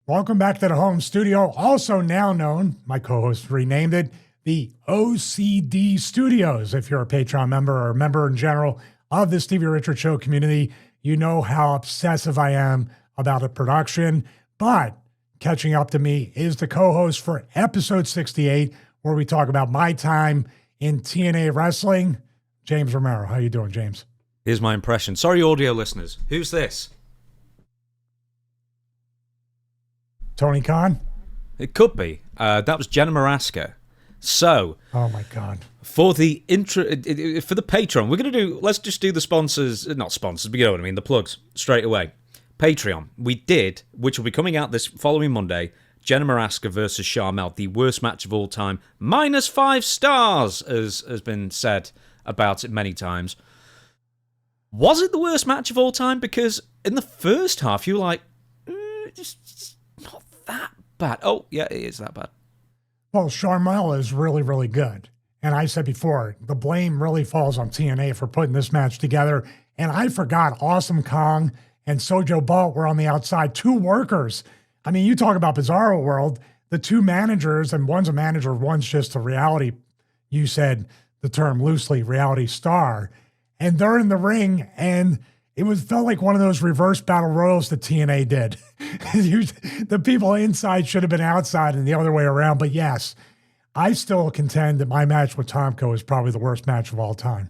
Welcome back to the home studio, also now known, my co-host renamed it, the OCD Studios. If you're a Patreon member or a member in general of the Stevie Richards Show community, you know how obsessive I am about the production. But catching up to me is the co-host for episode 68, where we talk about my time in TNA wrestling, James Romero. How you doing, James? Here's my impression. Sorry, audio listeners. Who's this? Tony Khan? It could be. That was Jenna Maraska. So, oh my God. For the intro, for the Patreon, we're going to do, let's just do the sponsors, not sponsors, but you know what I mean, the plugs straight away. Patreon. We did, which will be coming out this following Monday, Jenna Maraska versus Sharmell, the worst match of all time, -5 stars, as has been said about it many times. Was it the worst match of all time? Because in the first half, you were like, it's not that bad. Oh, yeah, it is that bad. Well, Sharmell is really, really good. And I said before, the blame really falls on TNA for putting this match together. And I forgot Awesome Kong and Sojo Bolt were on the outside, two workers. I mean, you talk about Bizarro World, the two managers, and one's a manager, one's just a reality, you said the term loosely, reality star. And they're in the ring, and it felt like one of those reverse battle royals that TNA did. The people inside should have been outside and the other way around. But yes, I still contend that my match with Tomko is probably the worst match of all time.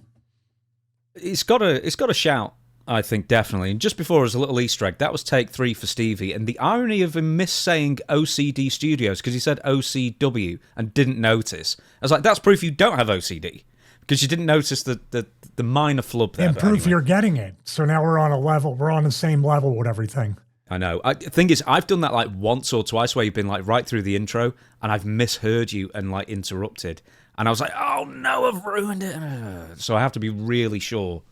It's got a shout, I think, definitely. And just before, as a little Easter egg, that was take 3 for Stevie. And the irony of him missaying OCD Studios, because he said OCW and didn't notice. I was like, that's proof you don't have OCD. Because you didn't notice the minor flub there. And proof you're getting it. So now we're on a level. We're on the same level with everything. I know. The thing is, I've done that like once or twice where you've been like right through the intro and I've misheard you and like interrupted. And I was like, oh no, I've ruined it. So I have to be really sure.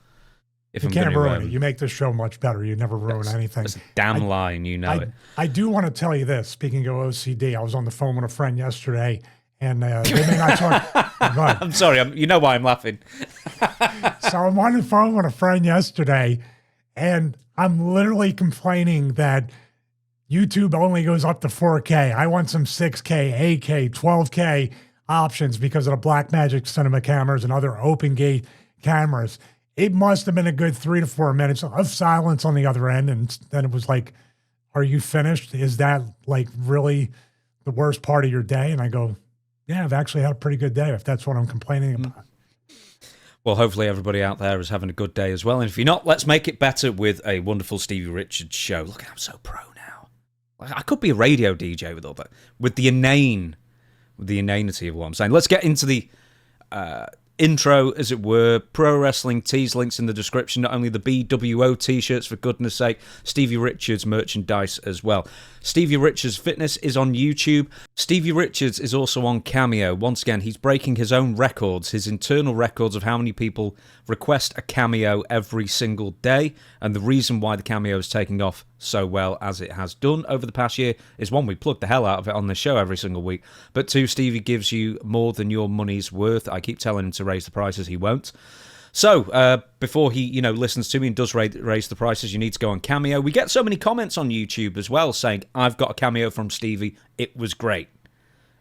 If you can't ruin it. You make this show much better. You never ruin anything. That's a damn lie, and you know it. I do want to tell you this. Speaking of OCD, I was on the phone with a friend yesterday. And they may not talk. I'm sorry. You know why I'm laughing. So I'm on the phone with a friend yesterday, and I'm literally complaining that YouTube only goes up to 4K. I want some 6K, 8K, 12K options because of the Blackmagic cinema cameras and other open gate cameras. It must have been a good 3 to 4 minutes of silence on the other end. And then it was like, are you finished? Is that like really the worst part of your day? And I go, yeah, I've actually had a pretty good day, if that's what I'm complaining about. Well, hopefully everybody out there is having a good day as well. And if you're not, let's make it better with a wonderful Stevie Richards show. Look, I'm so pro now. I could be a radio DJ with all that. With the inanity of what I'm saying. Let's get into the intro, as it were. Pro Wrestling tees, links in the description. Not only the BWO t-shirts, for goodness sake, Stevie Richards merchandise as well. Stevie Richards Fitness is on YouTube. Stevie Richards is also on Cameo. Once again, he's breaking his own records, his internal records of how many people request a cameo every single day. And the reason why the cameo is taking off so well as it has done over the past year is, one, we plug the hell out of it on the show every single week. But two, Stevie gives you more than your money's worth. I keep telling him to raise the prices, he won't. So, before he, listens to me and does raise the prices, you need to go on Cameo. We get so many comments on YouTube as well saying, I've got a cameo from Stevie, it was great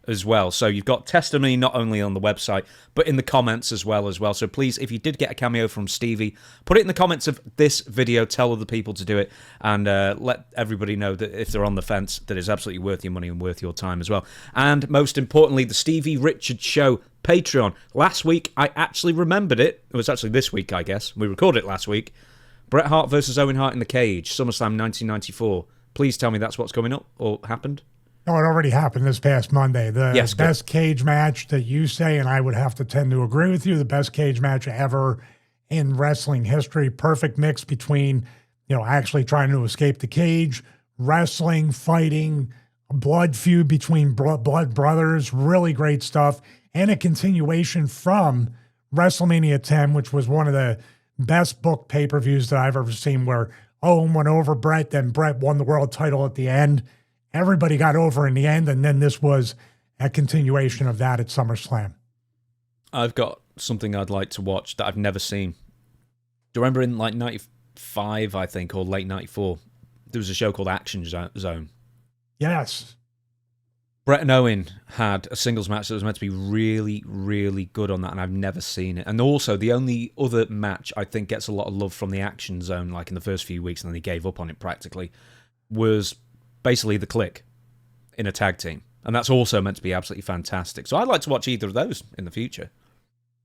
as well. So you've got testimony not only on the website, but in the comments as well. So please, if you did get a cameo from Stevie, put it in the comments of this video, tell other people to do it, and let everybody know that if they're on the fence, that it's absolutely worth your money and worth your time as well. And most importantly, the Stevie Richards Show Patreon. Last week, I actually remembered it. It was actually this week, I guess. We recorded it last week. Bret Hart versus Owen Hart in the cage, SummerSlam 1994. Please tell me that's what's coming up or happened. No, it already happened this past Monday. The best cage match that you say, and I would have to tend to agree with you, the best cage match ever in wrestling history. Perfect mix between, actually trying to escape the cage, wrestling, fighting, a blood feud between blood brothers, really great stuff. And a continuation from WrestleMania 10, which was one of the best booked pay-per-views that I've ever seen, where Owen went over Bret, then Bret won the world title at the end. Everybody got over in the end, and then this was a continuation of that at SummerSlam. I've got something I'd like to watch that I've never seen. Do you remember in like 95, I think, or late 94, there was a show called Action Zone? Yes. Brett and Owen had a singles match that was meant to be really, really good on that, and I've never seen it. And also, the only other match I think gets a lot of love from the Action Zone, like in the first few weeks, and then they gave up on it practically, was basically the Click in a tag team. And that's also meant to be absolutely fantastic. So I'd like to watch either of those in the future.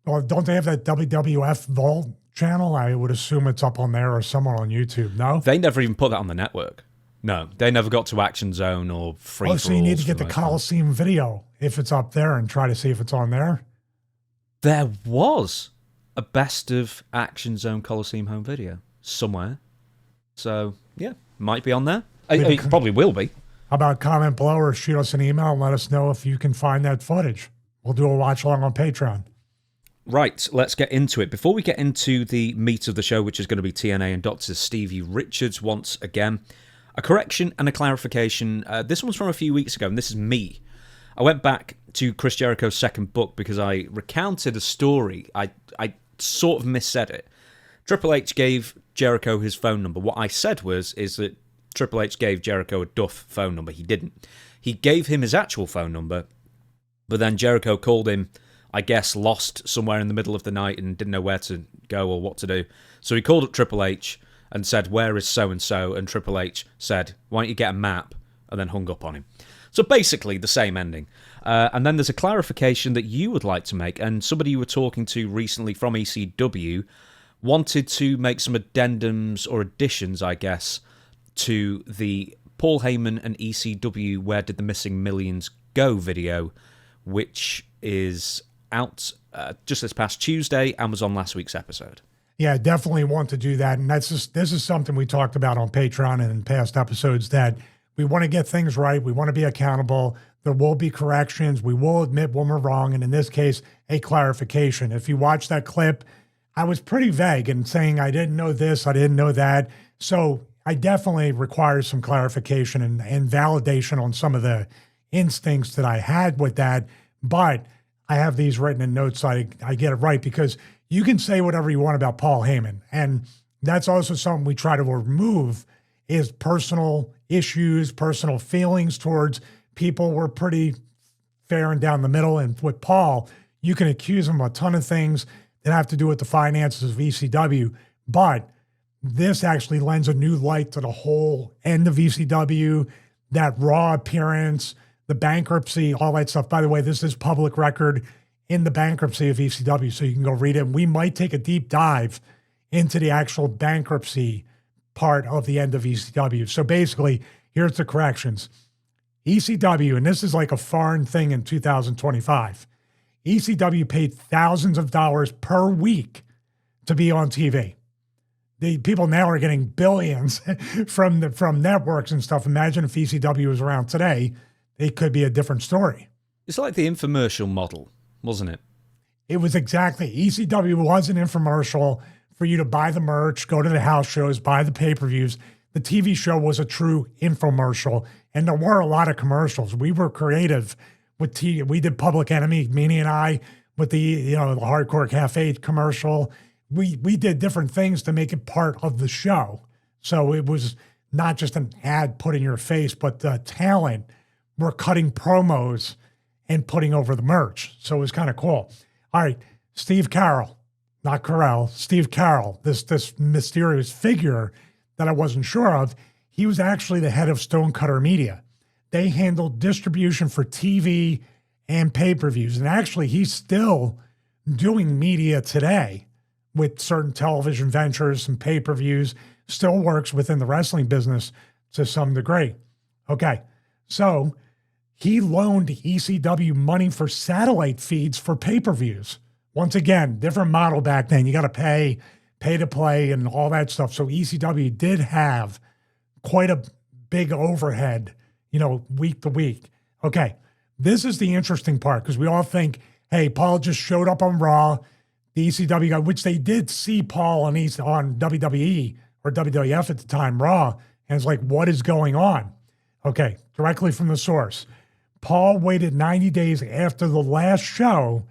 Well, don't they have that WWF Vault channel? I would assume it's up on there or somewhere on YouTube, no? They never even put that on the network. No, they never got to Action Zone or Free. Oh, so you need to get the Coliseum video if it's up there and try to see if it's on there? There was a best of Action Zone Coliseum home video somewhere. So, yeah, might be on there. It probably will be. How about comment below or shoot us an email and let us know if you can find that footage. We'll do a watch along on Patreon. Right, let's get into it. Before we get into the meat of the show, which is going to be TNA and Dr. Stevie Richards once again, a correction and a clarification. This one's from a few weeks ago, and this is me. I went back to Chris Jericho's second book because I recounted a story. I sort of missaid it. Triple H gave Jericho his phone number. What I said is that Triple H gave Jericho a Duff phone number. He didn't. He gave him his actual phone number, but then Jericho called him, I guess, lost somewhere in the middle of the night and didn't know where to go or what to do. So he called up Triple H and said, where is so-and-so? And Triple H said, why don't you get a map? And then hung up on him. So basically the same ending. And then there's a clarification that you would like to make, and somebody you were talking to recently from ECW wanted to make some addendums or additions, I guess, to the Paul Heyman and ECW Where Did the Missing Millions Go video, which is out just this past Tuesday and was on last week's episode. Yeah, definitely want to do that. And this is something we talked about on Patreon and in past episodes, that we want to get things right. We want to be accountable. There will be corrections. We will admit when we're wrong. And in this case, a clarification. If you watch that clip, I was pretty vague in saying I didn't know this, I didn't know that. So I definitely require some clarification and validation on some of the instincts that I had with that. But I have these written in notes so I get it right, because you can say whatever you want about Paul Heyman. And that's also something we try to remove, is personal issues, personal feelings towards people. We're pretty fair and down the middle. And with Paul, you can accuse him of a ton of things that have to do with the finances of ECW. But this actually lends a new light to the whole end of ECW, that Raw appearance, the bankruptcy, all that stuff. By the way, this is public record in the bankruptcy of ECW, so you can go read it. And we might take a deep dive into the actual bankruptcy part of the end of ECW. So basically, here's the corrections. ECW, and this is like a foreign thing in 2025, ECW paid thousands of dollars per week to be on TV. The people now are getting billions from networks and stuff. Imagine if ECW was around today, it could be a different story. It's like the infomercial model, wasn't it? It was exactly. ECW was an infomercial for you to buy the merch, go to the house shows, buy the pay-per-views. The TV show was a true infomercial, and there were a lot of commercials. We were creative with TV. We did Public Enemy, Meanie and I, with the Hardcore Cafe commercial. We did different things to make it part of the show. So it was not just an ad put in your face, but the talent were cutting promos and putting over the merch. So it was kind of cool. All right, Steve Carroll, not Carell, Steve Carroll, this mysterious figure that I wasn't sure of, he was actually the head of Stonecutter Media. They handled distribution for TV and pay-per-views. And actually, he's still doing media today with certain television ventures and pay-per-views, still works within the wrestling business to some degree. Okay, so he loaned ECW money for satellite feeds for pay-per-views. Once again, different model back then. You got to pay to play and all that stuff. So ECW did have quite a big overhead, week to week. Okay, this is the interesting part, because we all think, hey, Paul just showed up on Raw, the ECW guy, which they did see Paul on WWE or WWF at the time, Raw, and it's like, what is going on? Okay, directly from the source. Paul waited 90 days after the last show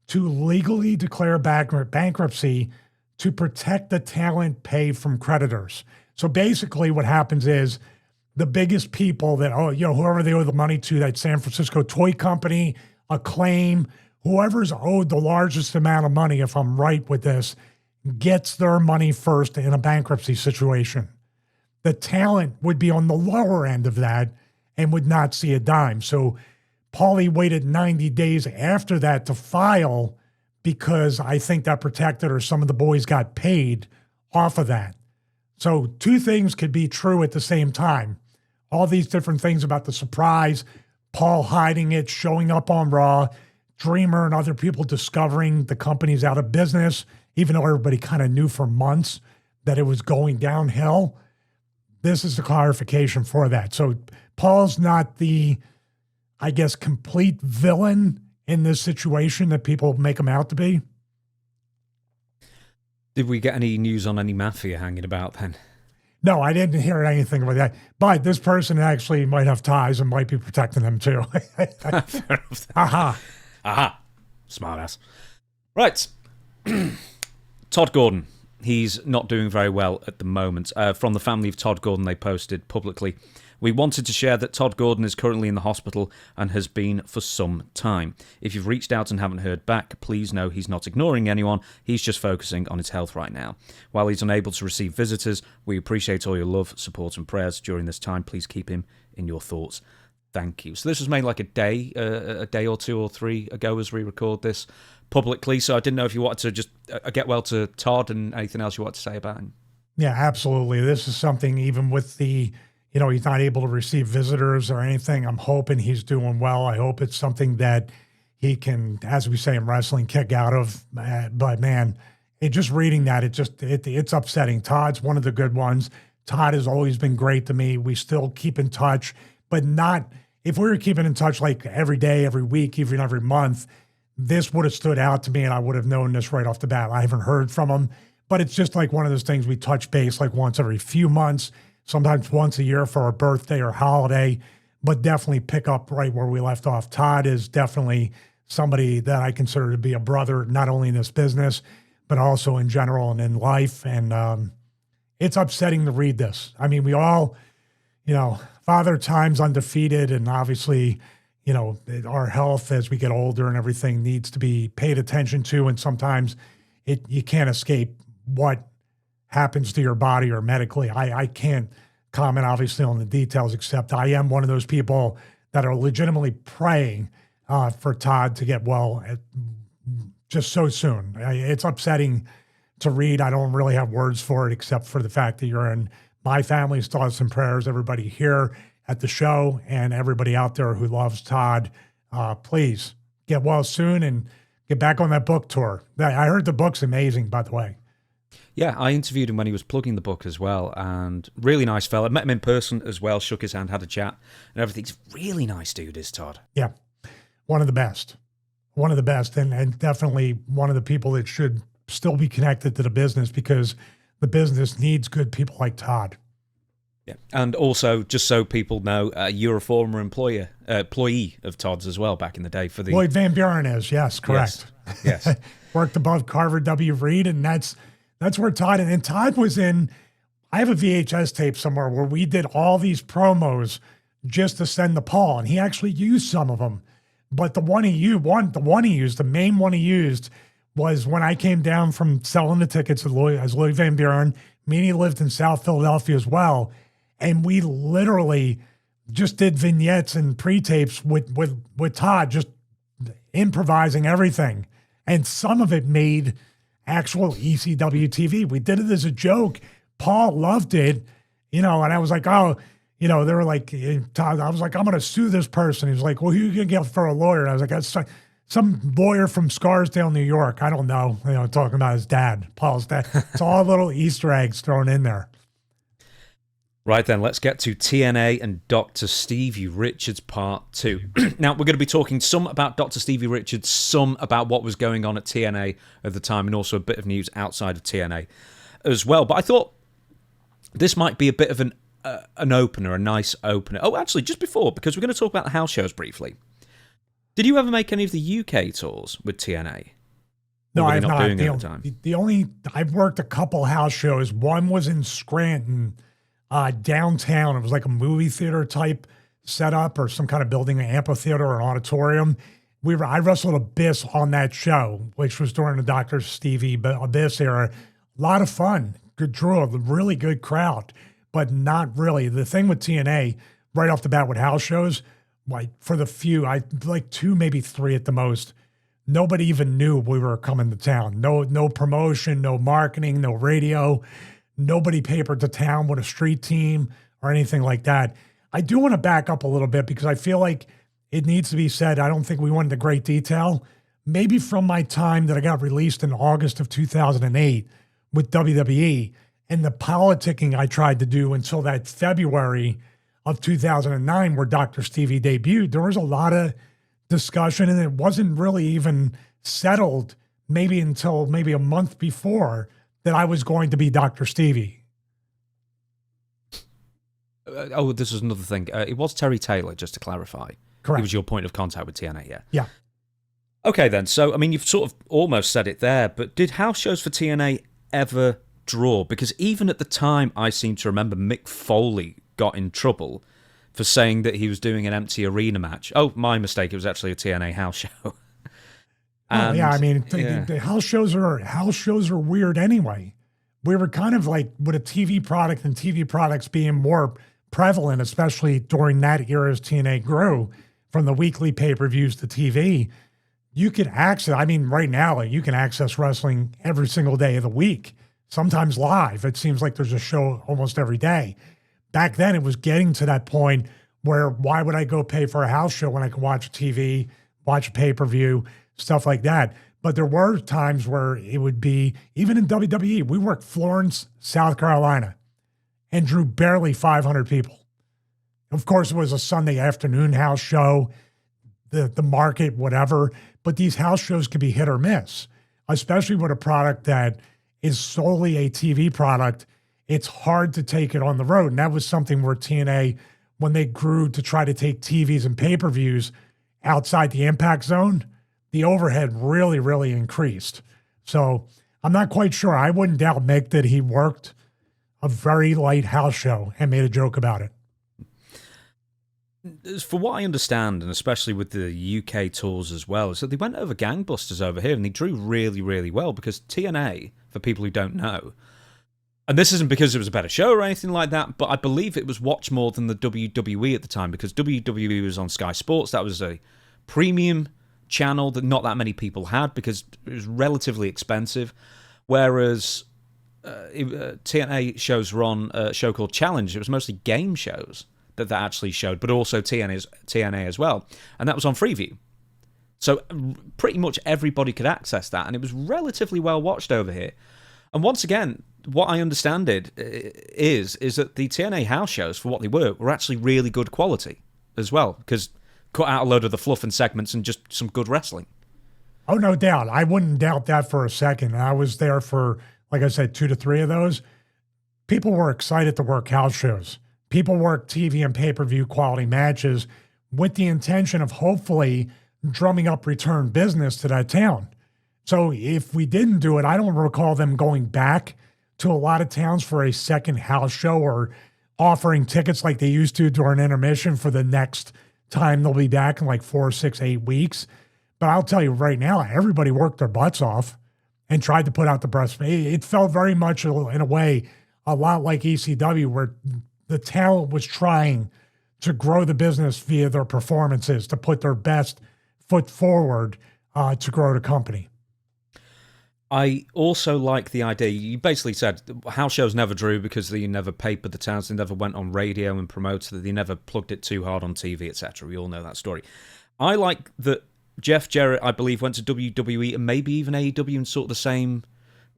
to legally declare bankruptcy to protect the talent paid from creditors. So basically what happens is the biggest people that, whoever they owe the money to, that San Francisco toy company, Acclaim, whoever's owed the largest amount of money, if I'm right with this, gets their money first in a bankruptcy situation. The talent would be on the lower end of that and would not see a dime. So Paulie waited 90 days after that to file because I think that protected, or some of the boys got paid off of that. So two things could be true at the same time. All these different things about the surprise, Paul hiding it, showing up on Raw, Dreamer and other people discovering the company's out of business, even though everybody kind of knew for months that it was going downhill. This is the clarification for that. So Paul's not the, I guess, complete villain in this situation that people make him out to be. Did we get any news on any mafia hanging about then? No, I didn't hear anything about that. But this person actually might have ties and might be protecting them too. Fair enough. Aha. Aha. Smart ass. Right. Tod Gordon. He's not doing very well at the moment. From the family of Tod Gordon, they posted publicly, "We wanted to share that Tod Gordon is currently in the hospital and has been for some time. If you've reached out and haven't heard back, please know he's not ignoring anyone. He's just focusing on his health right now. While he's unable to receive visitors, we appreciate all your love, support and prayers during this time. Please keep him in your thoughts. Thank you." So this was made like a day or two or three ago as we record this publicly. So I didn't know if you wanted to just get well to Tod and anything else you wanted to say about him. Yeah, absolutely. This is something, even with the, he's not able to receive visitors or anything. I'm hoping he's doing well. I hope it's something that he can, as we say in wrestling, kick out of. But man, just reading that, it's upsetting. Todd's one of the good ones. Tod has always been great to me. We still keep in touch, but not, if we were keeping in touch like every day, every week, even every month, this would have stood out to me and I would have known this right off the bat. I haven't heard from him, but it's just like one of those things we touch base like once every few months, sometimes once a year for our birthday or holiday, but definitely pick up right where we left off. Tod is definitely somebody that I consider to be a brother, not only in this business, but also in general and in life. And it's upsetting to read this. I mean, we all, Father Time's undefeated, and obviously, our health as we get older and everything needs to be paid attention to. And sometimes you can't escape what happens to your body or medically. I can't comment obviously on the details, except I am one of those people that are legitimately praying for Tod to get well just so soon. It's upsetting to read. I don't really have words for it, except for the fact that you're in my family's thoughts and prayers, everybody here at the show and everybody out there who loves Tod. Please get well soon and get back on that book tour. I heard the book's amazing, by the way. Yeah, I interviewed him when he was plugging the book as well, and really nice fella. Met him in person as well, shook his hand, had a chat, and everything's really nice dude, is Tod. Yeah, one of the best. One of the best, and definitely one of the people that should still be connected to the business, because the business needs good people like Tod. Yeah, and also, just so people know, you're a former employee of Tod's as well back in the day for the... Lloyd Van Buren is, yes, correct. Yes. Worked above Carver W. Reed, and that's where Tod, and Tod was in, I have a VHS tape somewhere where we did all these promos just to send to Paul, and he actually used some of them. But the main one he used was when I came down from selling the tickets as Lloyd Van Buren. Me and he lived in South Philadelphia as well. And we literally just did vignettes and pre-tapes with Tod, just improvising everything. And some of it made actual ECW TV. We did it as a joke. Paul loved it, and I was like, oh, they were like, Tod, I was like, I'm going to sue this person. He was like, well, who are you going to get for a lawyer? And I was like, that's some lawyer from Scarsdale, New York. I don't know, talking about his dad, Paul's dad. It's all little Easter eggs thrown in there. Right then, let's get to TNA and Dr. Stevie Richards Part 2. Now, we're going to be talking some about Dr. Stevie Richards, some about what was going on at TNA at the time, and also a bit of news outside of TNA as well. But I thought this might be a bit of an opener, a nice opener. Oh, actually, just before, because we're going to talk about the house shows briefly. Did you ever make any of the UK tours with TNA? No, I've not. Doing it at the time? I've worked a couple house shows. One was in Scranton. downtown. It was like a movie theater type setup or some kind of building, an amphitheater or an auditorium. I wrestled Abyss on that show, which was during the Dr. Stevie Abyss era. A lot of fun. Drew a really good crowd, but not really. The thing with TNA, right off the bat with house shows, like for the few, like 2, maybe 3 at the most, nobody even knew we were coming to town. No promotion, no marketing, no radio. Nobody papered to town with a street team or anything like that. I do want to back up a little bit because I feel like it needs to be said. I don't think we went into great detail. Maybe from my time that I got released in August of 2008 with WWE and the politicking I tried to do until that February of 2009 where Dr. Stevie debuted, there was a lot of discussion and it wasn't really even settled maybe until maybe a month before that I was going to be Dr. Stevie. This is another thing. It was Terry Taylor, just to clarify. Correct. He was your point of contact with TNA, yeah? Yeah. Okay, then. So, I mean, you've sort of almost said it there, but did house shows for TNA ever draw? Because even at the time, I seem to remember Mick Foley got in trouble for saying that he was doing an empty arena match. Oh, my mistake. It was actually a TNA house show. And, yeah, I mean, the house shows are weird anyway. We were kind of like with a TV product and TV products being more prevalent, especially during that era as TNA grew, from the weekly pay-per-views to TV. You could access, I mean, right now, you can access wrestling every single day of the week, sometimes live. It seems like there's a show almost every day. Back then, it was getting to that point where why would I go pay for a house show when I can watch TV, watch a pay-per-view, stuff like that. But there were times where it would be, even in WWE, we worked Florence, South Carolina, and drew barely 500 people. Of course, it was a Sunday afternoon house show, the market, whatever. But these house shows can be hit or miss, especially with a product that is solely a TV product. It's hard to take it on the road. And that was something where TNA, when they grew to try to take TVs and pay-per-views outside the impact zone, the overhead really, really increased. So I'm not quite sure. I wouldn't doubt Mick that he worked a very light house show and made a joke about it. For what I understand, and especially with the UK tours as well, is that they went over gangbusters over here and they drew really, really well because TNA, for people who don't know, and this isn't because it was a better show or anything like that, but I believe it was watched more than the WWE at the time because WWE was on Sky Sports. That was a premium channel that not that many people had because it was relatively expensive, whereas TNA shows were on a show called Challenge. It was mostly game shows that actually showed, but also TNA as well, and that was on Freeview. So pretty much everybody could access that, and it was relatively well watched over here. And once again, what I understand is that the TNA house shows, for what they were actually really good quality as well, because cut out a load of the fluff and segments and just some good wrestling. Oh, no doubt. I wouldn't doubt that for a second. I was there for, like I said, 2 to 3 of those. People were excited to work house shows. People work TV and pay-per-view quality matches with the intention of hopefully drumming up return business to that town. So if we didn't do it, I don't recall them going back to a lot of towns for a second house show or offering tickets like they used to during intermission for the next time they'll be back in like 4, 6, 8 weeks. But I'll tell you right now, everybody worked their butts off and tried to put out the best. It felt very much, in a way, a lot like ECW, where the talent was trying to grow the business via their performances, to put their best foot forward to grow the company. I also like the idea, you basically said house shows never drew because they never papered the towns, they never went on radio and promoted, they never plugged it too hard on TV, etc. We all know that story. I like that Jeff Jarrett, I believe, went to WWE and maybe even AEW in sort of the same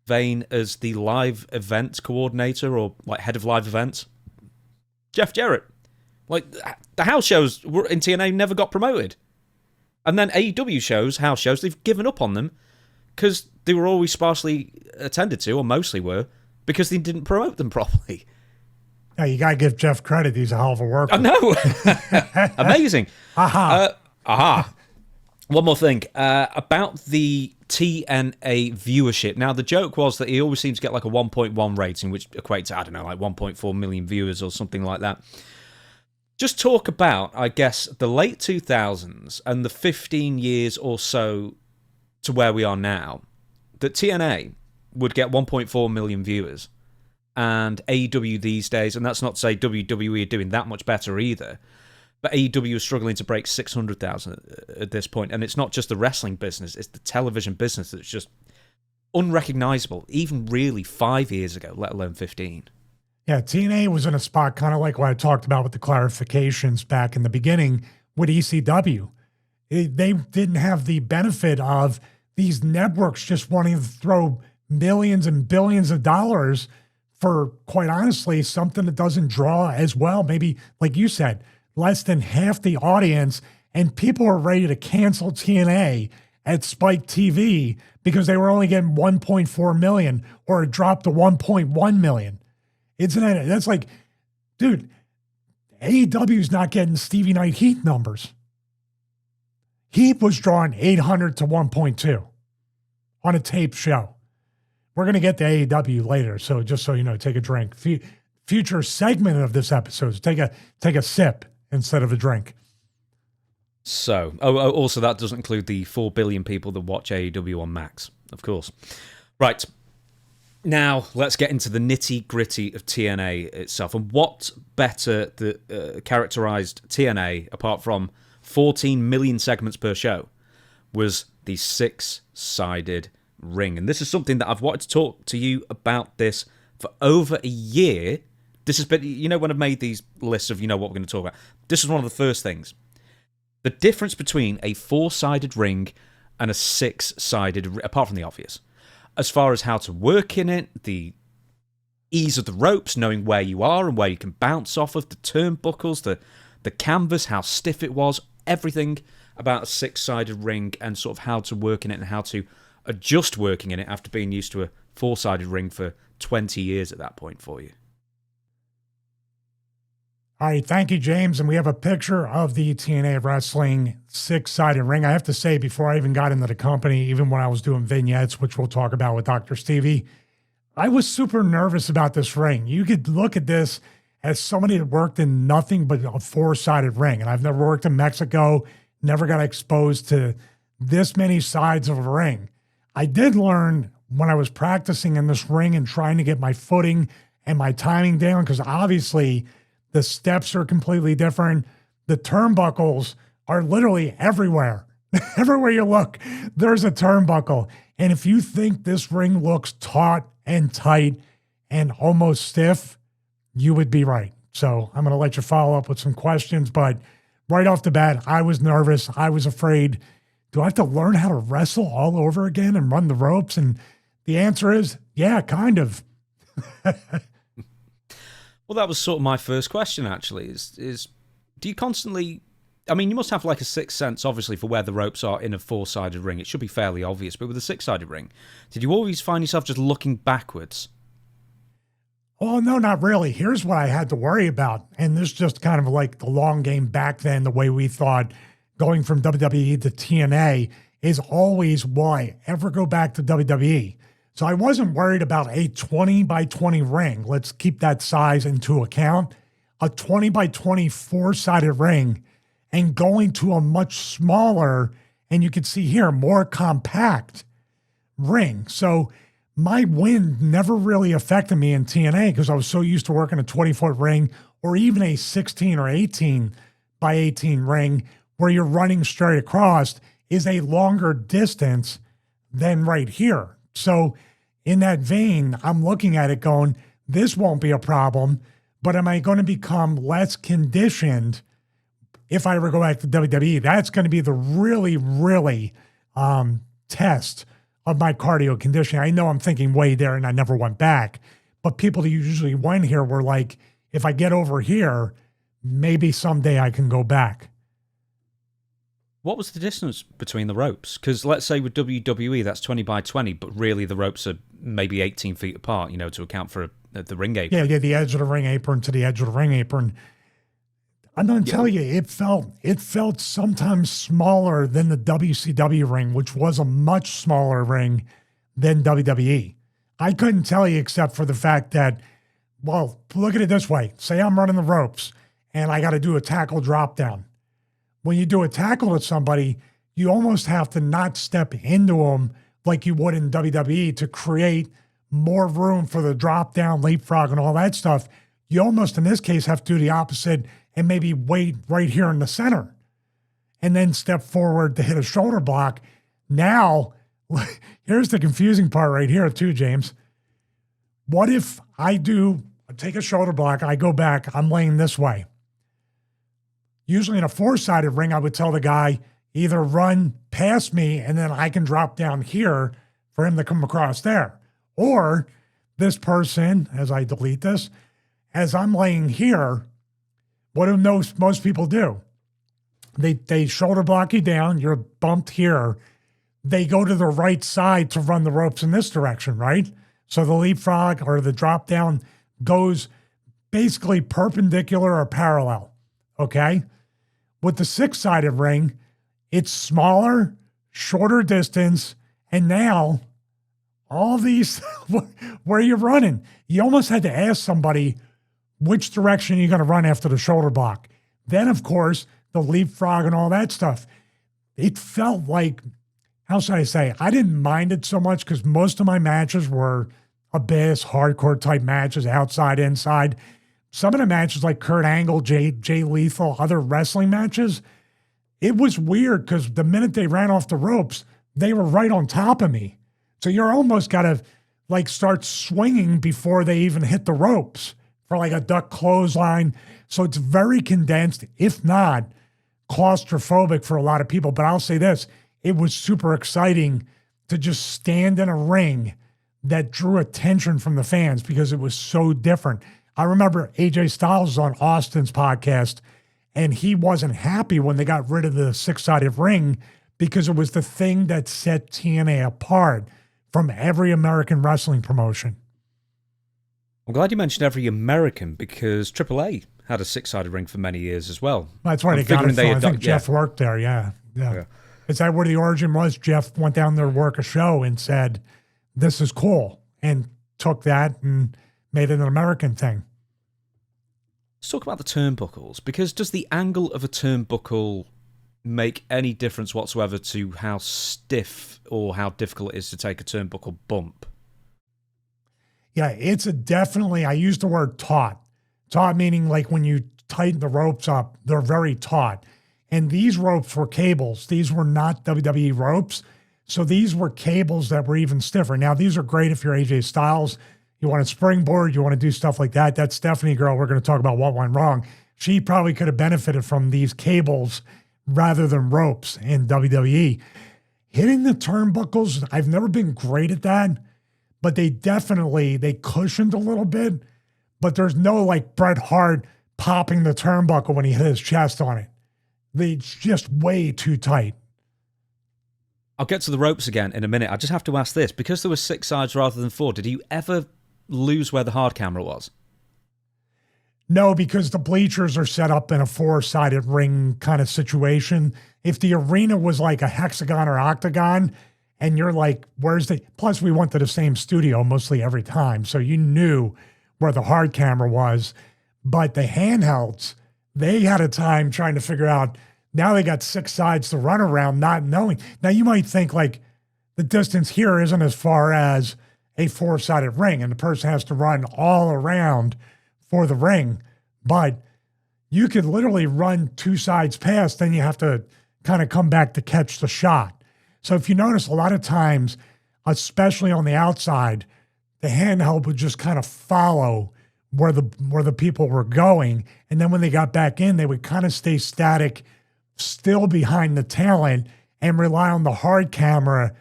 vein as the live events coordinator or like head of live events. Jeff Jarrett. Like, the house shows were in TNA never got promoted. And then AEW shows, house shows, they've given up on them because they were always sparsely attended to, or mostly were, because they didn't promote them properly. Yeah, you got to give Jeff credit. He's a hell of a worker. I know. Amazing. Aha. Aha. One more thing about the TNA viewership. Now, the joke was that he always seems to get like a 1.1 rating, which equates to, I don't know, like 1.4 million viewers or something like that. Just talk about, I guess, the late 2000s and the 15 years or so to where we are now, that TNA would get 1.4 million viewers, and AEW these days, and that's not to say WWE are doing that much better either, but AEW is struggling to break 600,000 at this point, and it's not just the wrestling business, it's the television business that's just unrecognizable, even really 5 years ago, let alone 15. Yeah, TNA was in a spot kind of like what I talked about with the clarifications back in the beginning with ECW. They didn't have the benefit of these networks just wanting to throw millions and billions of dollars for, quite honestly, something that doesn't draw as well. Maybe, like you said, less than half the audience, and people are ready to cancel TNA at Spike TV because they were only getting 1.4 million, or it dropped to 1.1 million. That's like, dude, AEW's not getting Stevie Night Heat numbers. Heat was drawing 800 to 1.2 on a tape show. We're going to get to AEW later, so just so you know, take a drink. Future segment of this episode, take a sip instead of a drink. So, also that doesn't include the 4 billion people that watch AEW on Max, of course. Right. Now, let's get into the nitty-gritty of TNA itself. And what better characterized TNA, apart from 14 million segments per show, was the 6-sided ring. And this is something that I've wanted to talk to you about this for over a year. This has been, when I've made these lists of, what we're going to talk about, this is one of the first things. The difference between a 4-sided ring and a 6-sided, apart from the obvious, as far as how to work in it, the ease of the ropes, knowing where you are and where you can bounce off of, the turnbuckles, the canvas, how stiff it was, everything about a 6-sided ring and sort of how to work in it and how to adjust working in it after being used to a 4-sided ring for 20 years at that point for you. All right, thank you, James. And we have a picture of the TNA Wrestling 6-sided ring. I have to say, before I even got into the company, even when I was doing vignettes, which we'll talk about with Dr. Stevie, I was super nervous about this ring. You could look at this as somebody that worked in nothing but a 4-sided ring. And I've never worked in Mexico, never got exposed to this many sides of a ring. I did learn when I was practicing in this ring and trying to get my footing and my timing down, because obviously the steps are completely different. The turnbuckles are literally everywhere. Everywhere you look, there's a turnbuckle. And if you think this ring looks taut and tight and almost stiff, you would be right. So I'm going to let you follow up with some questions. But right off the bat, I was nervous. I was afraid, do I have to learn how to wrestle all over again and run the ropes? And the answer is, yeah, kind of. Well, that was sort of my first question, actually, is do you constantly... I mean, you must have like a sixth sense, obviously, for where the ropes are in a 4-sided ring. It should be fairly obvious, but with a 6-sided ring, did you always find yourself just looking backwards? Oh, no, not really. Here's what I had to worry about, and this is just kind of like the long game back then, the way we thought going from WWE to TNA is always, will I ever go back to WWE? So I wasn't worried about a 20 by 20 ring. Let's keep that size into account. A 20 by 20 4-sided ring and going to a much smaller, and you can see here, more compact ring. So my wind never really affected me in TNA because I was so used to working a 20-foot ring or even a 16 or 18 by 18 ring where you're running straight across is a longer distance than right here. So in that vein, I'm looking at it going, this won't be a problem, but am I going to become less conditioned if I ever go back to WWE? That's going to be the really test of my cardio conditioning. I know I'm thinking way there and I never went back, but people that usually went here were like, if I get over here, maybe someday I can go back. What was the distance between the ropes? Because let's say with WWE, that's 20 by 20, but really the ropes are maybe 18 feet apart, to account for the ring apron. Yeah, the edge of the ring apron to the edge of the ring apron. I'm going to tell you, it felt sometimes smaller than the WCW ring, which was a much smaller ring than WWE. I couldn't tell you except for the fact that, well, look at it this way. Say I'm running the ropes and I got to do a tackle drop down. When you do a tackle with somebody, you almost have to not step into them like you would in WWE to create more room for the drop down, leapfrog, and all that stuff. You almost, in this case, have to do the opposite and maybe wait right here in the center and then step forward to hit a shoulder block. Now, here's the confusing part right here too, James. What if I take a shoulder block, I go back, I'm laying this way. Usually in a four-sided ring, I would tell the guy either run past me and then I can drop down here for him to come across there. Or this person, as I delete this, as I'm laying here, what do most people do? They shoulder block you down, you're bumped here. They go to the right side to run the ropes in this direction, right? So the leapfrog or the drop down goes basically perpendicular or parallel, okay? With the six-sided ring, it's smaller, shorter distance, and now all these, where are you running? You almost had to ask somebody which direction you're going to run after the shoulder block. Then, of course, the leapfrog and all that stuff. It felt like, how should I say, I didn't mind it so much because most of my matches were abyss, hardcore type matches, outside, inside. Some of the matches like Kurt Angle, Jay Lethal, other wrestling matches, it was weird because the minute they ran off the ropes, they were right on top of me. So you're almost got to like start swinging before they even hit the ropes for like a duck clothesline. So it's very condensed, if not claustrophobic for a lot of people. But I'll say this, it was super exciting to just stand in a ring that drew attention from the fans because it was so different. I remember AJ Styles was on Austin's podcast, and he wasn't happy when they got rid of the six-sided ring because it was the thing that set TNA apart from every American wrestling promotion. I'm glad you mentioned every American because AAA had a six-sided ring for many years as well. That's right. I think Jeff worked there, yeah. Is that where the origin was? Jeff went down there to work a show and said, this is cool, and took that and made it an American thing. Let's talk about the turnbuckles, because does the angle of a turnbuckle make any difference whatsoever to how stiff or how difficult it is to take a turnbuckle bump? Yeah, it's definitely, I use the word taut. Taut meaning like when you tighten the ropes up, they're very taut. And these ropes were cables. These were not WWE ropes. So these were cables that were even stiffer. Now, these are great if you're AJ Styles. You want to springboard, you want to do stuff like that. That's Stephanie, girl. We're going to talk about what went wrong. She probably could have benefited from these cables rather than ropes in WWE. Hitting the turnbuckles, I've never been great at that, but they cushioned a little bit, but there's no like Bret Hart popping the turnbuckle when he hit his chest on it. It's just way too tight. I'll get to the ropes again in a minute. I just have to ask this. Because there were 6 sides rather than 4, did you ever lose where the hard camera was? No, because the bleachers are set up in a 4-sided ring kind of situation. If the arena was like a hexagon or octagon, and you're like, plus we went to the same studio mostly every time, so you knew where the hard camera was. But the handhelds, they had a time trying to figure out, now they got 6 sides to run around, not knowing. Now you might think like the distance here isn't as far as a 4-sided ring, and the person has to run all around for the ring, but you could literally run 2 sides past, then you have to kind of come back to catch the shot. So if you notice, a lot of times, especially on the outside, the handheld would just kind of follow where the people were going, and then when they got back in, they would kind of stay static, still behind the talent, and rely on the hard camera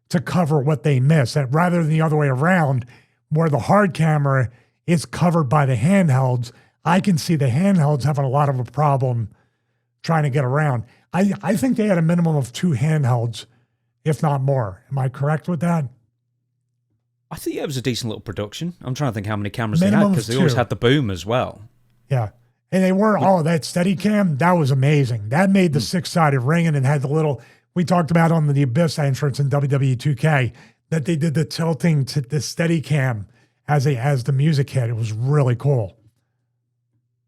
to cover what they miss. That rather than the other way around, where the hard camera is covered by the handhelds, I can see the handhelds having a lot of a problem trying to get around. I think they had a minimum of 2 handhelds, if not more. Am I correct with that? I think it was a decent little production. I'm trying to think how many cameras they had, Minimum because they of always 2. had the boom as well. Yeah. And they were, that Steadicam, that was amazing. That made the six-sided ring, and it had the little, we talked about on the Abyss entrance in WWE 2K, that they did the tilting to the Steadicam as the music hit. It was really cool.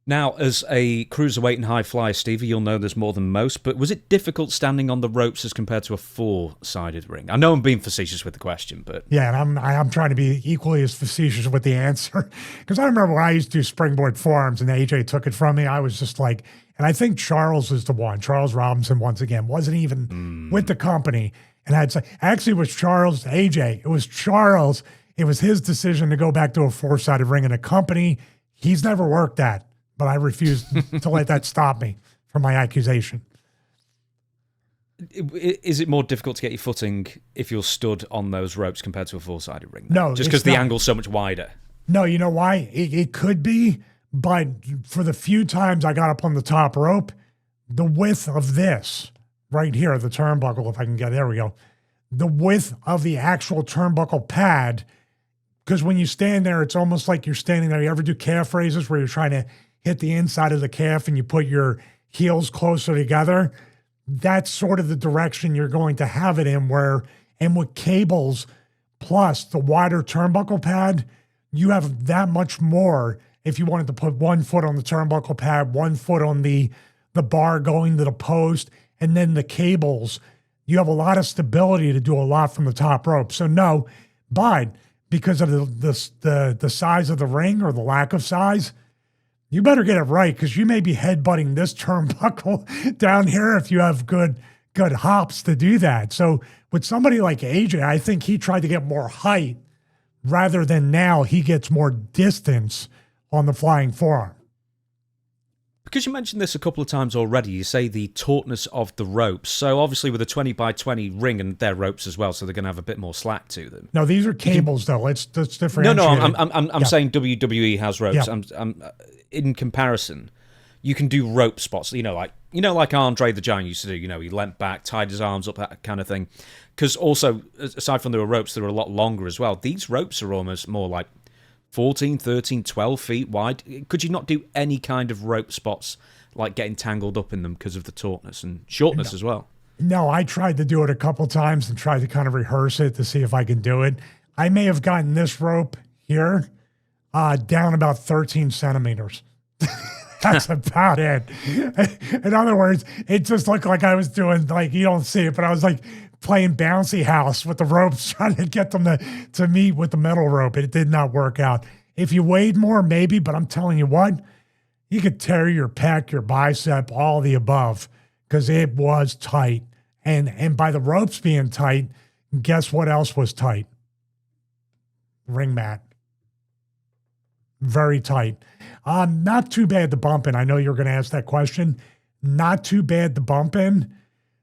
Now, as a cruiserweight and high flyer, Stevie, you'll know this more than most, but was it difficult standing on the ropes as compared to a four-sided ring? I know I'm being facetious with the question, but... Yeah, and I'm trying to be equally as facetious with the answer. Because I remember when I used to do springboard forearms and AJ took it from me, I was just like... And I think Charles is the one. Charles Robinson, once again, wasn't even with the company. And I'd say, actually, it was Charles, AJ. It was Charles. It was his decision to go back to a four-sided ring in a company he's never worked at. But I refuse to let that stop me from my accusation. Is it more difficult to get your footing if you're stood on those ropes compared to a four-sided ring? No. Just because the angle's so much wider? No, you know why? It could be, but for the few times I got up on the top rope, the width of this right here, the turnbuckle, if I can get, there we go. The width of the actual turnbuckle pad, because when you stand there, it's almost like you're standing there. You ever do calf raises where you're trying to hit the inside of the calf and you put your heels closer together? That's sort of the direction you're going to have it in, and with cables plus the wider turnbuckle pad, you have that much more if you wanted to put 1 foot on the turnbuckle pad, 1 foot on the bar going to the post, and then the cables. You have a lot of stability to do a lot from the top rope. So no, but because of the size of the ring or the lack of size, you better get it right, because you may be headbutting this turnbuckle down here if you have good hops to do that. So with somebody like AJ, I think he tried to get more height rather than now he gets more distance on the flying forearm. Because you mentioned this a couple of times already, you say the tautness of the ropes. So obviously with a 20 by 20 ring, and they're ropes as well, so they're going to have a bit more slack to them. No, these are cables though. Let's differentiate. No, I'm saying WWE has ropes. Yeah. In comparison, you can do rope spots. Like Andre the Giant used to do. He leant back, tied his arms up, that kind of thing. Because also, aside from there were ropes, they were a lot longer as well. These ropes are almost more like 14, 13, 12 feet wide. Could you not do any kind of rope spots, like getting tangled up in them because of the tautness and shortness as well? No, I tried to do it a couple times and tried to kind of rehearse it to see if I can do it. I may have gotten this rope here down about 13 centimeters. That's about it. In other words, it just looked like I was doing, like, you don't see it, but I was like playing bouncy house with the ropes, trying to get them to meet with the metal rope. It did not work out. If you weighed more, maybe, but I'm telling you what, you could tear your pec, your bicep, all the above, because it was tight. And by the ropes being tight, guess what else was tight? Ring mat. Very tight. Not too bad to bump in. I know you're going to ask that question. Not too bad to bump in.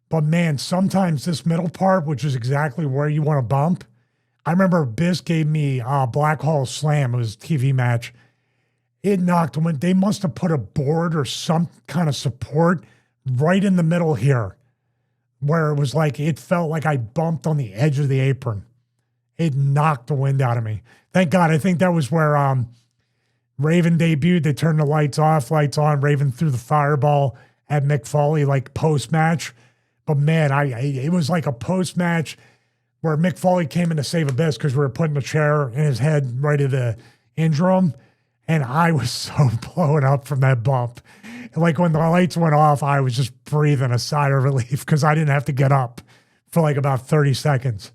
But man, sometimes this middle part, which is exactly where you want to bump. I remember Biz gave me Black Hole Slam. It was a TV match. It knocked when they must have put a board or some kind of support right in the middle here, where it was like, it felt like I bumped on the edge of the apron. It knocked the wind out of me. Thank God. I think that was where Raven debuted. They turned the lights off, lights on. Raven threw the fireball at Mick Foley, like post-match. But man, it was like a post-match where Mick Foley came in to save Abyss because we were putting a chair in his head right at the interim. And I was so blown up from that bump. Like when the lights went off, I was just breathing a sigh of relief because I didn't have to get up for like about 30 seconds.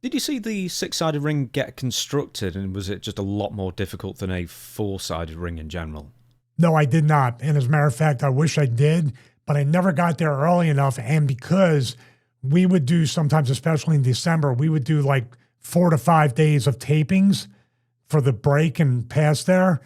Did you see the six-sided ring get constructed, and was it just a lot more difficult than a four-sided ring in general? No, I did not. And as a matter of fact, I wish I did, but I never got there early enough. And because we would do sometimes, especially in December, we would do like 4 to 5 days of tapings for the break and past there.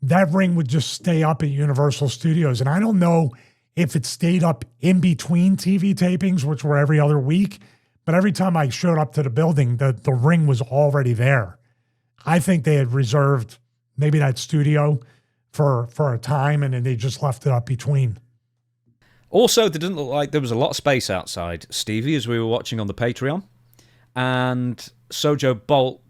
That ring would just stay up at Universal Studios. And I don't know if it stayed up in between TV tapings, which were every other week, but every time I showed up to the building, the ring was already there. I think they had reserved maybe that studio for a time, and then they just left it up between. Also, it didn't look like there was a lot of space outside, Stevie, as we were watching on the Patreon. And Sojo Bolt,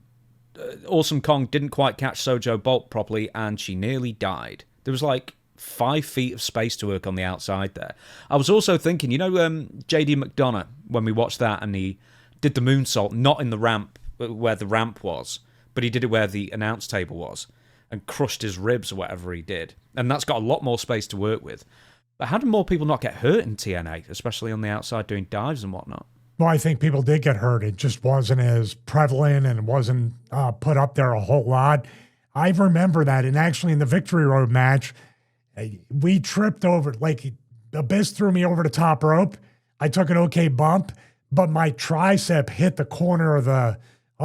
Awesome Kong didn't quite catch Sojo Bolt properly, and she nearly died. There was like 5 feet of space to work on the outside there. I was also thinking, JD McDonough, when we watched that and he did the moonsault, not in the ramp, where the ramp was, but he did it where the announce table was and crushed his ribs or whatever he did. And that's got a lot more space to work with. But how did more people not get hurt in TNA, especially on the outside doing dives and whatnot? Well, I think people did get hurt. It just wasn't as prevalent and it wasn't put up there a whole lot. I remember that. And actually in the Victory Road match, we tripped over, like Abyss threw me over the top rope. I took an okay bump, but my tricep hit the corner of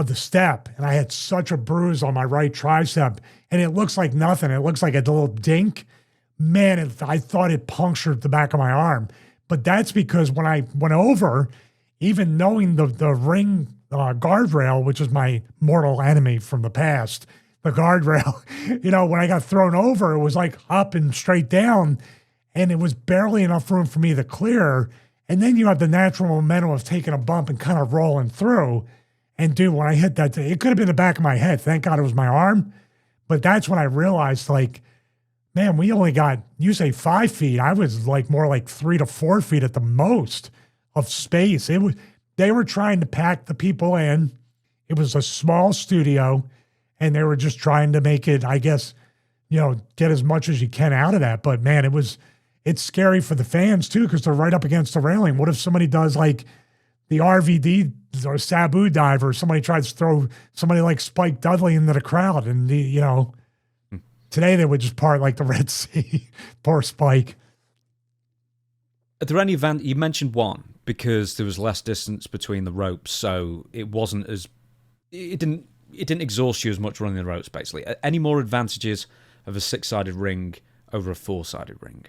the step. And I had such a bruise on my right tricep. And it looks like nothing. It looks like a little dink. Man, I thought it punctured the back of my arm. But that's because when I went over, even knowing the ring guardrail, which is my mortal enemy from the past, the guardrail, when I got thrown over, it was like up and straight down, and it was barely enough room for me to clear. And then you have the natural momentum of taking a bump and kind of rolling through. And dude, when I hit that, it could have been the back of my head. Thank God it was my arm. But that's when I realized, like, man, we only got, you say 5 feet. I was like more like 3 to 4 feet at the most of space. They were trying to pack the people in. It was a small studio, and they were just trying to make it, I guess, get as much as you can out of that. But man, it's scary for the fans too, because they're right up against the railing. What if somebody does like the RVD or Sabu dive, or somebody tries to throw somebody like Spike Dudley into the crowd, and today they would just part like the Red Sea. Poor Spike. Are there any event, you mentioned one, because there was less distance between the ropes, so it wasn't as, it didn't exhaust you as much running the ropes, basically. Any more advantages of a 6-sided ring over a 4-sided ring?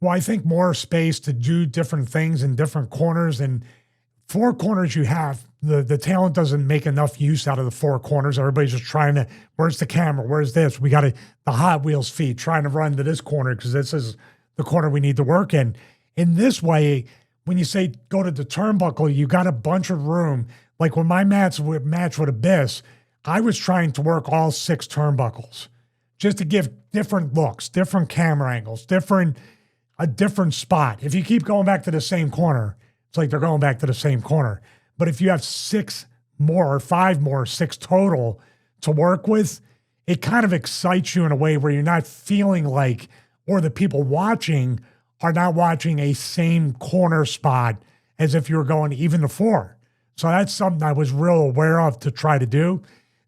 Well, I think more space to do different things in different corners. And 4 corners you have, the talent doesn't make enough use out of the 4 corners. Everybody's just trying to, where's the camera? Where's this? We got the Hot Wheels feet trying to run to this corner because this is the corner we need to work in. In this way, when you say go to the turnbuckle, you got a bunch of room. Like when my match with Abyss, I was trying to work all 6 turnbuckles just to give different looks, different camera angles, a different spot. If you keep going back to the same corner, it's like they're going back to the same corner. But if you have 6 more or 5 more, 6 total to work with, it kind of excites you in a way where you're not feeling like, or the people watching are not watching a same corner spot as if you were going even to 4. So that's something I was real aware of to try to do.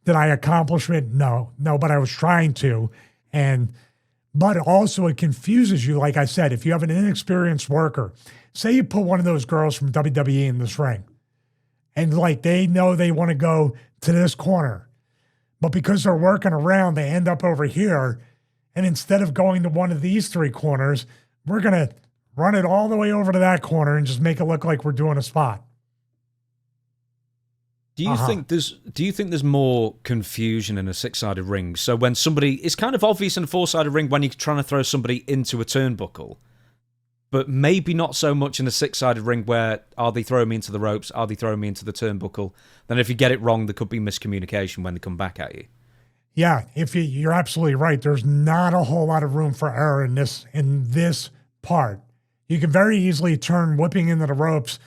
Did I accomplish it? No, but I was trying to. But also it confuses you. Like I said, if you have an inexperienced worker, say you put one of those girls from WWE in this ring, and like they know they want to go to this corner, but because they're working around, they end up over here. And instead of going to one of these 3 corners, we're going to run it all the way over to that corner and just make it look like we're doing a spot. Do you think there's more confusion in a 6-sided ring? So when somebody, it's kind of obvious in a 4-sided ring when you're trying to throw somebody into a turnbuckle, but maybe not so much in a 6-sided ring where are they throwing me into the ropes? Are they throwing me into the turnbuckle? Then if you get it wrong, there could be miscommunication when they come back at you. Yeah, you're absolutely right. There's not a whole lot of room for error in this part. You can very easily turn whipping into the ropes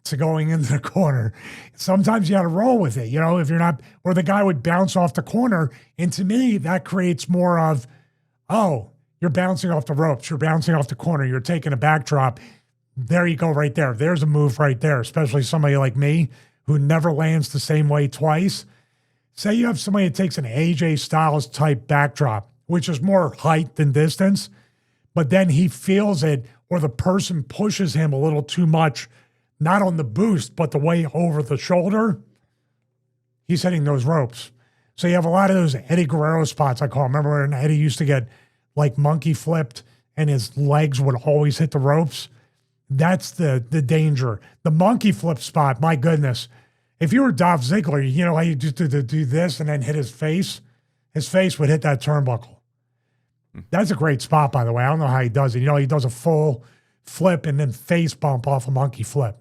to going into the corner. Sometimes you got to roll with it, if you're not, or the guy would bounce off the corner. And to me, that creates more of, oh, you're bouncing off the ropes, you're bouncing off the corner, you're taking a backdrop. There you go right there. There's a move right there, especially somebody like me who never lands the same way twice. Say you have somebody that takes an AJ Styles type backdrop, which is more height than distance, but then he feels it, or the person pushes him a little too much, not on the boost, but the way over the shoulder, he's hitting those ropes. So you have a lot of those Eddie Guerrero spots, I call them. Remember when Eddie used to get like monkey flipped and his legs would always hit the ropes? That's the danger. The monkey flip spot, my goodness. If you were Dolph Ziggler, you know how you just do this and then hit his face? His face would hit that turnbuckle. That's a great spot, by the way. I don't know how he does it. He does a full flip and then face bump off a monkey flip.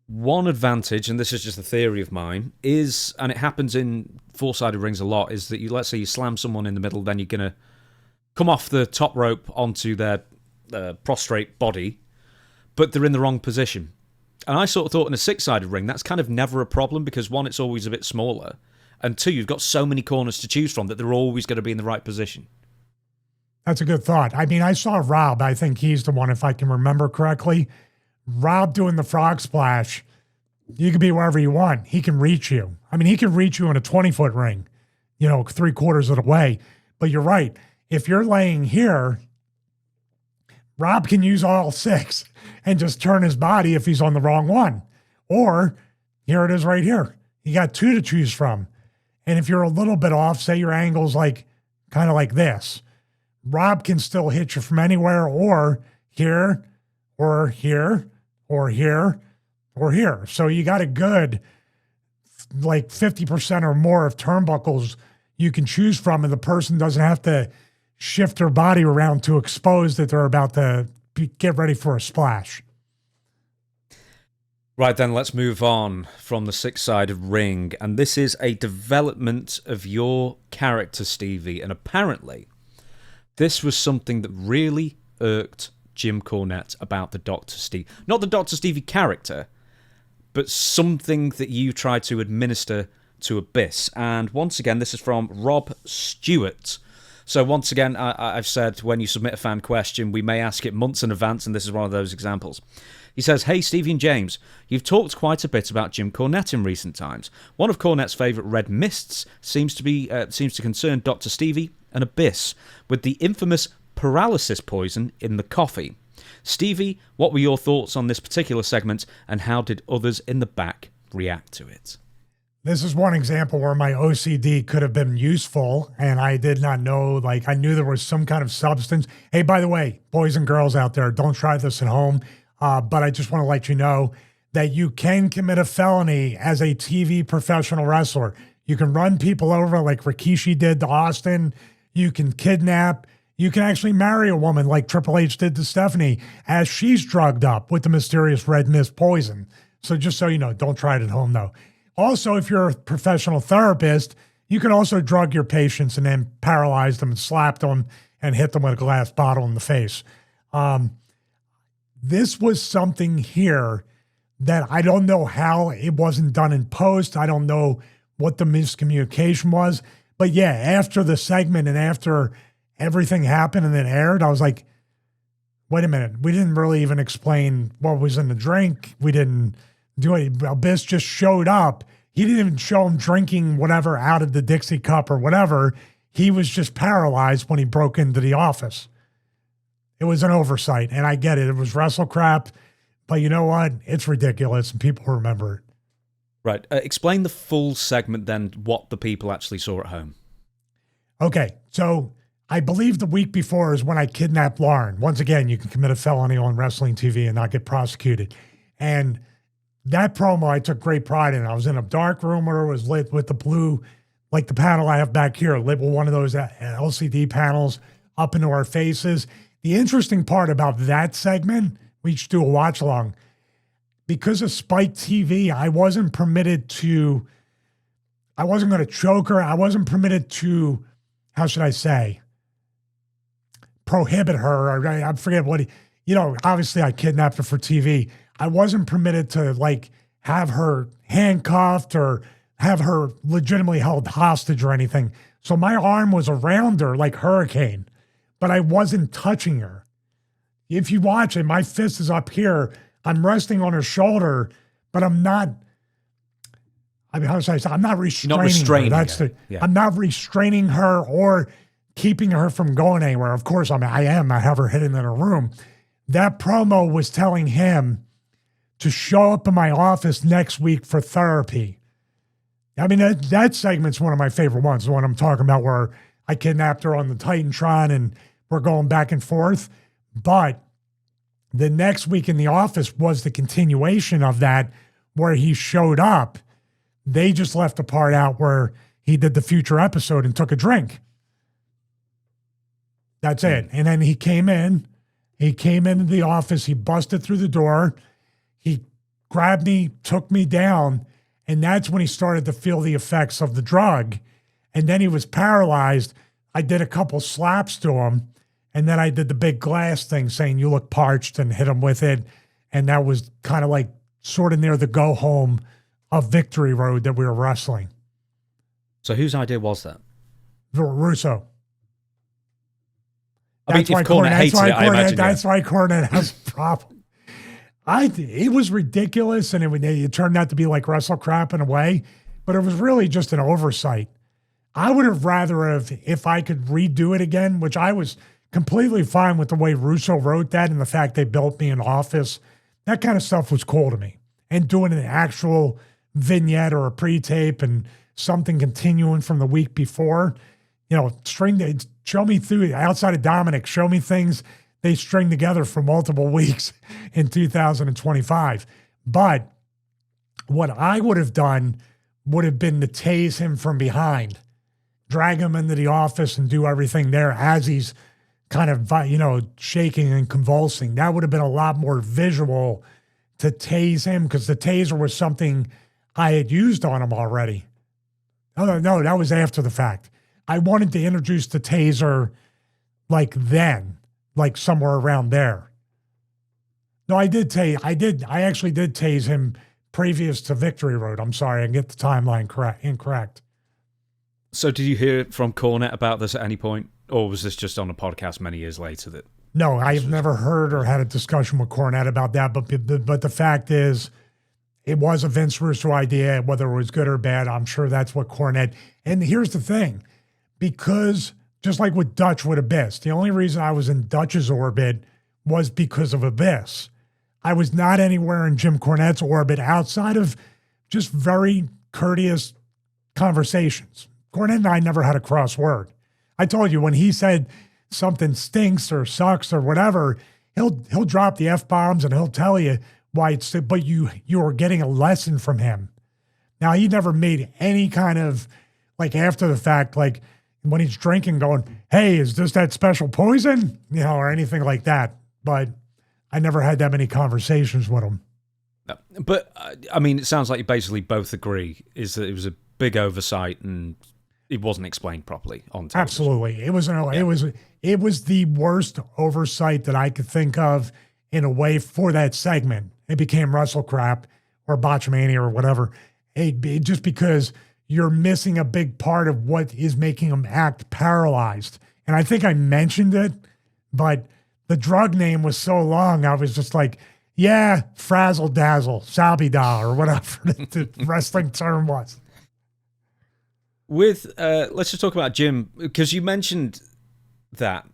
One advantage, and this is just a theory of mine, is, and it happens in four-sided rings a lot, is that let's say you slam someone in the middle, then you're going to come off the top rope onto their prostrate body, but they're in the wrong position. And I sort of thought in a six-sided ring, that's kind of never a problem because, one, it's always a bit smaller, and two, you've got so many corners to choose from that they're always going to be in the right position. That's a good thought. I mean, I saw Rob. I think he's the one, if I can remember correctly. Rob doing the frog splash. You can be wherever you want. He can reach you. I mean, he can reach you in a 20-foot ring, 3/4 of the way. But you're right. If you're laying here, Rob can use all six and just turn his body if he's on the wrong one. Or here it is right here. You got two to choose from. And if you're a little bit off, say your angle's kind of like this, Rob can still hit you from anywhere, or here, or here, or here, or here. So you got a good 50% or more of turnbuckles you can choose from, and the person doesn't have to shift their body around to expose that they're about to get ready for a splash. Right then, let's move on from the six-sided ring. And this is a development of your character, Stevie. And apparently, this was something that really irked Jim Cornette about the Dr. Stevie. Not the Dr. Stevie character, but something that you tried to administer to Abyss. And once again, this is from Rob Stewart. So once again, I've said when you submit a fan question, we may ask it months in advance, and this is one of those examples. He says, "Hey, Stevie and James, you've talked quite a bit about Jim Cornette in recent times. One of Cornette's favourite red mists seems to concern Dr. Stevie and Abyss, with the infamous paralysis poison in the coffee. Stevie, what were your thoughts on this particular segment, and how did others in the back react to it?" This is one example where my OCD could have been useful, and I did not know, I knew there was some kind of substance. Hey, by the way, boys and girls out there, don't try this at home, but I just want to let you know that you can commit a felony as a TV professional wrestler. You can run people over like Rikishi did to Austin. You can kidnap. You can actually marry a woman like Triple H did to Stephanie as she's drugged up with the mysterious red mist poison. So just so you know, don't try it at home, though. Also, if you're a professional therapist, you can also drug your patients and then paralyze them and slap them and hit them with a glass bottle in the face. This was something here that I don't know how it wasn't done in post. I don't know what the miscommunication was. But yeah, after the segment and after everything happened and then aired, I was like, wait a minute. We didn't really even explain what was in the drink. We didn't do it. Abyss just showed up. He didn't even show him drinking whatever out of the Dixie cup or whatever. He was just paralyzed when he broke into the office. It was an oversight, and I get it. It was wrestle crap, but you know what? It's ridiculous, and people remember it. Right. Explain the full segment then, what the people actually saw at home. Okay, so I believe the week before is when I kidnapped Lauren. Once again, you can commit a felony on wrestling TV and not get prosecuted. And that promo I took great pride in. I was in a dark room where it was lit with the blue, like the panel I have back here, lit with one of those LCD panels up into our faces. The interesting part about that segment, we each do a watch along, because of Spike TV, I wasn't permitted to, I wasn't going to choke her. I wasn't permitted to, how should I say, prohibit her. Or I forget what, obviously I kidnapped her for TV. I wasn't permitted to have her handcuffed or have her legitimately held hostage or anything. So my arm was around her like Hurricane, but I wasn't touching her. If you watch it, my fist is up here. I'm resting on her shoulder, but I'm not, how should I say? I'm not restraining her. I'm not restraining her or keeping her from going anywhere. Of course, I have her hidden in her room. That promo was telling him to show up in my office next week for therapy. I mean, that segment's one of my favorite ones, the one I'm talking about where I kidnapped her on the Titantron and we're going back and forth. But the next week in the office was the continuation of that where he showed up. They just left the part out where he did the future episode and took a drink. That's it. And then he came into the office. He busted through the door. He grabbed me, took me down, and that's when he started to feel the effects of the drug. And then he was paralyzed. I did a couple slaps to him, and then I did the big glass thing saying, "You look parched," and hit him with it. And that was kind of like sort of near the go home of Victory Road that we were wrestling. So whose idea was that? Russo. I mean, if Cornette hated it, I imagine. That's why Cornette has a problem. It was ridiculous, and it turned out to be like wrestle crap in a way, but it was really just an oversight. I would have rather if I could redo it again, which I was completely fine with the way Russo wrote that and the fact they built me an office. That kind of stuff was cool to me. And doing an actual vignette or a pre-tape and something continuing from the week before, show me through outside of Dominik, show me things they string together for multiple weeks in 2025. But what I would have done would have been to tase him from behind, drag him into the office and do everything there as he's kind of, shaking and convulsing. That would have been a lot more visual to tase him, because the taser was something I had used on him already. No, that was after the fact. I wanted to introduce the taser like somewhere around there. No, I actually did tase him previous to Victory Road. I'm sorry, I get the timeline incorrect. So did you hear from Cornette about this at any point? Or was this just on a podcast many years later that... No, I've never heard or had a discussion with Cornette about that. But the fact is, it was a Vince Russo idea, whether it was good or bad. I'm sure that's what Cornette... And here's the thing. Because just like with Dutch with Abyss, the only reason I was in Dutch's orbit was because of Abyss. I was not anywhere in Jim Cornette's orbit outside of just very courteous conversations. Cornette and I never had a cross word. I told you, when he said something stinks or sucks or whatever, he'll drop the F-bombs and he'll tell you why it's, but you are getting a lesson from him. Now, he never made any kind of, like, after the fact, like when he's drinking going, "Hey, is this that special poison?" Or anything like that. But I never had that many conversations with him. No. But, I mean, it sounds like you basically both agree is that it was a big oversight and it wasn't explained properly on television. Absolutely. It was the worst oversight that I could think of in a way for that segment. It became wrestle crap or botchamania or whatever. Just because you're missing a big part of what is making him act paralyzed. And I think I mentioned it, but the drug name was so long, I was just like, yeah, frazzle dazzle, sabida, or whatever the wrestling term was. With let's just talk about Jim, because you mentioned that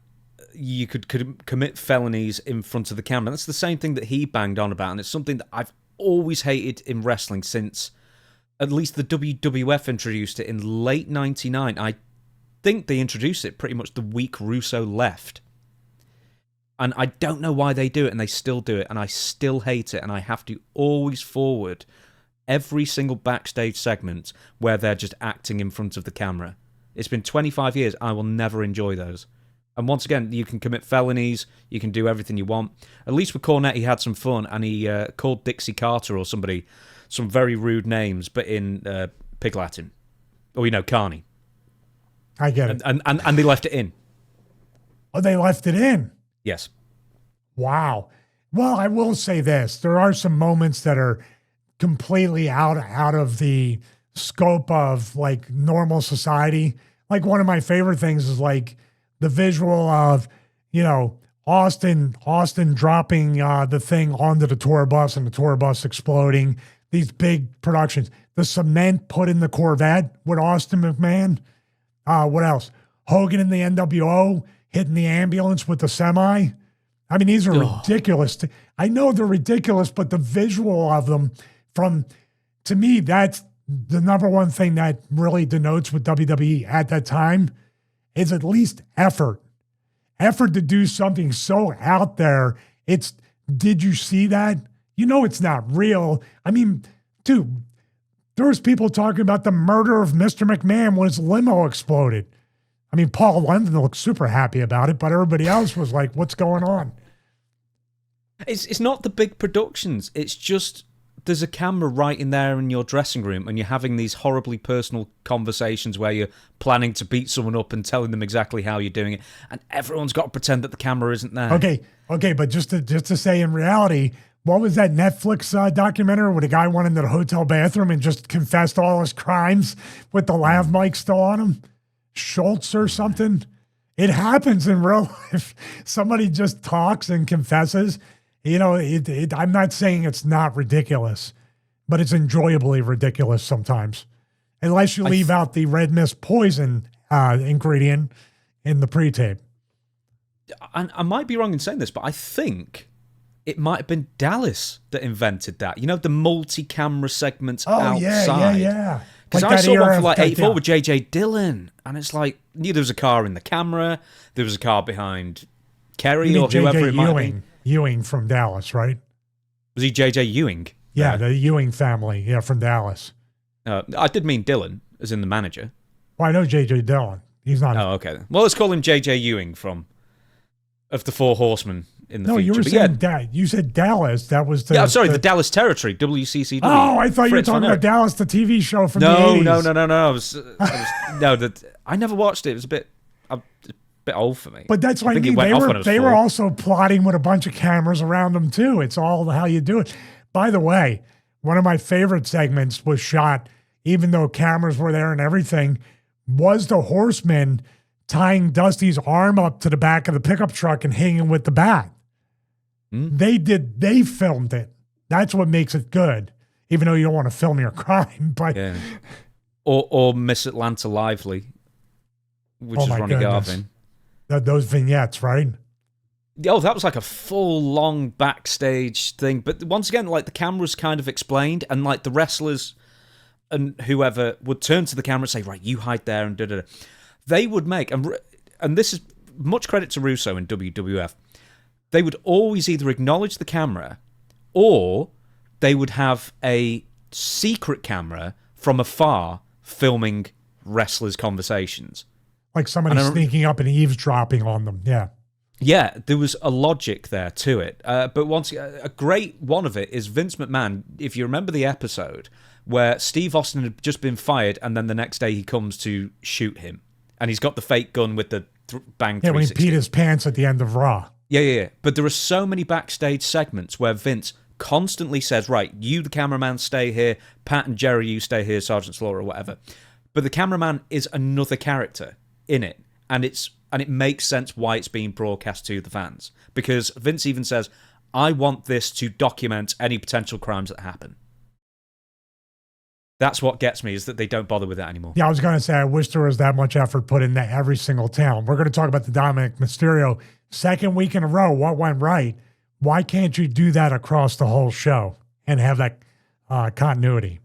you could commit felonies in front of the camera. That's the same thing that he banged on about, and it's something that I've always hated in wrestling since at least the WWF introduced it in late '99. I think they introduced it pretty much the week Russo left. And I don't know why they do it, and they still do it, and I still hate it, and I have to always forward every single backstage segment where they're just acting in front of the camera. It's been 25 years. I will never enjoy those. And once again, you can commit felonies. You can do everything you want. At least with Cornette, he had some fun, and he called Dixie Carter or somebody some very rude names, but in Pig Latin. Or, Carney. I get it. And they left it in. Oh, they left it in? Yes. Wow. Well, I will say this. There are some moments that are completely out of the scope of like normal society. Like one of my favorite things is like the visual of, Austin dropping the thing onto the tour bus and the tour bus exploding. These big productions. The cement put in the Corvette with Austin McMahon. What else? Hogan in the NWO hitting the ambulance with the semi. I mean, these are ridiculous. I know they're ridiculous, but the visual of them to me, that's the number one thing that really denotes with WWE at that time is at least effort. Effort to do something so out there. Did you see that? It's not real. I mean, dude, there was people talking about the murder of Mr. McMahon when his limo exploded. I mean, Paul London looked super happy about it, but everybody else was like, what's going on? It's not the big productions. It's just there's a camera right in there in your dressing room and you're having these horribly personal conversations where you're planning to beat someone up and telling them exactly how you're doing it, and everyone's got to pretend that the camera isn't there. Okay, but just to say, in reality, what was that Netflix documentary where the guy went into the hotel bathroom and just confessed all his crimes with the lav mic still on him? Schultz or something? It happens in real life. Somebody just talks and confesses. You know, I'm not saying it's not ridiculous, but it's enjoyably ridiculous sometimes. Unless you leave out the red mist poison ingredient in the pre-tape. I might be wrong in saying this, but I think it might have been Dallas that invented that. You know, the multi-camera segments outside. Yeah. Because I saw one for like 84 with J.J. Dillon, and it's like, there was a car in the camera, there was a car behind Kerry or whoever it might be. Ewing from Dallas, right? Was he J.J. Ewing? Yeah, the Ewing family, from Dallas. I did mean Dillon, as in the manager. Well, I know J.J. Dillon. He's not. Oh, okay. Well, let's call him J.J. Ewing of the Four Horsemen in the future. No, you were saying you said Dallas. That was the... Yeah, sorry, the Dallas Territory, WCCW. Oh, I thought you were talking about Dallas, the TV show from the 80s. No. I never watched it. It was a bit old for me. But that's what I mean. They were also plotting with a bunch of cameras around them, too. It's all how you do it. By the way, one of my favorite segments was shot, even though cameras were there and everything, was the Horsemen tying Dusty's arm up to the back of the pickup truck and hanging with the bat. They filmed it. That's what makes it good. Even though you don't want to film your crime, but or Miss Atlanta Lively, which is Ronnie Garvin. Those vignettes, right? Oh, that was like a full long backstage thing. But once again, like the camera's kind of explained, and like the wrestlers and whoever would turn to the camera and say, "Right, you hide there," and da-da-da. They would make, and this is much credit to Russo in WWF, they would always either acknowledge the camera or they would have a secret camera from afar filming wrestlers' conversations. Like somebody sneaking up and eavesdropping on them, yeah. Yeah, there was a logic there to it. But once a great one of it is Vince McMahon, if you remember the episode where Steve Austin had just been fired and then the next day he comes to shoot him. And he's got the fake gun with the bang 360. Yeah, when he peed his pants at the end of Raw. Yeah. But there are so many backstage segments where Vince constantly says, right, you, the cameraman, stay here. Pat and Jerry, you stay here, Sergeant Slaughter or whatever. But the cameraman is another character in it. And it makes sense why it's being broadcast to the fans. Because Vince even says, I want this to document any potential crimes that happen. That's what gets me, is that they don't bother with that anymore. Yeah, I was going to say, I wish there was that much effort put into every single town. We're going to talk about the Dominik Mysterio second week in a row. What went right? Why can't you do that across the whole show and have that continuity?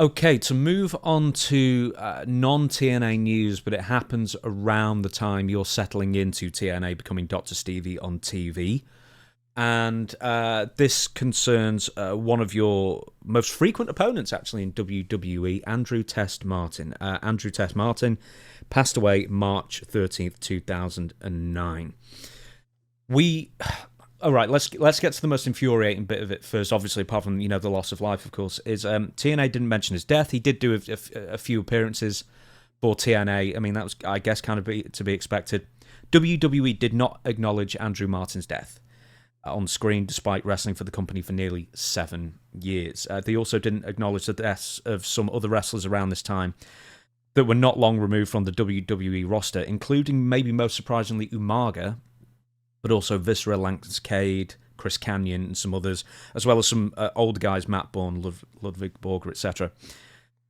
Okay, to move on to non-TNA news, but it happens around the time you're settling into TNA, becoming Dr. Stevie on TV. And this concerns one of your most frequent opponents, actually, in WWE, Andrew Test Martin. Andrew Test Martin passed away March 13th, 2009. All right, let's get to the most infuriating bit of it first. Obviously, apart from the loss of life, of course, is TNA didn't mention his death. He did do a few appearances for TNA. I mean, that was, I guess, kind of to be expected. WWE did not acknowledge Andrew Martin's death on screen, despite wrestling for the company for nearly 7 years. They also didn't acknowledge the deaths of some other wrestlers around this time that were not long removed from the WWE roster, including, maybe most surprisingly, Umaga, but also Viscera, Lance Cade, Chris Kanyon, and some others, as well as some older guys, Matt Bourne, Ludwig Borger, etc.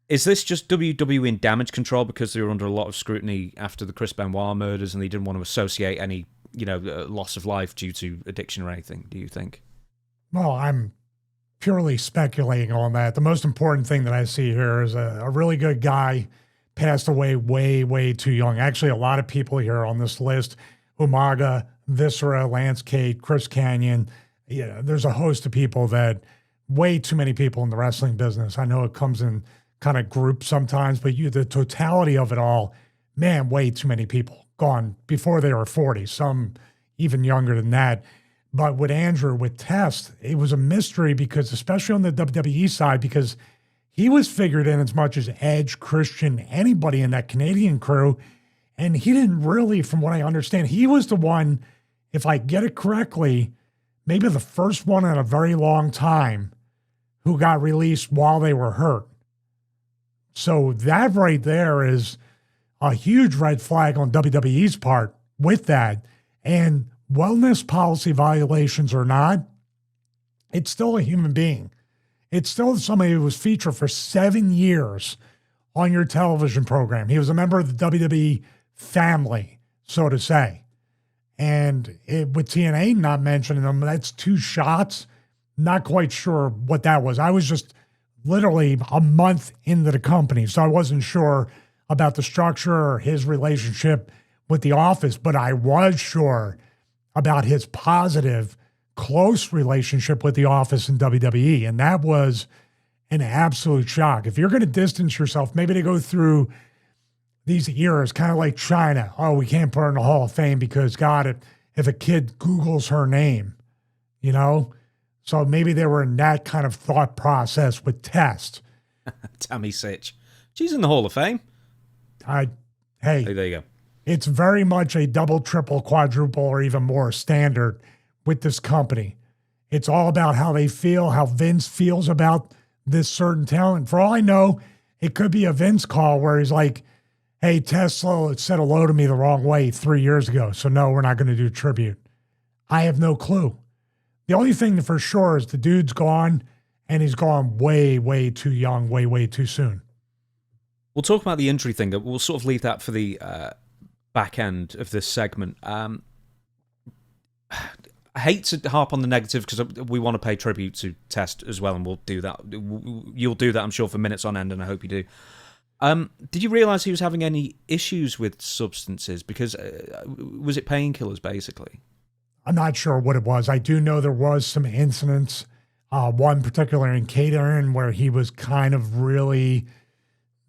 Is this just WWE in damage control because they were under a lot of scrutiny after the Chris Benoit murders and they didn't want to associate any loss of life due to addiction or anything, do you think? Well, I'm purely speculating on that. The most important thing that I see here is a really good guy passed away way, way too young. Actually, a lot of people here on this list, Umaga, Viscera, Lance Cade, Chris Kanyon, there's a host of people that, way too many people in the wrestling business. I know it comes in kind of groups sometimes, but the totality of it all, man, way too many people gone before they were 40, some even younger than that. But with Andrew, with Test, it was a mystery because, especially on the WWE side, because he was figured in as much as Edge, Christian, anybody in that Canadian crew. And he didn't really, from what I understand, he was the one, if I get it correctly, maybe the first one in a very long time who got released while they were hurt. So that right there is a huge red flag on WWE's part with that. And wellness policy violations or not, it's still a human being. It's still somebody who was featured for 7 years on your television program. He was a member of the WWE family, so to say. And with TNA not mentioning them, that's 2 shots. Not quite sure what that was. I was just literally a month into the company, so I wasn't sure about the structure or his relationship with the office, but I was sure about his positive, close relationship with the office in WWE, and that was an absolute shock. If you're going to distance yourself, maybe to go through these eras, kind of like China. Oh, we can't put her in the Hall of Fame because, God, if a kid Googles her name, you know? So maybe they were in that kind of thought process with Test. Tammy Sitch. She's in the Hall of Fame. Hey, there you go. It's very much a double, triple, quadruple, or even more standard with this company. It's all about how they feel, how Vince feels about this certain talent. For all I know, it could be a Vince call where he's like, hey, Tesla said hello to me the wrong way 3 years ago, so no, we're not going to do tribute. I have no clue. The only thing for sure is the dude's gone, and he's gone way, way too young, way, way too soon. We'll talk about the injury thing. We'll sort of leave that for the back end of this segment. I hate to harp on the negative because we want to pay tribute to Test as well, and we'll do that. You'll do that, I'm sure, for minutes on end, and I hope you do. Did you realise he was having any issues with substances? Because was it painkillers, basically? I'm not sure what it was. I do know there was some incidents, one particular in catering where he was kind of really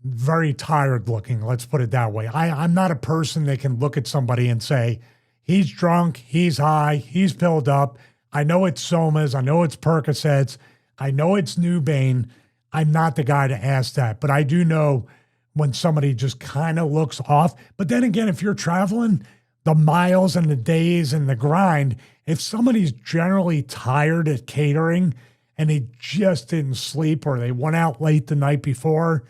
very tired looking. Let's put it that way. I'm not a person that can look at somebody and say, he's drunk, he's high, he's pilled up. I know it's Somas. I know it's Percocets. I know it's Nubane. I'm not the guy to ask that. But I do know when somebody just kind of looks off. But then again, if you're traveling the miles and the days and the grind, if somebody's generally tired at catering and they just didn't sleep or they went out late the night before,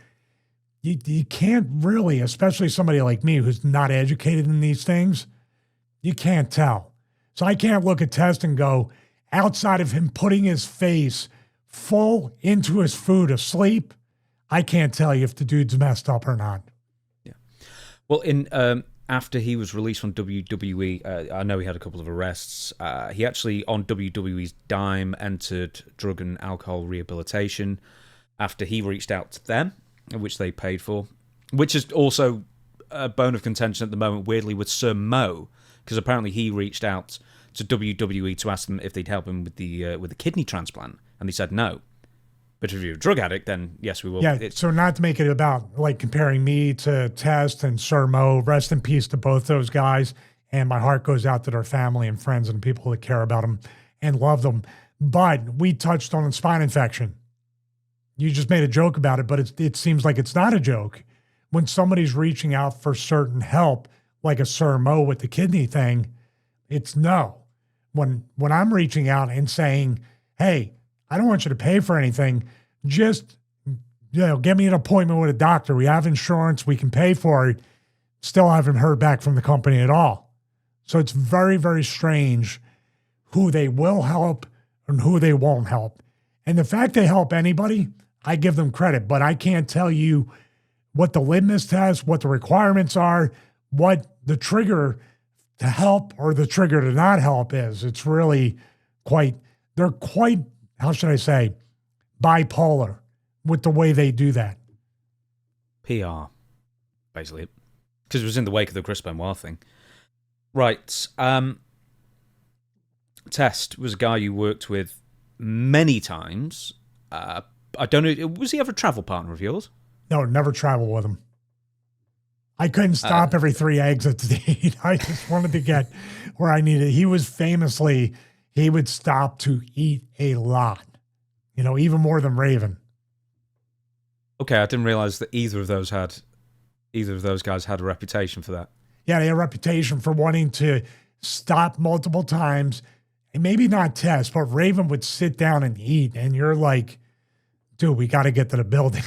you can't really, especially somebody like me who's not educated in these things, you can't tell. So I can't look at Test and go, outside of him putting his face full into his food asleep, I can't tell you if the dude's messed up or not. Yeah. Well, after he was released from WWE, I know he had a couple of arrests. He actually, on WWE's dime, entered drug and alcohol rehabilitation after he reached out to them, which they paid for, which is also a bone of contention at the moment, weirdly, with Sir Mo, because apparently he reached out to WWE to ask them if they'd help him with the kidney transplant, and they said no. But if you're a drug addict, then yes, we will. Yeah, so not to make it about like comparing me to Test and Sir Mo, rest in peace to both those guys, and my heart goes out to their family and friends and people that care about them and love them. But we touched on a spine infection. You just made a joke about it, but it seems like it's not a joke. When somebody's reaching out for certain help, like a Sir Mo with the kidney thing, it's no. When I'm reaching out and saying, hey, I don't want you to pay for anything, just get me an appointment with a doctor. We have insurance, we can pay for it. Still haven't heard back from the company at all. So it's very, very strange who they will help and who they won't help. And the fact they help anybody, I give them credit, but I can't tell you what the litmus test, what the requirements are, what the trigger to help or the trigger to not help is. It's really they're quite, how should I say, bipolar with the way they do that. PR, basically. Because it was in the wake of the Chris Benoit thing. Right. Test was a guy you worked with many times. I don't know, was he ever a travel partner of yours? No, never traveled with him. I couldn't stop every 3 exits. I just wanted to get where I needed. He he would stop to eat a lot, even more than Raven. Okay, I didn't realize that either of those guys had a reputation for that. Yeah, they had a reputation for wanting to stop multiple times, and maybe not test, but Raven would sit down and eat, and you're like, dude, we got to get to the building.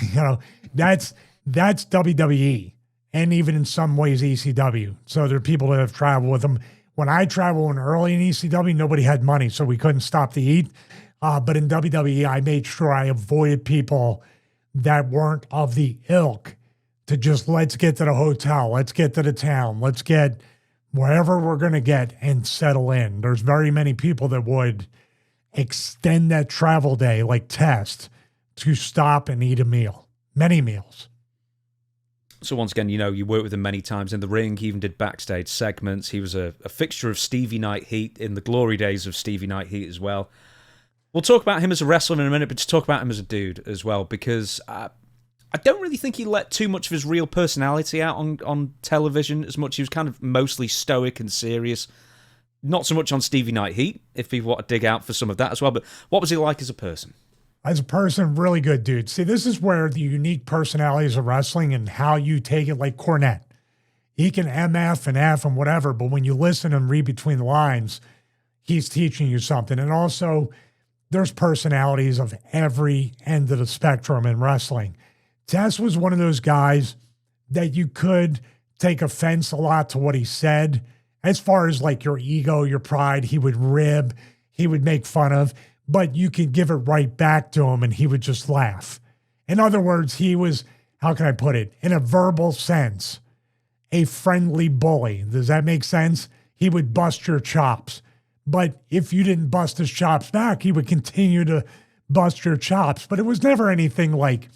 That's WWE, and even in some ways ECW. So there are people that have traveled with them. When I traveled early in ECW, nobody had money, so we couldn't stop to eat. But in WWE, I made sure I avoided people that weren't of the ilk to just, let's get to the hotel, let's get to the town, let's get wherever we're going to get and settle in. There's very many people that would extend that travel day, like Test, to stop and eat a meal, many meals. So once again, you worked with him many times in the ring. He even did backstage segments. He was a fixture of Stevie Night Heat in the glory days of Stevie Night Heat as well. We'll talk about him as a wrestler in a minute, but to talk about him as a dude as well, because I don't really think he let too much of his real personality out on television as much. He was kind of mostly stoic and serious. Not so much on Stevie Night Heat, if people want to dig out for some of that as well, but what was he like as a person? As a person, really good dude. See, this is where the unique personalities of wrestling and how you take it, like Cornette. He can MF and F and whatever, but when you listen and read between the lines, he's teaching you something. And also, there's personalities of every end of the spectrum in wrestling. Tess was one of those guys that you could take offense a lot to what he said. As far as like your ego, your pride, he would rib, he would make fun of, but you could give it right back to him and he would just laugh. In other words, he was, how can I put it, in a verbal sense, a friendly bully. Does that make sense? He would bust your chops. But if you didn't bust his chops back, he would continue to bust your chops. But it was never anything like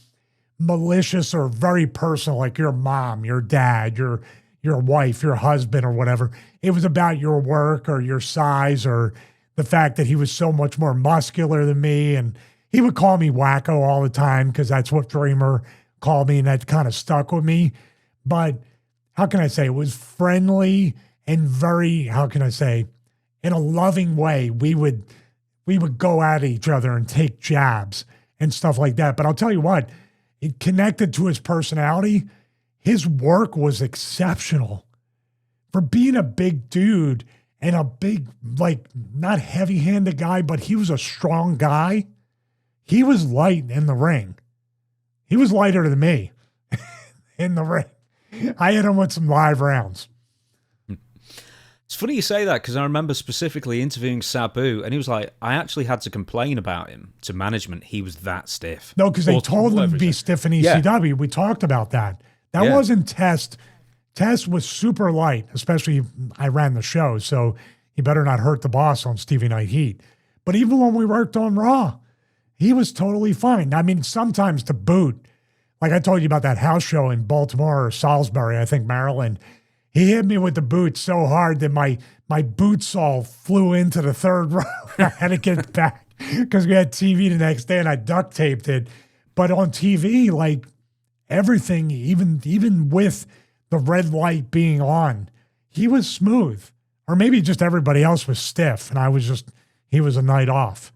malicious or very personal, like your mom, your dad, your wife, your husband, or whatever. It was about your work or your size or the fact that he was so much more muscular than me. And he would call me wacko all the time because that's what Dreamer called me, and that kind of stuck with me. But how can I say? It was friendly and very, how can I say, in a loving way. We would go at each other and take jabs and stuff like that. But I'll tell you what, it connected to his personality. His work was exceptional. For being a big dude and a big, like, not heavy-handed guy, but he was a strong guy. He was light in the ring. He was lighter than me in the ring. I hit him with some live rounds. It's funny you say that, because I remember specifically interviewing Sabu, and he was like, I actually had to complain about him to management. He was that stiff. No, because they told him to be stiff in ECW. Yeah. We talked about that. That wasn't Test. Test was super light, especially I ran the show, so he better not hurt the boss on Stevie Night Heat. But even when we worked on Raw, he was totally fine. I mean, sometimes to boot, like I told you about that house show in Baltimore or Salisbury, I think, Maryland, he hit me with the boot so hard that my boot sole flew into the third row. I had to get it back because we had TV the next day and I duct taped it. But on TV, like everything, even with the red light being on, he was smooth. Or maybe just everybody else was stiff and he was a night off.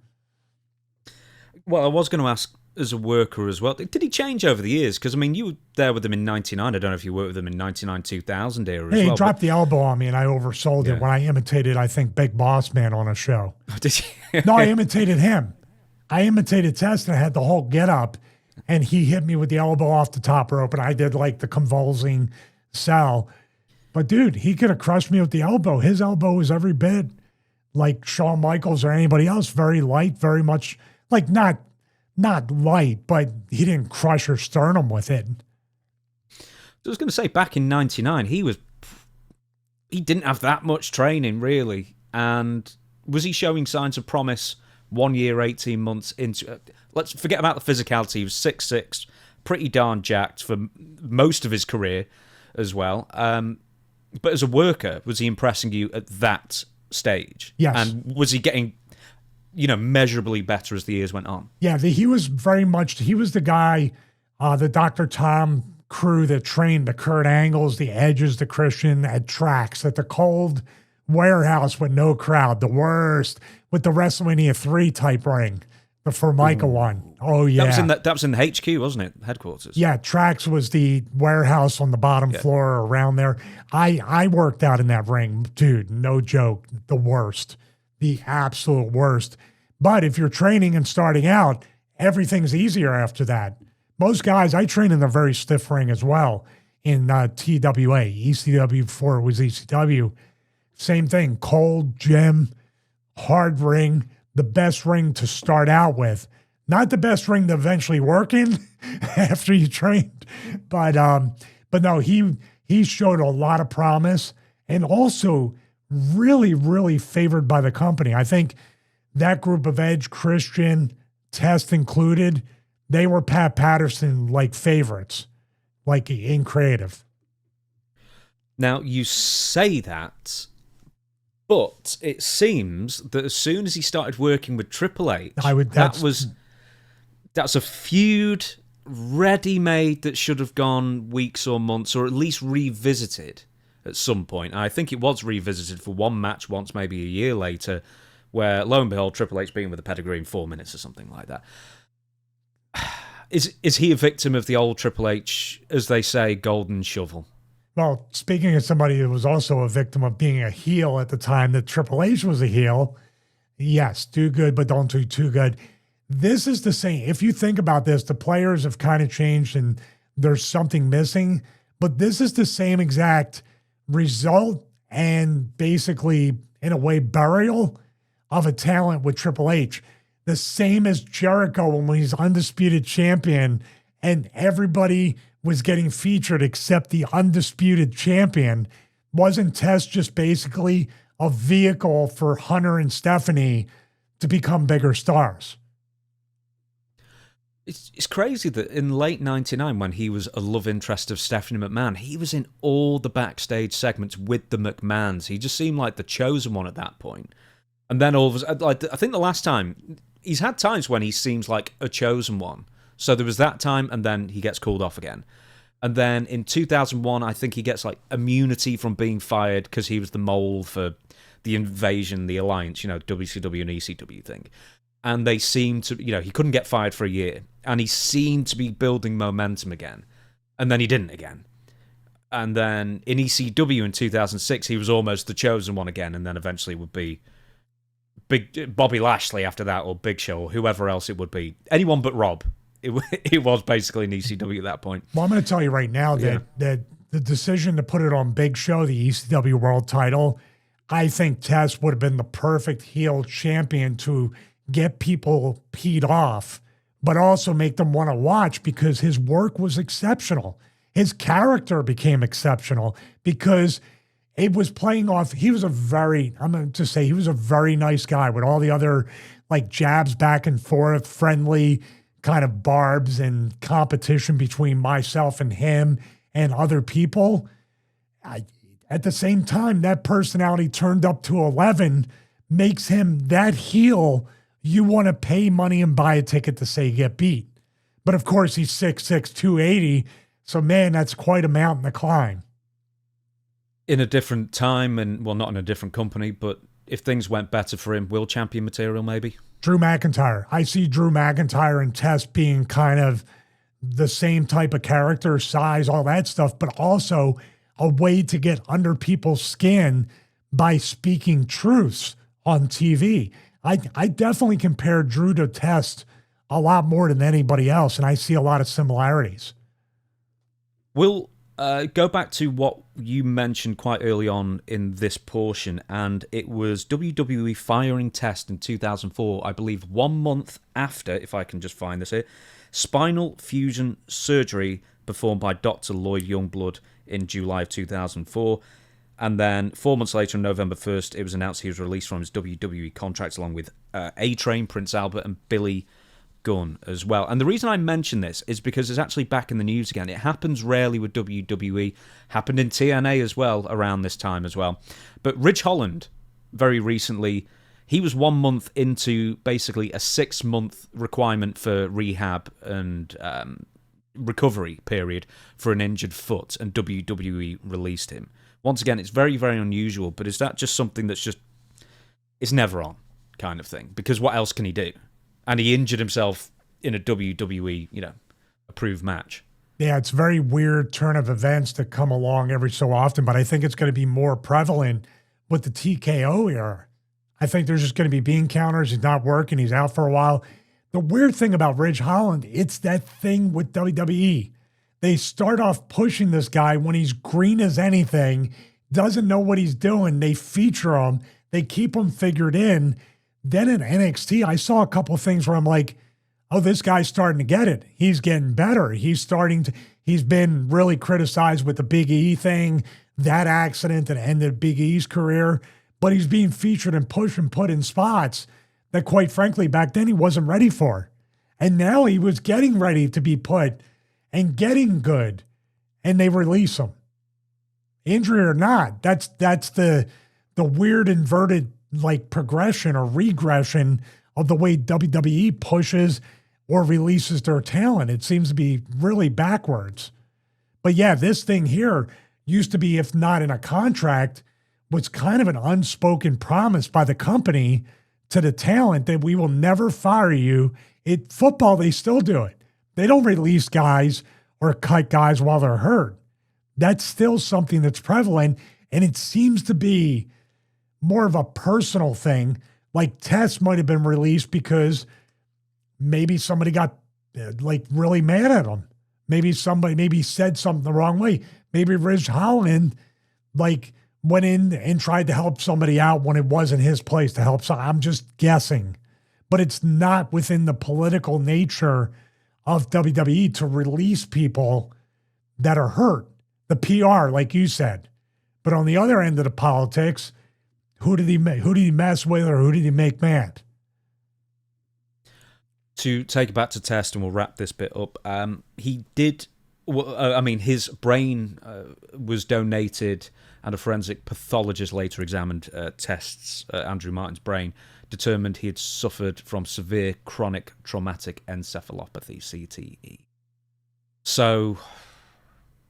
Well, I was going to ask, as a worker as well, did he change over the years? Because, I mean, you were there with him in 99. I don't know if you worked with him in 99, 2000 era as well. He dropped the elbow on me and I oversold it when I imitated, I think, Big Boss Man on a show. Did you? No, I imitated him. I imitated Test and I had the whole get up and he hit me with the elbow off the top rope and I did like the convulsing sell. But dude, he could have crushed me with the elbow. His elbow was every bit like Shawn Michaels or anybody else. Very light, very much like not light, but he didn't crush your sternum with it. I was going to say, back in 99, he didn't have that much training, really. And was he showing signs of promise 1 year, 18 months into... let's forget about the physicality. He was 6'6", pretty darn jacked for most of his career as well. But as a worker, was he impressing you at that stage? Yes. And was he getting... measurably better as the years went on? Yeah, he was very much, he was the guy, the Dr. Tom crew that trained the Kurt Angles, the Edges, the Christian at tracks, at the cold warehouse with no crowd, the worst, with the WrestleMania 3 type ring, the Formica one. Oh, yeah. That was in the HQ, wasn't it? Headquarters. Yeah, Trax was the warehouse on the bottom floor around there. I worked out in that ring. Dude, no joke. The worst. The absolute worst. But if you're training and starting out, everything's easier after that. Most guys, I train in a very stiff ring as well in TWA. ECW before it was ECW. Same thing. Cold, gym, hard ring, the best ring to start out with. Not the best ring to eventually work in after you trained. But no, he showed a lot of promise and also really, really favored by the company. I think that group of Edge, Christian, Test included, they were Pat Patterson like favorites, like in creative. Now, you say that, but it seems that as soon as he started working with Triple H, that's a feud ready-made that should have gone weeks or months, or at least revisited at some point. And I think it was revisited for one match once, maybe a year later, where, lo and behold, Triple H being with a pedigree in 4 minutes or something like that. Is he a victim of the old Triple H, as they say, golden shovel? Well, speaking of somebody who was also a victim of being a heel at the time that Triple H was a heel, yes, do good, but don't do too good. This is the same. If you think about this, the players have kind of changed and there's something missing, but this is the same exact result and basically, in a way, burial of a talent with Triple H. The same as Jericho when he's undisputed champion and everybody was getting featured except the undisputed champion. Wasn't Test just basically a vehicle for Hunter and Stephanie to become bigger stars? It's crazy that in late 99, when he was a love interest of Stephanie McMahon, he was in all the backstage segments with the McMahons. He just seemed like the chosen one at that point. And then all of a sudden, like, I think the last time, he's had times when he seems like a chosen one. So there was that time, and then he gets called off again. And then in 2001, I think he gets like immunity from being fired because he was the mole for the Invasion, the Alliance, WCW and ECW thing. And they seemed to, he couldn't get fired for a year. And he seemed to be building momentum again. And then he didn't again. And then in ECW in 2006, he was almost the chosen one again. And then eventually would be Bobby Lashley after that, or Big Show, or whoever else it would be. Anyone but Rob. It was basically an ECW at that point. Well, I'm going to tell you right now that the decision to put it on Big Show, the ECW World title, I think Test would have been the perfect heel champion to get people peed off, but also make them want to watch because his work was exceptional. His character became exceptional because it was playing off. He was I'm going to say he was a very nice guy with all the other like jabs back and forth, friendly kind of barbs and competition between myself and him and other people. At the same time, that personality turned up to 11 makes him that heel you want to pay money and buy a ticket to say get beat. But of course, he's 6'6", 280. So, man, that's quite a mountain to climb. In a different time, and well, not in a different company, but if things went better for him, will champion material maybe? Drew McIntyre. I see Drew McIntyre and Test being kind of the same type of character, size, all that stuff, but also a way to get under people's skin by speaking truths on TV. I definitely compare Drew to Test a lot more than anybody else, and I see a lot of similarities. We'll go back to what you mentioned quite early on in this portion, and it was WWE firing Test in 2004, I believe 1 month after, if I can just find this here, spinal fusion surgery performed by Dr. Lloyd Youngblood in July of 2004. And then 4 months later, on November 1st, it was announced he was released from his WWE contract along with A-Train, Prince Albert, and Billy Gunn as well. And the reason I mention this is because it's actually back in the news again. It happens rarely with WWE. Happened in TNA as well around this time as well. But Ridge Holland, very recently, he was 1 month into basically a 6-month requirement for rehab and recovery period for an injured foot, and WWE released him. Once again, it's very, very unusual, but is that just something that's just, it's never on? kind of thing, because what else can he do? And he injured himself in a WWE, approved match. Yeah, it's a very weird turn of events that come along every so often, but I think it's going to be more prevalent with the TKO era. I think there's just going to be bean counters. He's not working. He's out for a while. The weird thing about Ridge Holland, it's that thing with WWE. They start off pushing this guy when he's green as anything, doesn't know what he's doing. They feature him. They keep him figured in. Then in NXT, I saw a couple of things where I'm like, oh, this guy's starting to get it. He's getting better. He's been really criticized with the Big E thing, that accident that ended Big E's career, but he's being featured and pushed and put in spots that, quite frankly, back then he wasn't ready for. And now he was getting ready to be put and getting good, and they release him. Injury or not, that's the weird inverted progression or regression of the way WWE pushes or releases their talent. It seems to be really backwards. But yeah, this thing here used to be, if not in a contract, was kind of an unspoken promise by the company to the talent that we will never fire you. Football, they still do it. They don't release guys or cut guys while they're hurt. That's still something that's prevalent, and it seems to be more of a personal thing. Like Test might have been released because maybe somebody got really mad at him. Maybe somebody said something the wrong way. Maybe Ridge Holland went in and tried to help somebody out when it wasn't his place to help. So I'm just guessing, but it's not within the political nature of WWE to release people that are hurt. The PR, like you said, but on the other end of the politics, who did he mess with, or who did he make mad? To take it back to Test, and we'll wrap this bit up. He did. His brain was donated, and a forensic pathologist later examined Test's Andrew Martin's brain, determined he had suffered from severe chronic traumatic encephalopathy (CTE). So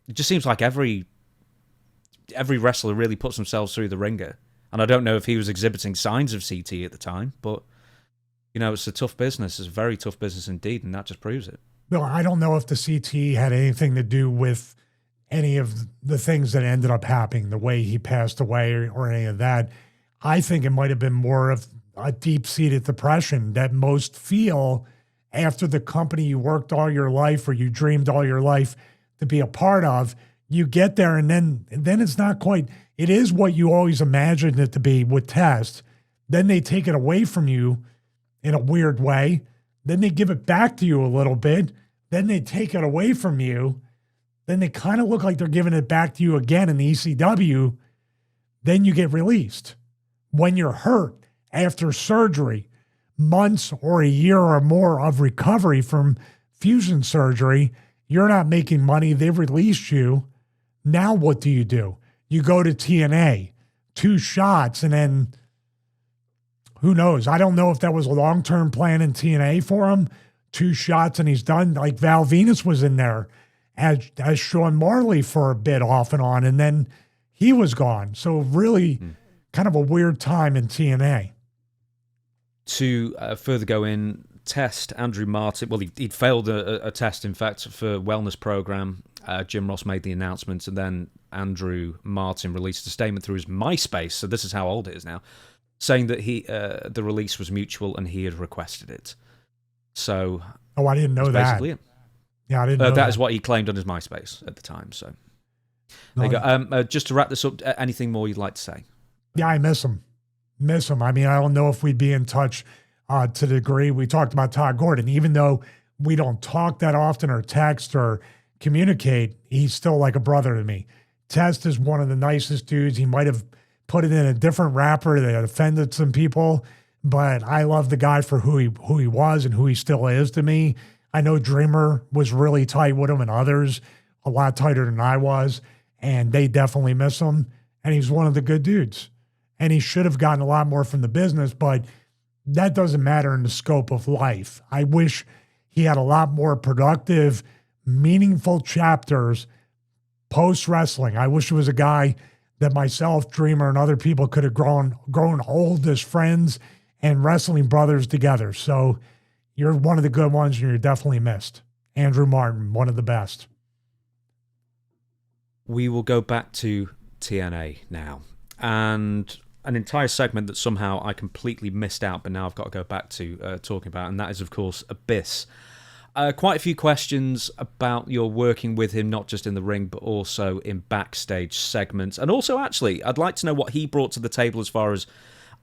it just seems like every wrestler really puts themselves through the ringer. And I don't know if he was exhibiting signs of CTE at the time, but, it's a tough business. It's a very tough business indeed, and that just proves it. Well, I don't know if the CTE had anything to do with any of the things that ended up happening, the way he passed away or any of that. I think it might have been more of a deep-seated depression that most feel after the company you worked all your life or you dreamed all your life to be a part of. You get there, and then it's not quite. It is what you always imagined it to be with Test. Then they take it away from you in a weird way. Then they give it back to you a little bit. Then they take it away from you. Then they kind of look like they're giving it back to you again in the ECW. Then you get released. When you're hurt after surgery, months or a year or more of recovery from fusion surgery, you're not making money. They've released you. Now what do? You go to TNA, 2 shots, and then who knows? I don't know if that was a long-term plan in TNA for him. 2 shots and he's done. Like Val Venus was in there as Sean Marley for a bit off and on, and then he was gone. So really kind of a weird time in TNA. To further go in, Test, Andrew Martin, well, he'd failed a test, in fact, for wellness program. Jim Ross made the announcement, and then Andrew Martin released a statement through his MySpace, so this is how old it is now, saying that the release was mutual and he had requested it. So, I didn't know that. Basically it. Yeah, I didn't know that. That is what he claimed on his MySpace at the time. So, there you go. Just to wrap this up, anything more you'd like to say? Yeah, I miss him. I mean, I don't know if we'd be in touch to the degree we talked about Tod Gordon. Even though we don't talk that often or text or communicate, he's still like a brother to me. Test is one of the nicest dudes. He might have put it in a different wrapper that offended some people, but I love the guy for who he was and who he still is to me. I know Dreamer was really tight with him and others a lot tighter than I was, and they definitely miss him. And he's one of the good dudes. And he should have gotten a lot more from the business, but that doesn't matter in the scope of life. I wish he had a lot more productive, meaningful chapters post-wrestling. I wish it was a guy that myself, Dreamer, and other people could have grown old as friends and wrestling brothers together. So you're one of the good ones, and you're definitely missed. Andrew Martin, one of the best. We will go back to TNA now. And an entire segment that somehow I completely missed out, but now I've got to go back to talking about, and that is, of course, Abyss. Quite a few questions about your working with him, not just in the ring, but also in backstage segments. And also, actually, I'd like to know what he brought to the table as far as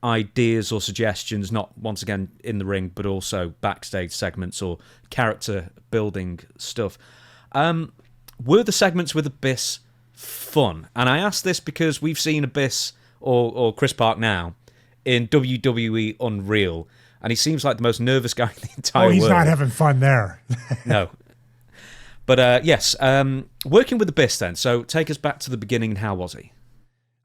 ideas or suggestions, not once again in the ring, but also backstage segments or character building stuff. Were the segments with Abyss fun? And I ask this because we've seen Abyss or Chris Park now in WWE Unreal, and he seems like the most nervous guy in the entire world. Oh, he's not having fun there. No. But yes, working with Abyss then, so take us back to the beginning, and how was he?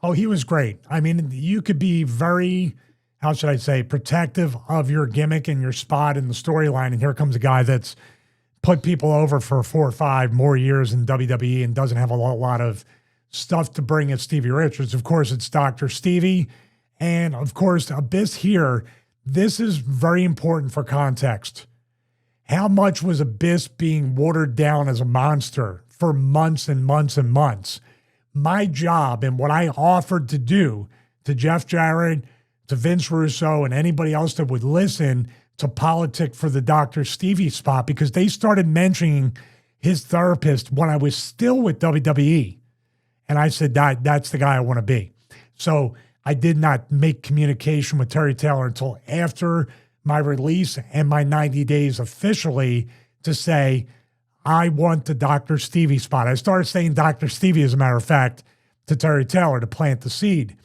Oh, he was great. I mean, you could be very, how should I say, protective of your gimmick and your spot in the storyline, and here comes a guy that's put people over for 4 or 5 more years in WWE and doesn't have a lot of stuff to bring at Stevie Richards. Of course, it's Dr. Stevie. And of course, Abyss here, this is very important for context. How much was Abyss being watered down as a monster for months and months and months? My job and what I offered to do to Jeff Jarrett, to Vince Russo, and anybody else that would listen to politic for the Dr. Stevie spot, because they started mentioning his therapist when I was still with WWE. And I said, that's the guy I want to be. So I did not make communication with Terry Taylor until after my release and my 90 days officially to say, I want the Dr. Stevie spot. I started saying Dr. Stevie, as a matter of fact, to Terry Taylor to plant the seed.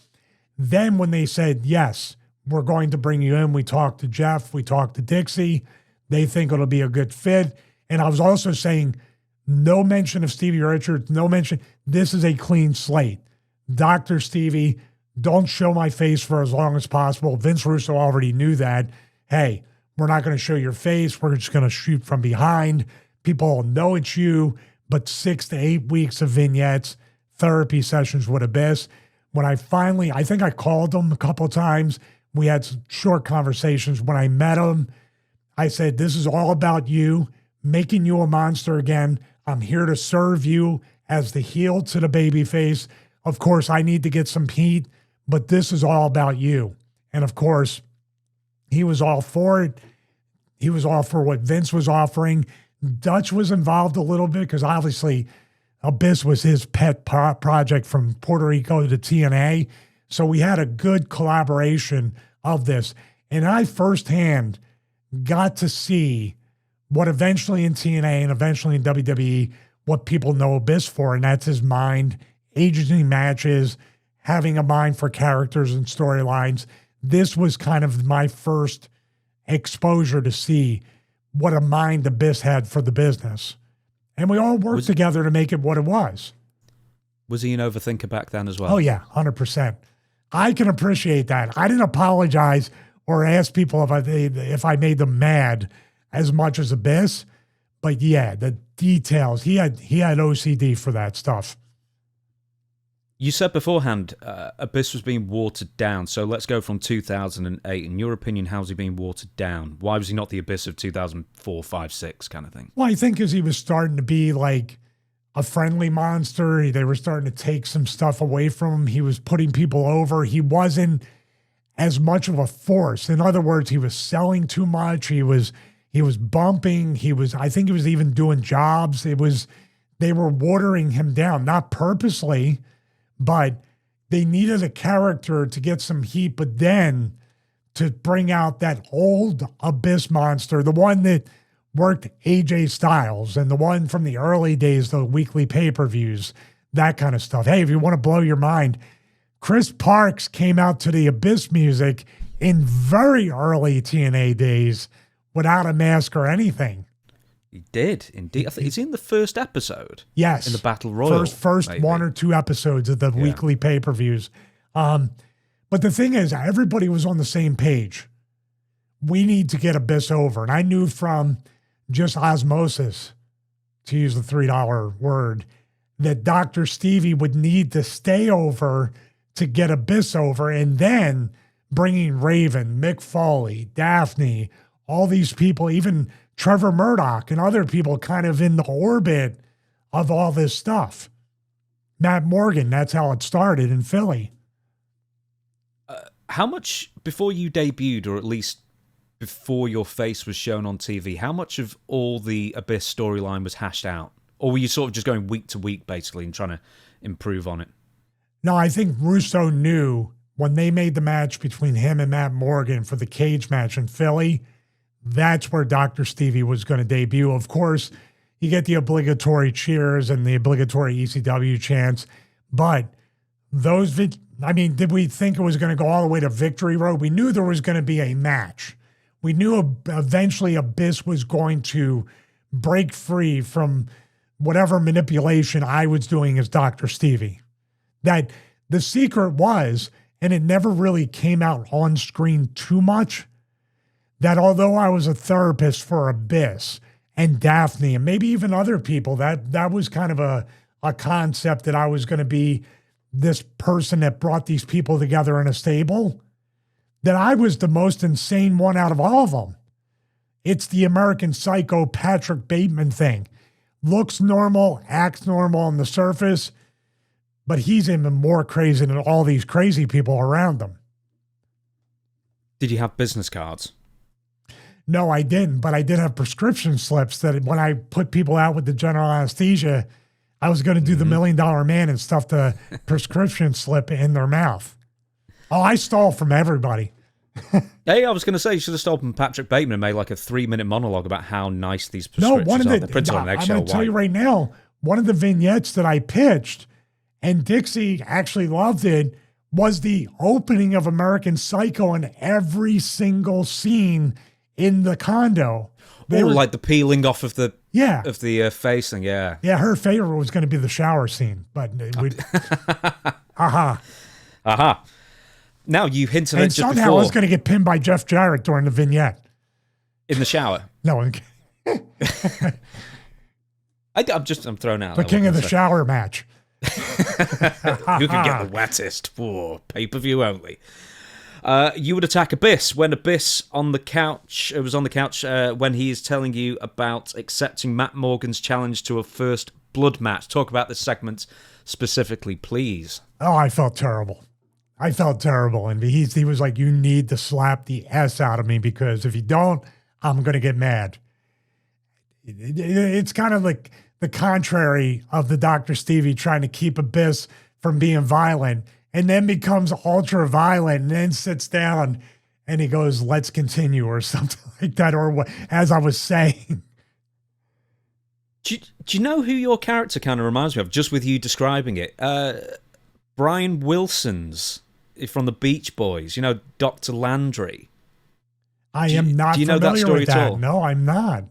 Then when they said, yes, we're going to bring you in, we talked to Jeff, we talked to Dixie, they think it'll be a good fit. And I was also saying, no mention of Stevie Richards, no mention. This is a clean slate. Dr. Stevie, don't show my face for as long as possible. Vince Russo already knew that. Hey, we're not going to show your face. We're just going to shoot from behind. People know it's you, but 6 to 8 weeks of vignettes, therapy sessions with Abyss. When I finally, I think I called him a couple of times. We had some short conversations. When I met him, I said, this is all about you, making you a monster again. I'm here to serve you as the heel to the babyface. Of course, I need to get some heat, but this is all about you. And of course, he was all for it. He was all for what Vince was offering. Dutch was involved a little bit because obviously Abyss was his pet project from Puerto Rico to TNA. So we had a good collaboration of this. And I firsthand got to see what eventually in TNA and eventually in WWE, what people know Abyss for, and that's his mind, agenting matches, having a mind for characters and storylines. This was kind of my first exposure to see what a mind Abyss had for the business. And we all worked together to make it what it was. Was he an overthinker back then as well? Oh, yeah, 100%. I can appreciate that. I didn't apologize or ask people if I made them mad as much as Abyss. But yeah, the details, he had OCD for that stuff. You said beforehand Abyss was being watered down. So let's go from 2008. In your opinion, how's he being watered down? Why was he not the Abyss of 2004, 5, 6 kind of thing? Well, I think because he was starting to be like a friendly monster. They were starting to take some stuff away from him. He was putting people over. He wasn't as much of a force. In other words, he was selling too much. He was bumping. I think he was even doing jobs. They were watering him down, not purposely, but they needed a character to get some heat, but then to bring out that old Abyss monster, the one that worked AJ Styles and the one from the early days, the weekly pay-per-views, that kind of stuff. Hey, if you want to blow your mind, Chris Parks came out to the Abyss music in very early TNA days without a mask or anything. He did, indeed. I think he's in the first episode. Yes. In the Battle Royal. First maybe. 1 or 2 episodes of the weekly pay-per-views. But the thing is, everybody was on the same page. We need to get Abyss over. And I knew from just osmosis, to use the $3 word, that Dr. Stevie would need to stay over to get Abyss over. And then bringing Raven, Mick Foley, Daphne, all these people, even Trevor Murdoch and other people kind of in the orbit of all this stuff. Matt Morgan, that's how it started in Philly. How much, before you debuted, or at least before your face was shown on TV, how much of all the Abyss storyline was hashed out? Or were you sort of just going week to week, basically, and trying to improve on it? No, I think Russo knew when they made the match between him and Matt Morgan for the cage match in Philly, that's where Dr. Stevie was going to debut. Of course, you get the obligatory cheers and the obligatory ECW chants, but those, did we think it was going to go all the way to Victory Road? We knew there was going to be a match. We knew eventually Abyss was going to break free from whatever manipulation I was doing as Dr. Stevie. That the secret was, and it never really came out on screen too much, that although I was a therapist for Abyss and Daphne and maybe even other people, that was kind of a concept that I was going to be this person that brought these people together in a stable, that I was the most insane one out of all of them. It's the American Psycho Patrick Bateman thing. Looks normal, acts normal on the surface, but he's even more crazy than all these crazy people around him. Did you have business cards? No, I didn't, but I did have prescription slips that when I put people out with the general anesthesia, I was going to do the $1 Million Man and stuff the prescription slip in their mouth. Oh, I stole from everybody. Hey, I was going to say, you should have stopped from Patrick Bateman and made like a 3-minute monologue about how nice these prescriptions are. They're printed on eggshell I'm going to tell you right now, one of the vignettes that I pitched, and Dixie actually loved it, was the opening of American Psycho in every single scene in the condo. Like the peeling off of the face thing, yeah. Yeah, her favorite was going to be the shower scene, but aha. Now, you hinted at just before. And somehow I was going to get pinned by Jeff Jarrett during the vignette. In the shower? No. I'm thrown out. The king of the shower match. You can get the wettest for pay-per-view only. You would attack Abyss when Abyss on the couch when he is telling you about accepting Matt Morgan's challenge to a first blood match. Talk about this segment specifically, please. Oh, I felt terrible. And he was like, you need to slap the S out of me because if you don't, I'm going to get mad. It's kind of like the contrary of the Dr. Stevie trying to keep Abyss from being violent and then becomes ultra violent and then sits down and he goes, let's continue or something like that. Or what, as I was saying. Do you know who your character kind of reminds me of, just with you describing it? Brian Wilson's from the Beach Boys, Dr. Landry. I am not do you know that story at all? No, I'm not.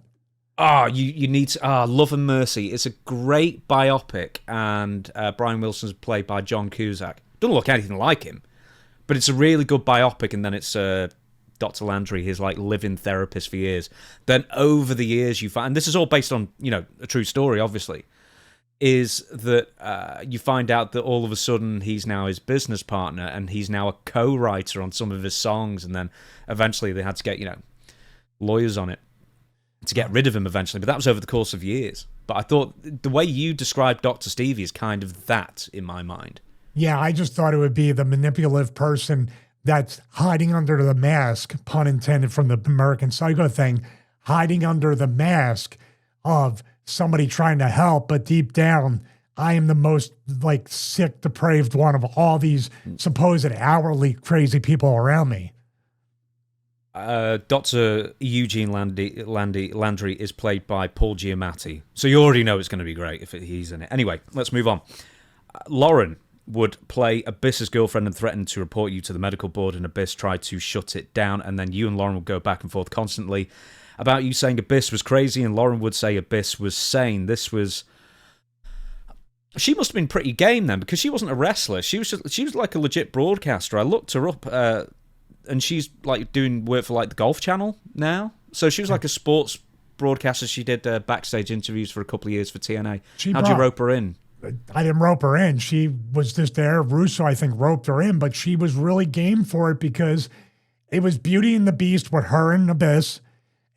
Oh, you need to... Love and Mercy. It's a great biopic, and Brian Wilson's played by John Cusack. Doesn't look anything like him, but it's a really good biopic, and then it's Dr. Landry, his live-in therapist for years. Then over the years you find... And this is all based on, a true story, obviously, is that you find out that all of a sudden he's now his business partner, and he's now a co-writer on some of his songs, and then eventually they had to get, lawyers on it to get rid of him eventually, but that was over the course of years. But I thought the way you described Dr. Stevie is kind of that in my mind. Yeah, I just thought it would be the manipulative person that's hiding under the mask, pun intended from the American Psycho thing, hiding under the mask of somebody trying to help, but deep down, I am the most sick, depraved one of all these supposed hourly crazy people around me. Dr. Eugene Landry is played by Paul Giamatti. So you already know it's going to be great if he's in it. Anyway, let's move on. Lauren would play Abyss's girlfriend and threaten to report you to the medical board, and Abyss tried to shut it down. And then you and Lauren would go back and forth constantly about you saying Abyss was crazy, and Lauren would say Abyss was sane. She must have been pretty game then, because she wasn't a wrestler. She was like a legit broadcaster. I looked her up, and she's doing work for the Golf Channel now. So she was like a sports broadcaster. She did backstage interviews for a couple of years for TNA. How'd you rope her in? I didn't rope her in. She was just there. Russo, I think, roped her in, but she was really game for it because it was Beauty and the Beast with her and Abyss.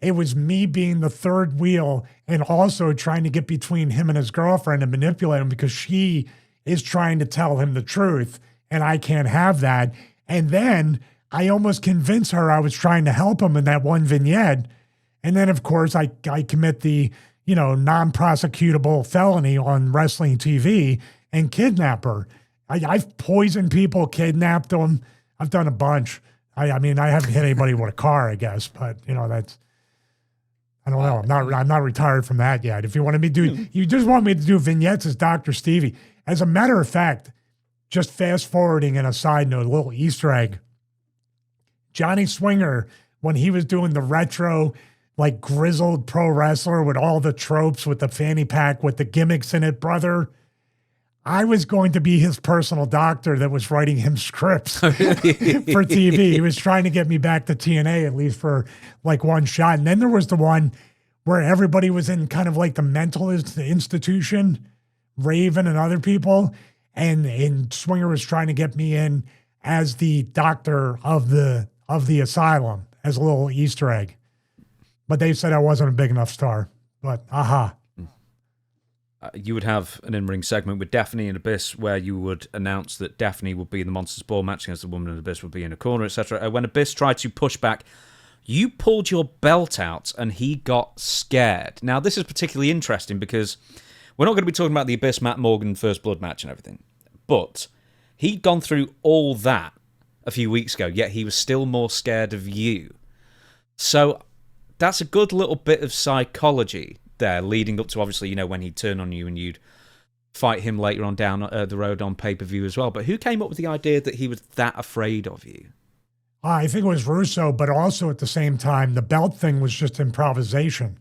It was me being the third wheel and also trying to get between him and his girlfriend and manipulate him because she is trying to tell him the truth and I can't have that. And then I almost convinced her I was trying to help him in that one vignette. And then, of course, I commit the, non-prosecutable felony on wrestling TV and kidnap her. I've poisoned people, kidnapped them. I've done a bunch. I mean, I haven't hit anybody with a car, I guess, but that's, I don't know. I'm not retired from that yet. If you wanted me to you just want me to do vignettes as Dr. Stevie. As a matter of fact, just fast forwarding in a side note, a little Easter egg. Johnny Swinger, when he was doing the retro, like grizzled pro wrestler with all the tropes, with the fanny pack, with the gimmicks in it, brother, I was going to be his personal doctor that was writing him scripts for TV. He was trying to get me back to TNA at least for like one shot. And then there was the one where everybody was in kind of like the mental institution, Raven and other people. And Swinger was trying to get me in as the doctor of the asylum as a little Easter egg. But they said I wasn't a big enough star. But you would have an in-ring segment with Daphne and Abyss where you would announce that Daphne would be in the Monsters Ball match against the woman and Abyss would be in a corner, etc. When Abyss tried to push back, you pulled your belt out and he got scared. Now, this is particularly interesting because we're not going to be talking about the Abyss Matt Morgan First Blood match and everything, but he'd gone through all that a few weeks ago, yet he was still more scared of you. So that's a good little bit of psychology there, leading up to, obviously, when he'd turn on you and you'd fight him later on down the road on pay-per-view as well. But who came up with the idea that he was that afraid of you? I think it was Russo, but also at the same time, the belt thing was just improvisation.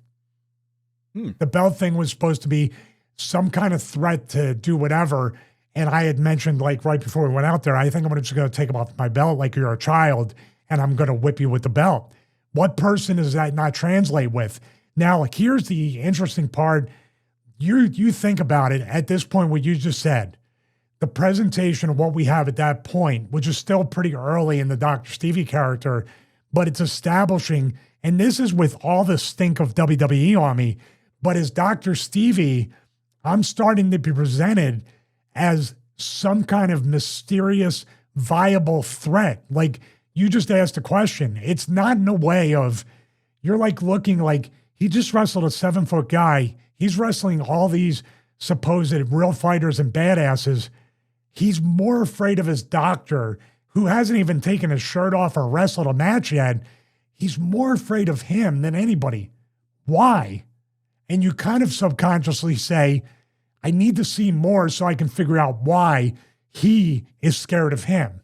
The belt thing was supposed to be some kind of threat to do whatever. And I had mentioned, like, right before we went out there, I think I'm just going to take off my belt like you're a child, and I'm going to whip you with the belt. What person does that not translate with? Now, like, here's the interesting part. You think about it at this point, what you just said, the presentation of what we have at that point, which is still pretty early in the Dr. Stevie character, but it's establishing, and this is with all the stink of WWE on me, but as Dr. Stevie, I'm starting to be presented as some kind of mysterious, viable threat. Like, you just asked a question. It's not in a way of, you're like looking like he just wrestled a 7-foot guy. He's wrestling all these supposed real fighters and badasses. He's more afraid of his doctor, who hasn't even taken his shirt off or wrestled a match yet. He's more afraid of him than anybody. Why? And you kind of subconsciously say, I need to see more so I can figure out why he is scared of him.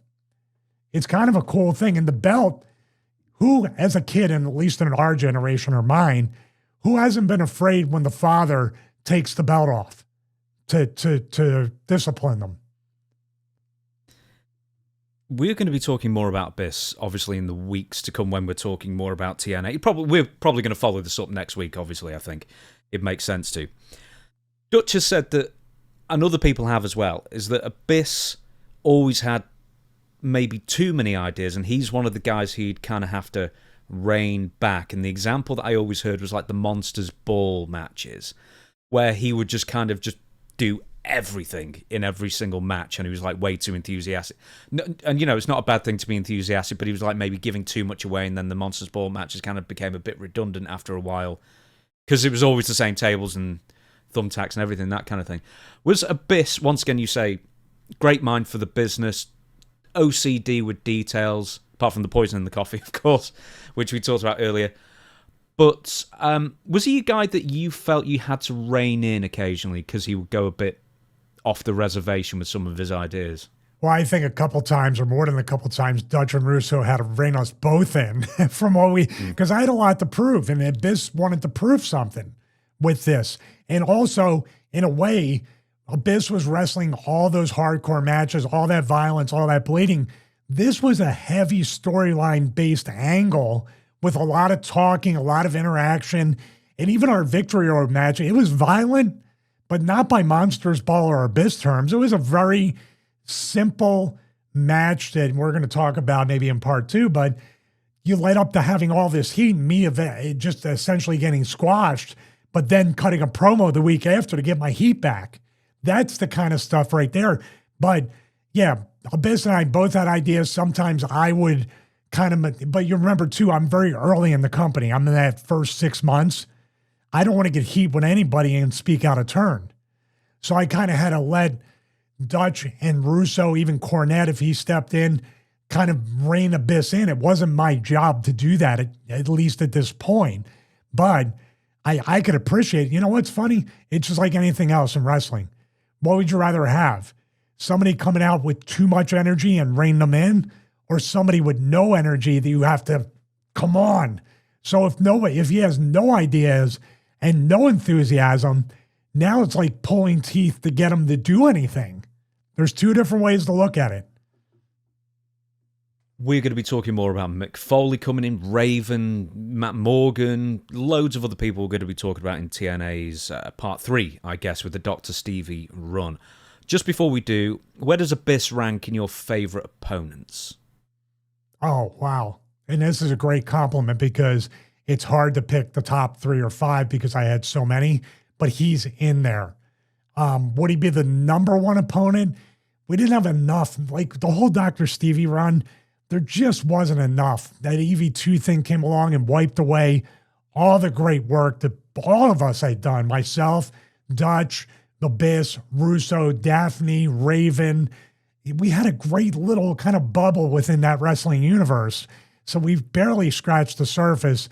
It's kind of a cool thing. And the belt, who as a kid, and at least in our generation or mine, who hasn't been afraid when the father takes the belt off to discipline them? We're going to be talking more about Abyss, obviously, in the weeks to come when we're talking more about TNA. We're probably going to follow this up next week, obviously, I think. It makes sense to. Dutch has said that, and other people have as well, is that Abyss always had maybe too many ideas, and he's one of the guys he'd kind of have to rein back. And the example that I always heard was like the Monsters Ball matches, where he would just kind of just do everything in every single match, and he was like way too enthusiastic. And it's not a bad thing to be enthusiastic, but he was like maybe giving too much away, and then the Monsters Ball matches kind of became a bit redundant after a while, because it was always the same tables and thumbtacks and everything, that kind of thing. Was Abyss, once again, you say, great mind for the business, OCD with details, apart from the poison in the coffee, of course, which we talked about earlier. But was he a guy that you felt you had to rein in occasionally because he would go a bit off the reservation with some of his ideas? Well, I think a couple times, or more than a couple times, Dutch and Russo had to rein us both in from what because I had a lot to prove, and Abyss wanted to prove something with this. And also, in a way, Abyss was wrestling all those hardcore matches, all that violence, all that bleeding. This was a heavy storyline-based angle with a lot of talking, a lot of interaction, and even our Victory Road match, it was violent, but not by Monsters Ball or Abyss terms. It was a very simple match that we're going to talk about maybe in part 2, but you led up to having all this heat and me just essentially getting squashed, but then cutting a promo the week after to get my heat back. That's the kind of stuff right there. But yeah, Abyss and I both had ideas. Sometimes I would but you remember too, I'm very early in the company. I'm in that first 6 months. I don't want to get heat with anybody and speak out of turn. So I kind of had to let Dutch and Russo, even Cornette, if he stepped in, kind of rein Abyss in. It wasn't my job to do that, at least at this point. But I could appreciate it. You know what's funny? It's just like anything else in wrestling. What would you rather have? Somebody coming out with too much energy and rein them in, or somebody with no energy that you have to, come on. So if he has no ideas and no enthusiasm, now it's like pulling teeth to get him to do anything. There's two different ways to look at it. We're going to be talking more about Mick Foley coming in, Raven, Matt Morgan, loads of other people we're going to be talking about in TNA's Part 3, I guess, with the Dr. Stevie run. Just before we do, where does Abyss rank in your favourite opponents? Oh, wow. And this is a great compliment because it's hard to pick the top 3 or 5 because I had so many, but he's in there. Would he be the number 1 opponent? We didn't have enough. Like the whole Dr. Stevie run, there just wasn't enough. That EV2 thing came along and wiped away all the great work that all of us had done. Myself, Dutch, Abyss, Russo, Daphne, Raven. We had a great little kind of bubble within that wrestling universe. So we've barely scratched the surface.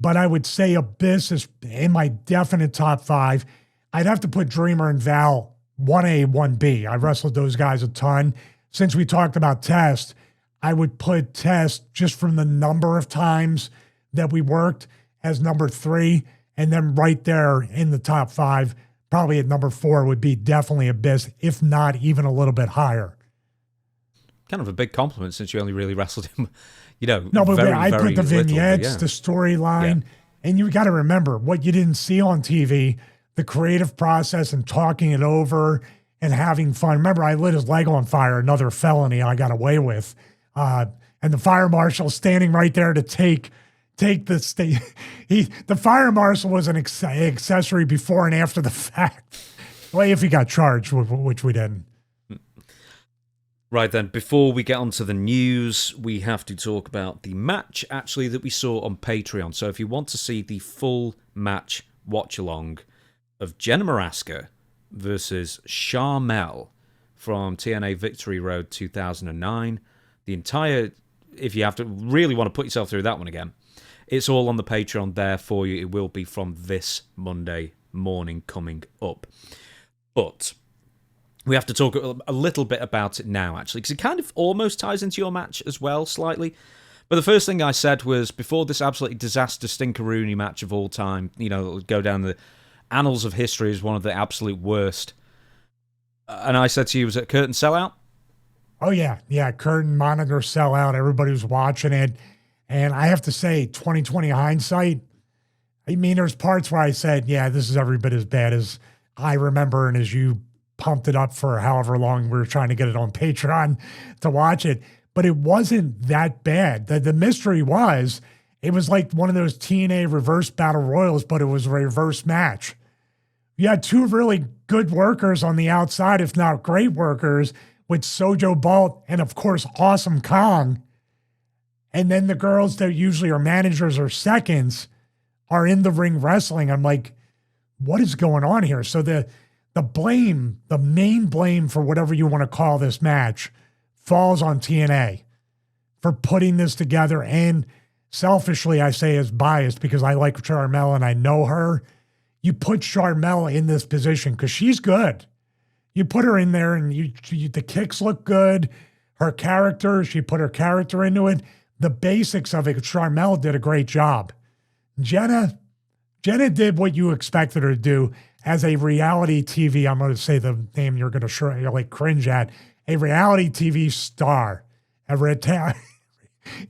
But I would say Abyss is in my definite top 5. I'd have to put Dreamer and Val 1A, 1B. I wrestled those guys a ton. Since we talked about Test, I would put Test just from the number of times that we worked as number 3. And then right there in the top 5, probably at number 4 would be definitely Abyss, if not even a little bit higher. Kind of a big compliment since you only really wrestled him, No, but I put the vignettes, yeah. the storyline, and you got to remember what you didn't see on TV, the creative process and talking it over and having fun. Remember, I lit his leg on fire, another felony I got away with. And the fire marshal standing right there to take the state. The fire marshal was an accessory before and after the fact. Well, if he got charged, which we didn't. Right then, before we get onto the news, we have to talk about the match, actually, that we saw on Patreon. So if you want to see the full match watch-along of Jenna Maraska versus Sharmell from TNA Victory Road 2009, the entire, if you have to really want to put yourself through that one again, it's all on the Patreon there for you. It will be from this Monday morning coming up. But we have to talk a little bit about it now, actually, because it kind of almost ties into your match as well, slightly. But the first thing I said was, before this absolutely disaster stinkeroonie match of all time, it'll go down the annals of history as one of the absolute worst. And I said to you, was it curtain sellout? Oh, yeah. Yeah, curtain monitor sellout. Everybody was watching it. And I have to say, 2020 hindsight, I mean, there's parts where I said, yeah, this is every bit as bad as I remember and as you pumped it up for however long we were trying to get it on Patreon to watch it. But it wasn't that bad. The mystery was, it was like one of those TNA reverse battle royals, but it was a reverse match. You had 2 really good workers on the outside, if not great workers, with Sojo Bolt and, of course, Awesome Kong. And then the girls that usually are managers or seconds are in the ring wrestling. I'm like, what is going on here? So the blame, the main blame for whatever you want to call this match, falls on TNA for putting this together. And selfishly, I say is biased because I like Sharmell and I know her. You put Sharmell in this position because she's good. You put her in there and the kicks look good. Her character, she put her character into it. The basics of it, Sharmell did a great job. Jenna did what you expected her to do as a reality TV. I'm going to say the name you're going to cringe at. A reality TV star.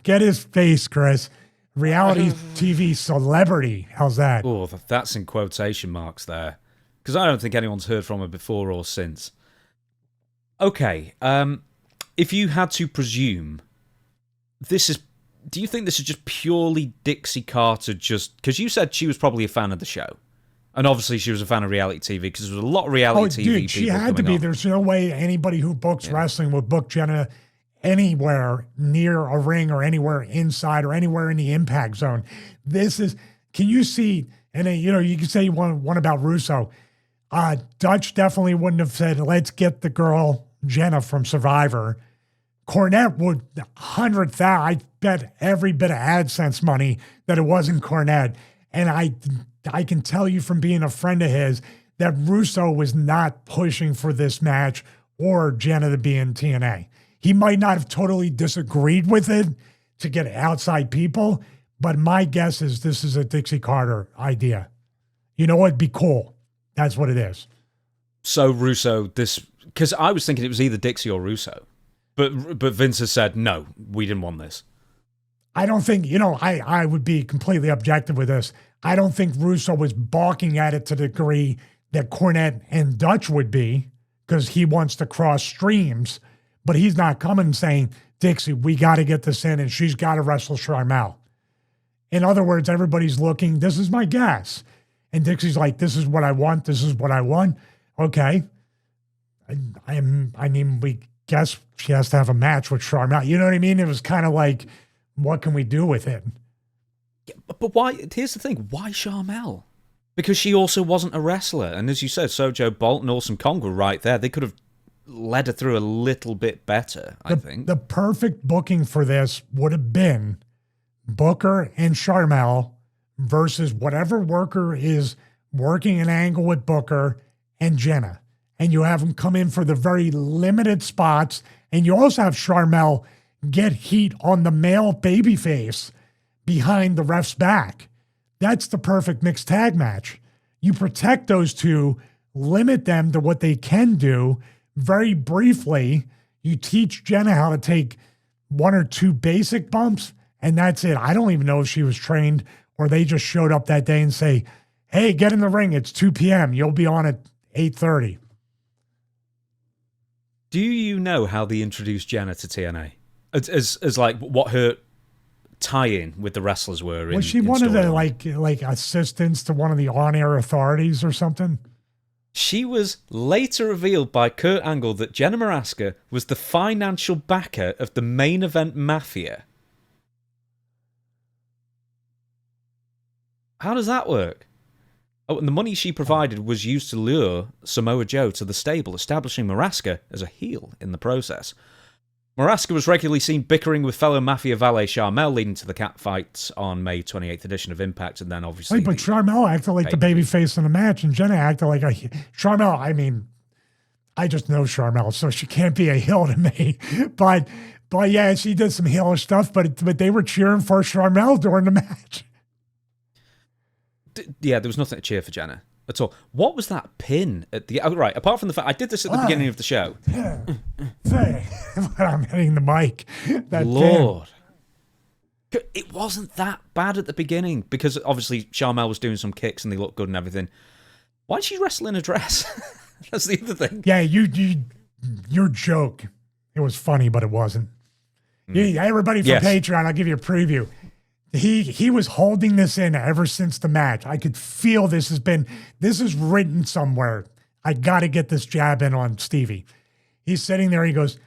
Get his face, Chris. Reality TV celebrity. How's that? Oh, that's in quotation marks there. because I don't think anyone's heard from her before or since. Okay, if you had to presume, do you think this is just purely Dixie Carter, just because you said she was probably a fan of the show? And obviously she was a fan of reality TV, because there was a lot of reality TV dude, she people had to be. on. There's no way anybody who books wrestling would book Jenna anywhere near a ring or anywhere inside or anywhere in the impact zone. Can you see, and you can say one about Russo. Dutch definitely wouldn't have said, let's get the girl Jenna from Survivor. Cornette would 100,000, I bet every bit of AdSense money that it wasn't Cornette. And I can tell you from being a friend of his that Russo was not pushing for this match or Jenna to be in TNA. He might not have totally disagreed with it to get outside people, but my guess is this is a Dixie Carter idea. You know what'd be cool? That's what it is. So Russo, because I was thinking it was either Dixie or Russo, but Vince has said, no, we didn't want this. I don't think, I would be completely objective with this. I don't think Russo was balking at it to the degree that Cornette and Dutch would be, because he wants to cross streams, but he's not coming saying, Dixie, we got to get this in and she's got to wrestle Sharmell. In other words, everybody's looking, this is my guess. And Dixie's like, this is what I want. This is what I want. Okay. I mean, we guess she has to have a match with Sharmell. You know what I mean? It was kind of like, what can we do with it? Yeah, but why? Here's the thing. Why Sharmell? Because she also wasn't a wrestler. And as you said, Sojo Bolt and Awesome Kong were right there. They could have led her through a little bit better, I think. The perfect booking for this would have been Booker and Sharmell versus whatever worker is working an angle with Booker and Jenna. And you have them come in for the very limited spots. And you also have Sharmell get heat on the male babyface behind the ref's back. That's the perfect mixed tag match. You protect those two, limit them to what they can do very briefly. You teach Jenna how to take one or two basic bumps, and that's it. I don't even know if she was trained or they just showed up that day and say, hey, get in the ring. It's 2 p.m. You'll be on at 8:30. Do you know how they introduced Jenna to TNA? As like what her tie-in with the wrestlers were? Was she one of the like assistants to one of the on-air authorities or something? She was later revealed by Kurt Angle that Jenna Maraska was the financial backer of the Main Event Mafia. How does that work? Oh, and the money she provided was used to lure Samoa Joe to the stable, establishing Maraska as a heel in the process. Maraska was regularly seen bickering with fellow Mafia valet Sharmell, leading to the cat fights on May 28th edition of Impact, and then obviously... Wait, but Sharmell acted like the babyface in the match, and Jenna acted like a... Sharmell, I mean, I just know Sharmell, so she can't be a heel to me. But yeah, she did some heel stuff, but they were cheering for Sharmell during the match. Yeah, there was nothing to cheer for Jenna at all. What was that pin at the... Oh, right, apart from the fact... I did this at the beginning of the show. I'm hitting the mic. That Lord. Pin. It wasn't that bad at the beginning, because obviously Sharmell was doing some kicks and they looked good and everything. Why did she wrestle in a dress? That's the other thing. Yeah, your joke. It was funny, but it wasn't. Yeah, everybody from Patreon, I'll give you a preview. He was holding this in ever since the match. I could feel this is written somewhere. I got to get this jab in on Stevie. He's sitting there. He goes,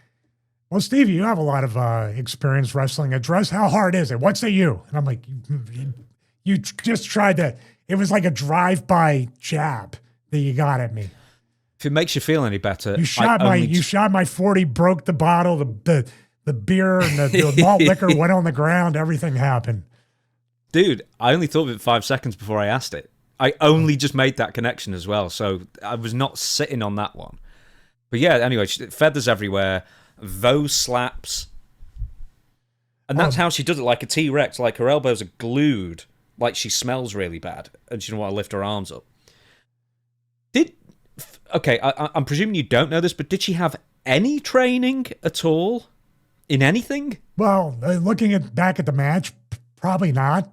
well, Stevie, you have a lot of experience wrestling a dress. How hard is it? What say you? And I'm like, you just tried to, it was like a drive-by jab that you got at me. If it makes you feel any better. You shot my 40, broke the bottle, the beer and the malt liquor went on the ground. Everything happened. Dude, I only thought of it 5 seconds before I asked it. I only just made that connection as well, so I was not sitting on that one. But yeah, anyway, feathers everywhere, those slaps. And that's how she does it, like a T-Rex, like her elbows are glued, like she smells really bad, and she doesn't want to lift her arms up. Okay, I'm presuming you don't know this, but did she have any training at all in anything? Well, looking back at the match, probably not.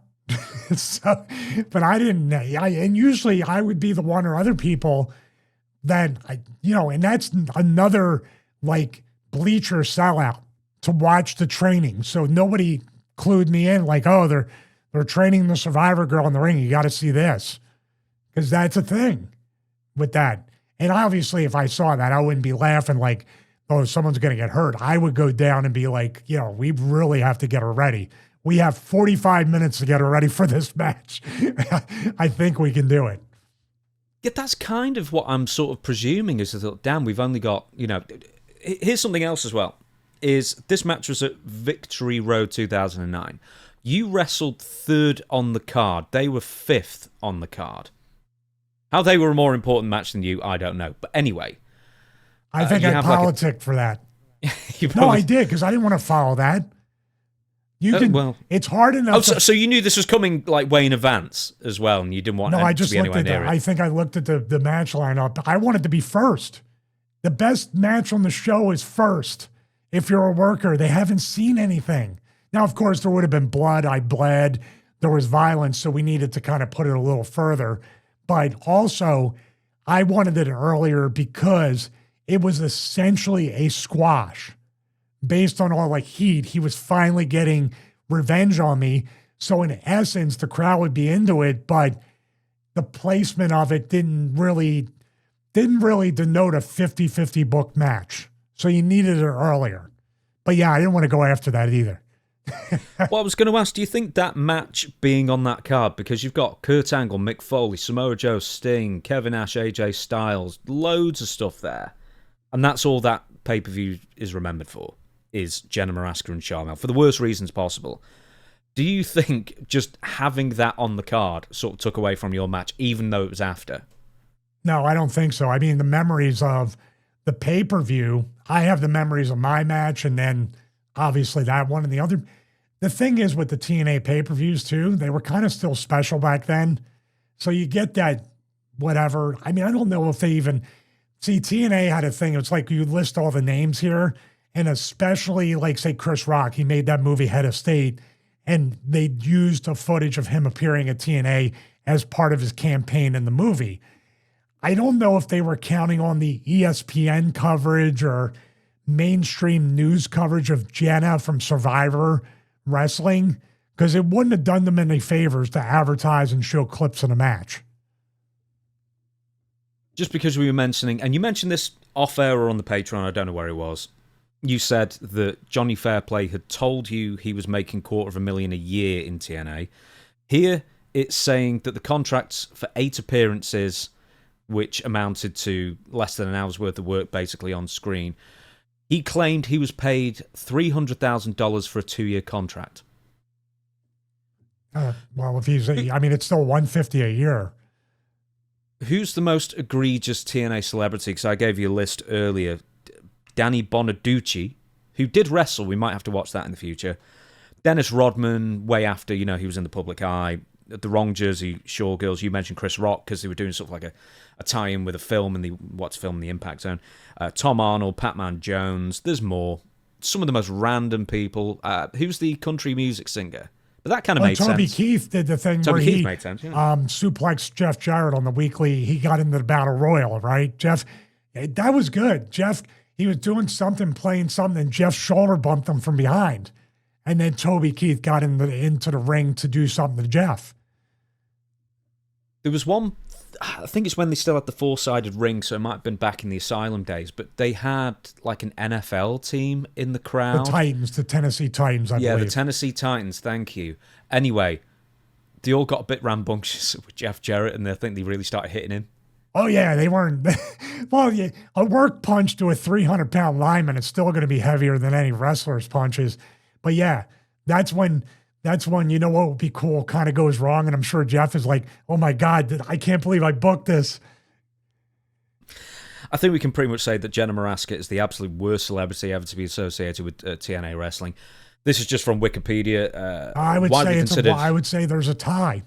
So, but I didn't. And usually I would be the one or other people that and that's another like bleacher sellout to watch the training. So nobody clued me in like, oh, they're training the Survivor girl in the ring. You got to see this, because that's a thing with that. And obviously, if I saw that, I wouldn't be laughing like, oh, someone's going to get hurt. I would go down and be like, we really have to get her ready. We have 45 minutes to get her ready for this match. I think we can do it. Yeah, that's kind of what I'm sort of presuming is that, damn, we've only got, here's something else as well, is this match was at Victory Road 2009. You wrestled third on the card. They were fifth on the card. How they were a more important match than you, I don't know. But anyway. I think I politic for that. No, I did, because I didn't want to follow that. It's hard enough. Oh, so you knew this was coming like way in advance as well, and you didn't want to be anywhere near it. I think I looked at the match lineup. I wanted to be first. The best match on the show is first. If you're a worker, they haven't seen anything. Now, of course, there would have been blood. I bled. There was violence, so we needed to kind of put it a little further. But also, I wanted it earlier because it was essentially a squash. Based on all like heat, he was finally getting revenge on me. So in essence, the crowd would be into it, but the placement of it didn't really denote a 50-50 book match. So you needed it earlier. But yeah, I didn't want to go after that either. Well, I was going to ask, do you think that match being on that card, because you've got Kurt Angle, Mick Foley, Samoa Joe, Sting, Kevin Nash, AJ Styles, loads of stuff there, and that's all that pay-per-view is remembered for, is Jenna Maraska and Sharmell, for the worst reasons possible. Do you think just having that on the card sort of took away from your match, even though it was after? No, I don't think so. I mean, the memories of the pay-per-view, I have the memories of my match, and then obviously that one and the other. The thing is with the TNA pay-per-views too, they were kind of still special back then. So you get that whatever. I mean, I don't know if they even... See, TNA had a thing. It's like you list all the names here, and especially like, say, Chris Rock, he made that movie Head of State, and they used the footage of him appearing at TNA as part of his campaign in the movie. I don't know if they were counting on the ESPN coverage or mainstream news coverage of Jenna from Survivor Wrestling, because it wouldn't have done them any favors to advertise and show clips of the match. Just because we were mentioning, and you mentioned this off-air or on the Patreon, I don't know where it was, you said that Johnny Fairplay had told you he was making $250,000 a year in TNA. Here, it's saying that the contracts for 8 appearances, which amounted to less than an hour's worth of work basically on screen, he claimed he was paid $300,000 for a 2-year contract. Well, if he's, I mean, it's still $150,000 a year. Who's the most egregious TNA celebrity? Because I gave you a list earlier. Danny Bonaducci, who did wrestle. We might have to watch that in the future. Dennis Rodman, way after, he was in the public eye. The Wrong Jersey Shore Girls. You mentioned Chris Rock because they were doing sort of like a tie-in with a film in the Impact Zone. Tom Arnold, Pat-Man Jones. There's more. Some of the most random people. Who's the country music singer? But that kind of made sense. Toby Keith did the thing where he suplexed Jeff Jarrett on the weekly. He got into the Battle Royal, right? Jeff, that was good. Jeff, he was doing something, playing something, and Jeff shoulder bumped him from behind. And then Toby Keith got into the ring to do something to Jeff. There was one, I think it's when they still had the 4-sided ring, so it might have been back in the Asylum days, but they had like an NFL team in the crowd. The Tennessee Titans, I believe. Yeah, the Tennessee Titans, thank you. Anyway, they all got a bit rambunctious with Jeff Jarrett, and I think they really started hitting him. Oh, yeah, they weren't. Well, yeah, a work punch to a 300-pound lineman is still going to be heavier than any wrestler's punches. But yeah, that's when what would be cool kind of goes wrong. And I'm sure Jeff is like, oh my God, I can't believe I booked this. I think we can pretty much say that Jenna Maraska is the absolute worst celebrity ever to be associated with TNA wrestling. This is just from Wikipedia. I would say there's a tie.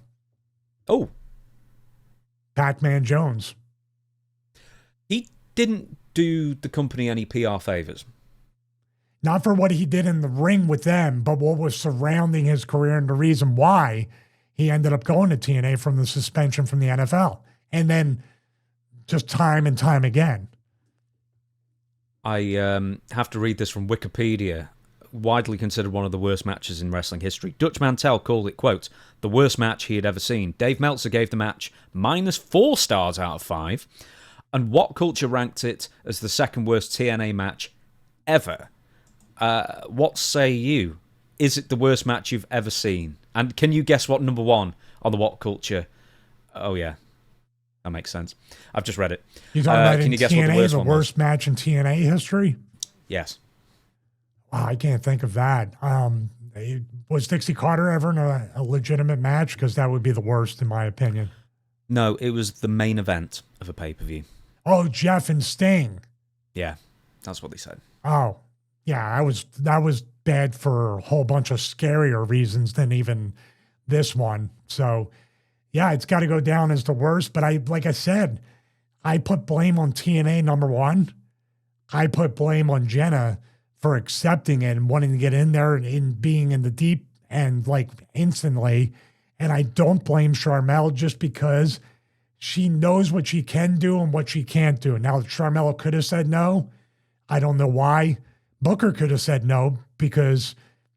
Oh. Pac-Man Jones. He didn't do the company any PR favors. Not for what he did in the ring with them, but what was surrounding his career and the reason why he ended up going to TNA from the suspension from the NFL. And then just time and time again. I have to read this from Wikipedia. Widely considered one of the worst matches in wrestling history. Dutch Mantell called it, quote, the worst match he had ever seen. Dave Meltzer gave the match -4 stars out of 5. And What Culture ranked it as the second worst TNA match ever. What say you? Is it the worst match you've ever seen? And can you guess what number 1 on the What Culture? Oh, yeah. That makes sense. I've just read it. You're talking about can in you guess TNA, what the worst the one worst match in TNA history? Yes. Wow, I can't think of that. Was Dixie Carter ever in a legitimate match? Because that would be the worst, in my opinion. No, it was the main event of a pay-per-view. Oh, Jeff and Sting. Yeah, that's what they said. Oh, yeah, that was bad for a whole bunch of scarier reasons than even this one. So, yeah, it's got to go down as the worst. But like I said, I put blame on TNA, number 1. I put blame on Jenna for accepting it and wanting to get in there and being in the deep end like instantly. And I don't blame Sharmell just because she knows what she can do and what she can't do. Now, Sharmell could have said no. I don't know why. Booker could have said no because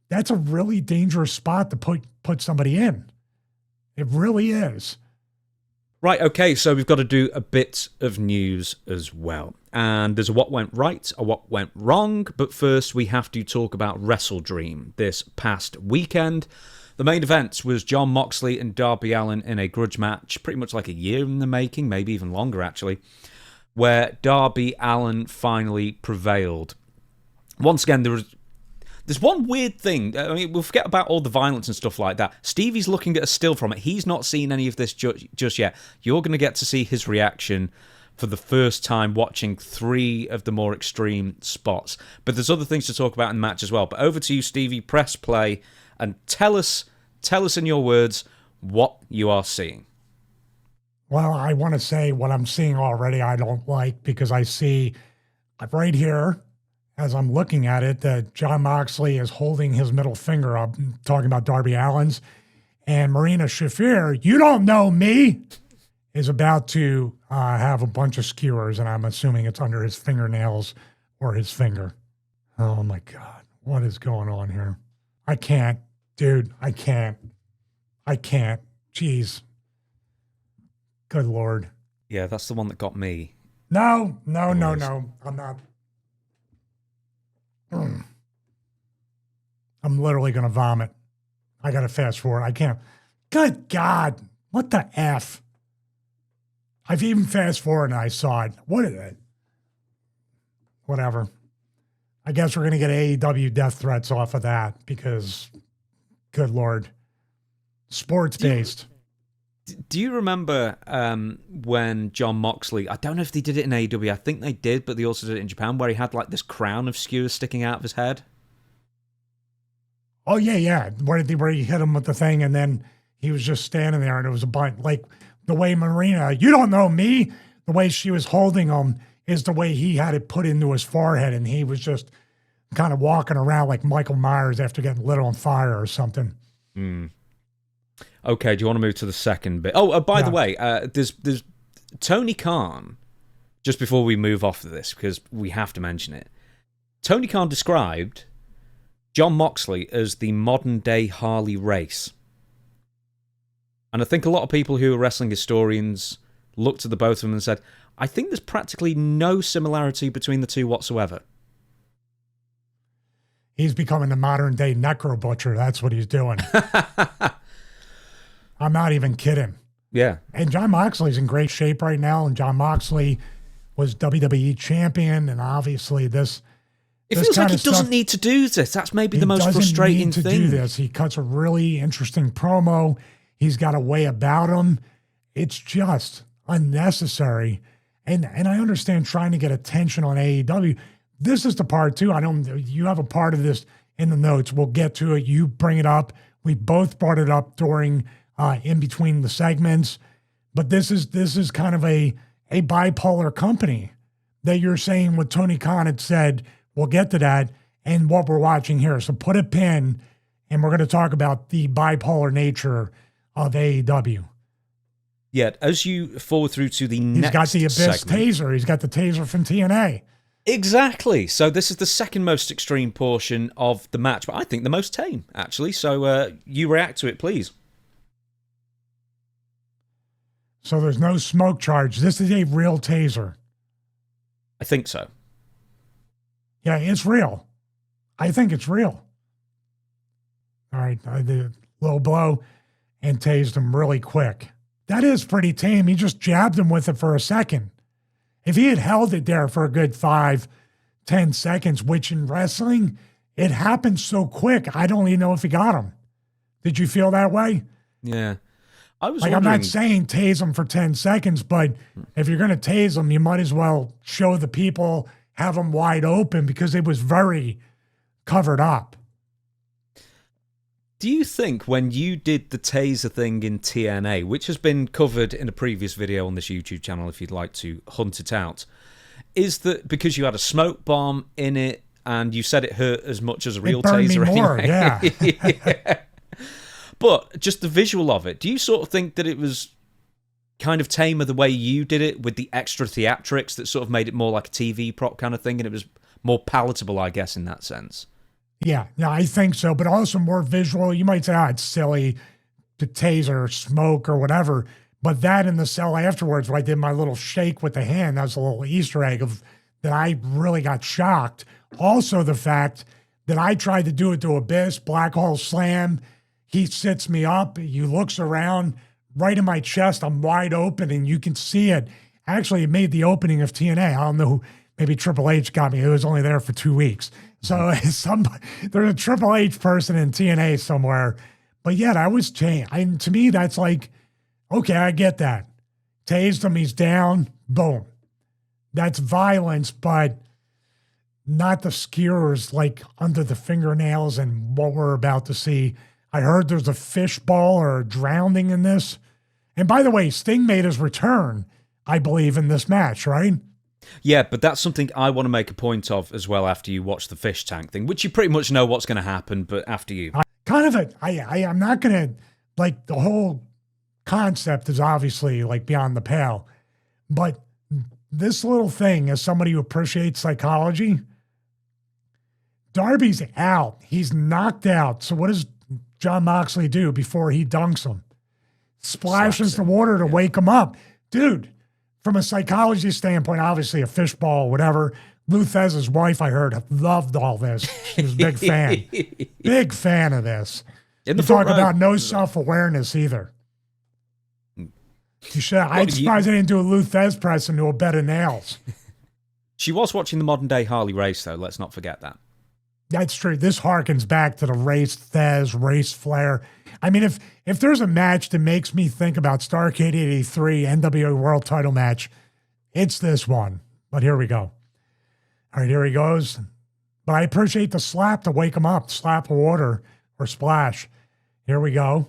that's a really dangerous spot to put somebody in. It really is. Right, okay, so we've got to do a bit of news as well. And there's a what went right, a what went wrong, but first we have to talk about WrestleDream this past weekend. The main event was Jon Moxley and Darby Allin in a grudge match, pretty much like a year in the making, maybe even longer actually, where Darby Allin finally prevailed. Once again, there's one weird thing. I mean, we'll forget about all the violence and stuff like that. Stevie's looking at a still from it. He's not seen any of this just yet. You're going to get to see his reaction for the first time watching 3 of the more extreme spots. But there's other things to talk about in the match as well. But over to you, Stevie. Press play and tell us in your words what you are seeing. Well, I want to say what I'm seeing already I don't like because I see right here, as I'm looking at it, that Jon Moxley is holding his middle finger up, talking about Darby Allin's, and Marina Shafir, you don't know me, is about to have a bunch of skewers, and I'm assuming it's under his fingernails or his finger. Oh my God, what is going on here? I can't, dude, I can't. Jeez. Good Lord. Yeah, that's the one that got me. No. I'm not. I'm literally going to vomit. I got to fast forward. I can't. Good God. What the F? I've even fast forwarded and I saw it. What is it? Whatever. I guess we're going to get AEW death threats off of that because, good Lord. Sports based. Do you remember when Jon Moxley, I don't know if they did it in AEW, I think they did, but they also did it in Japan, where he had like this crown of skewers sticking out of his head? Oh, yeah. Where he hit him with the thing and then he was just standing there and it was a bunch, like the way Marina, you don't know me, the way she was holding him is the way he had it put into his forehead and he was just kind of walking around like Michael Myers after getting lit on fire or something. Okay, do you want to move to the second bit? Oh, by the way, there's Tony Khan, just before we move off of this, because we have to mention it. Tony Khan described Jon Moxley as the modern-day Harley Race. And I think a lot of people who are wrestling historians looked at the both of them and said, I think there's practically no similarity between the two whatsoever. He's becoming the modern-day Necro Butcher. That's what he's doing. I'm not even kidding. Yeah. And Jon Moxley's in great shape right now. And Jon Moxley was WWE champion. And obviously this... It feels like he doesn't need to do this. That's maybe the most frustrating thing. He doesn't need to do this. He cuts a really interesting promo. He's got a way about him. It's just unnecessary. And I understand trying to get attention on AEW. This is the part too. You have a part of this in the notes. We'll get to it. You bring it up. We both brought it up during... in between the segments, but this is kind of a bipolar company that you're saying what Tony Khan had said. We'll get to that and what we're watching here. So put a pin and we're going to talk about the bipolar nature of AEW. Yet, as you forward through to the He's next got the Abyss segment, taser. He's got the taser from TNA. Exactly. So this is the second most extreme portion of the match, but I think the most tame, actually. So you react to it, please. So there's no smoke charge. This is a real taser. I think so. Yeah, it's real. I think it's real. All right, I did a little blow and tased him really quick. That is pretty tame. He just jabbed him with it for a second. If he had held it there for a good 5-10 seconds, which in wrestling, it happens so quick, I don't even know if he got him. Did you feel that way? Yeah. I was like, wondering... I'm not saying tase him for 10 seconds, but if you're going to tase him, you might as well show the people, have them wide open, because it was very covered up. Do you think when you did the taser thing in TNA, which has been covered in a previous video on this YouTube channel if you'd like to hunt it out, is that because you had a smoke bomb in it and you said it hurt as much as a real taser more, anyway? Yeah. But just the visual of it, do you sort of think that it was kind of tamer the way you did it with the extra theatrics that sort of made it more like a TV prop kind of thing and it was more palatable, I guess, in that sense? Yeah, I think so, but also more visual. You might say, it's silly to taser or smoke or whatever, but that in the cell afterwards, where I did my little shake with the hand, that was a little Easter egg of that I really got shocked. Also, the fact that I tried to do it to Abyss, Black Hole Slam, he sits me up, he looks around, right in my chest, I'm wide open, and you can see it. Actually, it made the opening of TNA. I don't know who, maybe Triple H got me. It was only there for 2 weeks. So there's a Triple H person in TNA somewhere. But yeah, that was changed. And to me, that's like, okay, I get that. Tased him, he's down, boom. That's violence, but not the skewers like under the fingernails and what we're about to see. I heard there's a fishball or a drowning in this. And by the way, Sting made his return, I believe, in this match, right? Yeah, but that's something I want to make a point of as well after you watch the fish tank thing, which you pretty much know what's going to happen, but after you. I'm not going to, like, the whole concept is obviously, like, beyond the pale. But this little thing, as somebody who appreciates psychology, Darby's out. He's knocked out. So what does Jon Moxley do before he dunks him? Splashes the water to wake him up. Dude, from a psychology standpoint, obviously a fishball, whatever. Lou Thesz's wife, I heard, loved all this. She was a big fan. Big fan of this. You talk about no self-awareness either. You should. I'm surprised they didn't do a Lou Thez press into a bed of nails. She was watching the modern day Harley race, though. Let's not forget that. That's true. This harkens back to the race Thez, race Flair. I mean, if there's a match that makes me think about Starrcade 83 NWA World Title match, it's this one. But here we go. All right, here he goes. But I appreciate the slap to wake him up. Slap of water or splash. Here we go.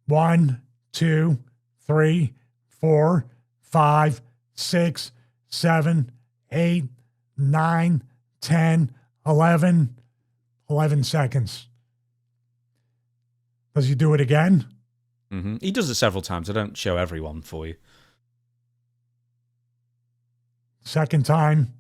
1, 2, 3, 4, 5, 6, 7, 8, 9, 10, 11 seconds. Does he do it again? Mm-hmm. He does it several times. I don't show everyone for you. Second time.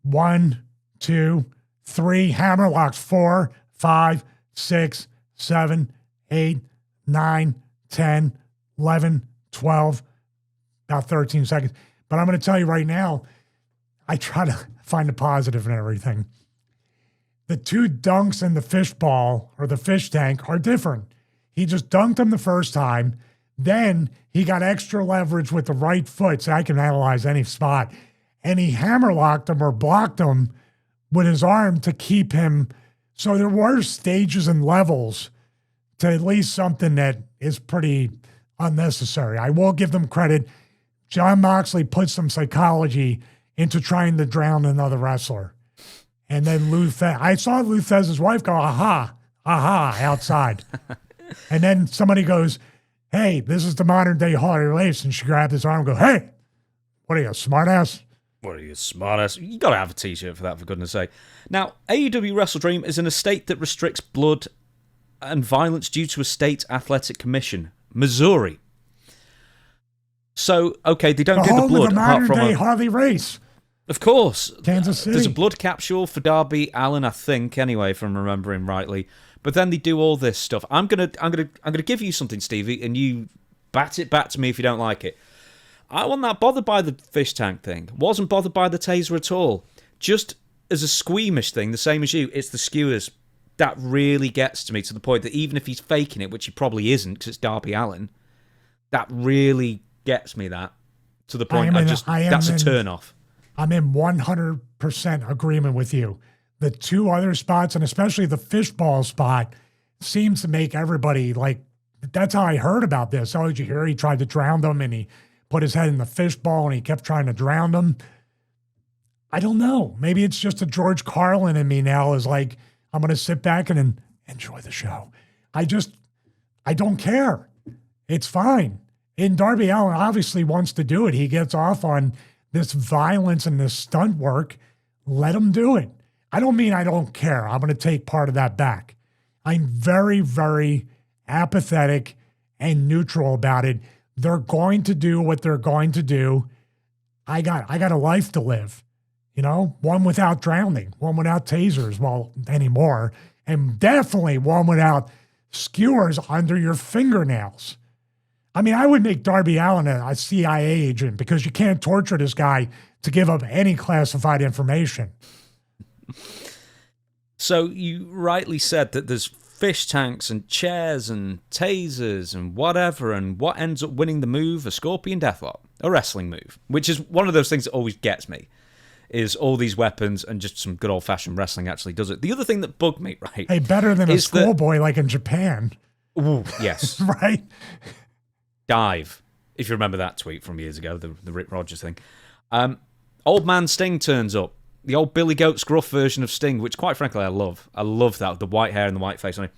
1, 2, 3. Hammer locks. 4, 5, 6, 7, 8, 9, 10, 11, 12. About 13 seconds. But I'm going to tell you right now, I try to find a positive in everything. The two dunks in the fishball or the fish tank are different. He just dunked him the first time. Then he got extra leverage with the right foot, so I can analyze any spot. And he hammerlocked him or blocked him with his arm to keep him. So there were stages and levels to at least something that is pretty unnecessary. I will give them credit. Jon Moxley put some psychology into trying to drown another wrestler. And then I saw Lou Thesz's wife go, aha, outside. And then somebody goes, hey, this is the modern day Harley race. And she grabbed his arm and go, hey, what are you, a smartass? What are you, smartass? You got to have a t-shirt for that, for goodness sake. Now, AEW WrestleDream is in a state that restricts blood and violence due to a state athletic commission. Missouri. So, okay, they don't get the blood apart from a Harley race. Of course. Kansas City. There's a blood capsule for Darby Allin, I think, anyway, if I'm remembering rightly. But then they do all this stuff. I'm gonna give you something, Stevie, and you bat it back to me if you don't like it. I wasn't that bothered by the fish tank thing. Wasn't bothered by the taser at all. Just as a squeamish thing, the same as you, it's the skewers. That really gets to me, to the point that even if he's faking it, which he probably isn't because it's Darby Allin, that really gets me, that, to the point that's a turn off. I'm in 100% agreement with you. The two other spots, and especially the fishball spot, seems to make everybody like, that's how I heard about this. Oh, did you hear he tried to drown them and he put his head in the fishball and he kept trying to drown them? I don't know. Maybe it's just a George Carlin in me now is like, I'm going to sit back and enjoy the show. I don't care. It's fine. And Darby Allin obviously wants to do it. He gets off on this violence and this stunt work. Let him do it. I don't mean I don't care. I'm going to take part of that back. I'm very, very apathetic and neutral about it. They're going to do what they're going to do. I got a life to live. You know, one without drowning, one without tasers, well, anymore, and definitely one without skewers under your fingernails. I mean, I would make Darby Allin a CIA agent because you can't torture this guy to give up any classified information. So you rightly said that there's fish tanks and chairs and tasers and whatever, and what ends up winning the move? A scorpion deathlock, a wrestling move, which is one of those things that always gets me. Is all these weapons and just some good old-fashioned wrestling actually does it. The other thing that bugged me, right? Hey, better than a schoolboy like in Japan. Ooh, yes. Right? Dive. If you remember that tweet from years ago, the Rick Rogers thing. Old man Sting turns up. The old Billy Goat Scruff version of Sting, which quite frankly I love. I love that, the white hair and the white face on it.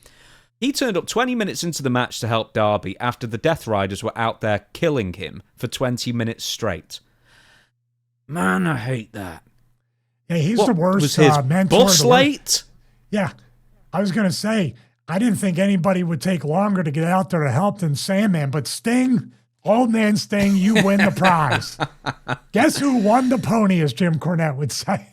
He turned up 20 minutes into the match to help Darby after the Death Riders were out there killing him for 20 minutes straight. Man, I hate that. Yeah, he's the worst was his mentor. Bus late? Yeah, I was going to say, I didn't think anybody would take longer to get out there to help than Sandman, but Sting, old man Sting, you win the prize. Guess who won the pony, as Jim Cornette would say.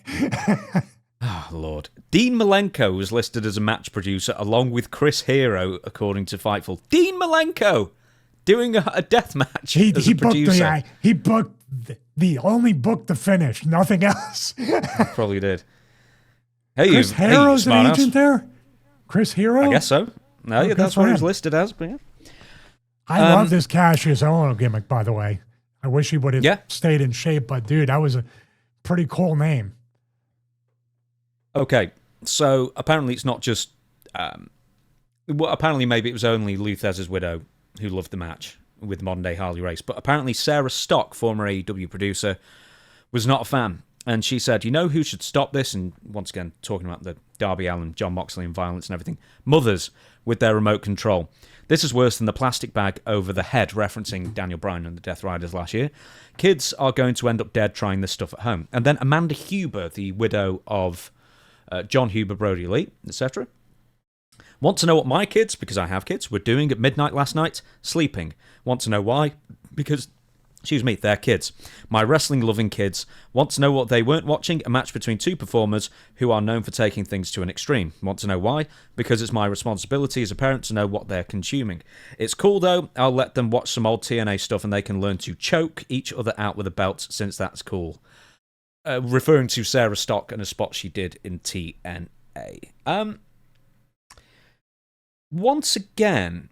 Oh, Lord. Dean Malenko was listed as a match producer along with Chris Hero, according to Fightful. Dean Malenko doing a death match as a producer. He booked the only book to finish, nothing else. Probably did. Hey, Chris Hero's an agent there? Chris Hero? I guess so. No, yeah, that's what he was listed as. But yeah. I love this Cassius Ohno gimmick, by the way. I wish he would have stayed in shape, but dude, that was a pretty cool name. Okay, so apparently it's not just... apparently maybe it was only Lou Thesz's widow who loved the match with modern-day Harley Race, but apparently Sarah Stock, former AEW producer, was not a fan. And she said, you know who should stop this? And once again, talking about the Darby Allin, John Moxley and violence and everything. Mothers with their remote control. This is worse than the plastic bag over the head, referencing Daniel Bryan and the Death Riders last year. Kids are going to end up dead trying this stuff at home. And then Amanda Huber, the widow of John Huber, Brody Lee, etc. Want to know what my kids, because I have kids, were doing at midnight last night? Sleeping. Want to know why? Because, they're kids. My wrestling-loving kids want to know what they weren't watching? A match between two performers who are known for taking things to an extreme. Want to know why? Because it's my responsibility as a parent to know what they're consuming. It's cool, though. I'll let them watch some old TNA stuff and they can learn to choke each other out with a belt, since that's cool. Referring to Sarah Stock and a spot she did in TNA. Once again,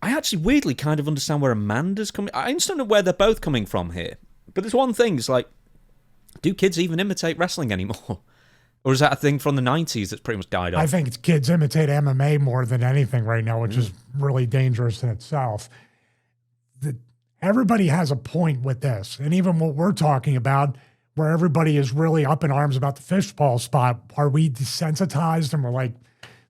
I actually weirdly kind of understand where Amanda's coming. I understand where they're both coming from here. But there's one thing, it's like, do kids even imitate wrestling anymore? Or is that a thing from the 90s that's pretty much died off? I think it's kids imitate MMA more than anything right now, which is really dangerous in itself. Everybody has a point with this. And even what we're talking about, where everybody is really up in arms about the fishbowl spot, are we desensitized and we're like,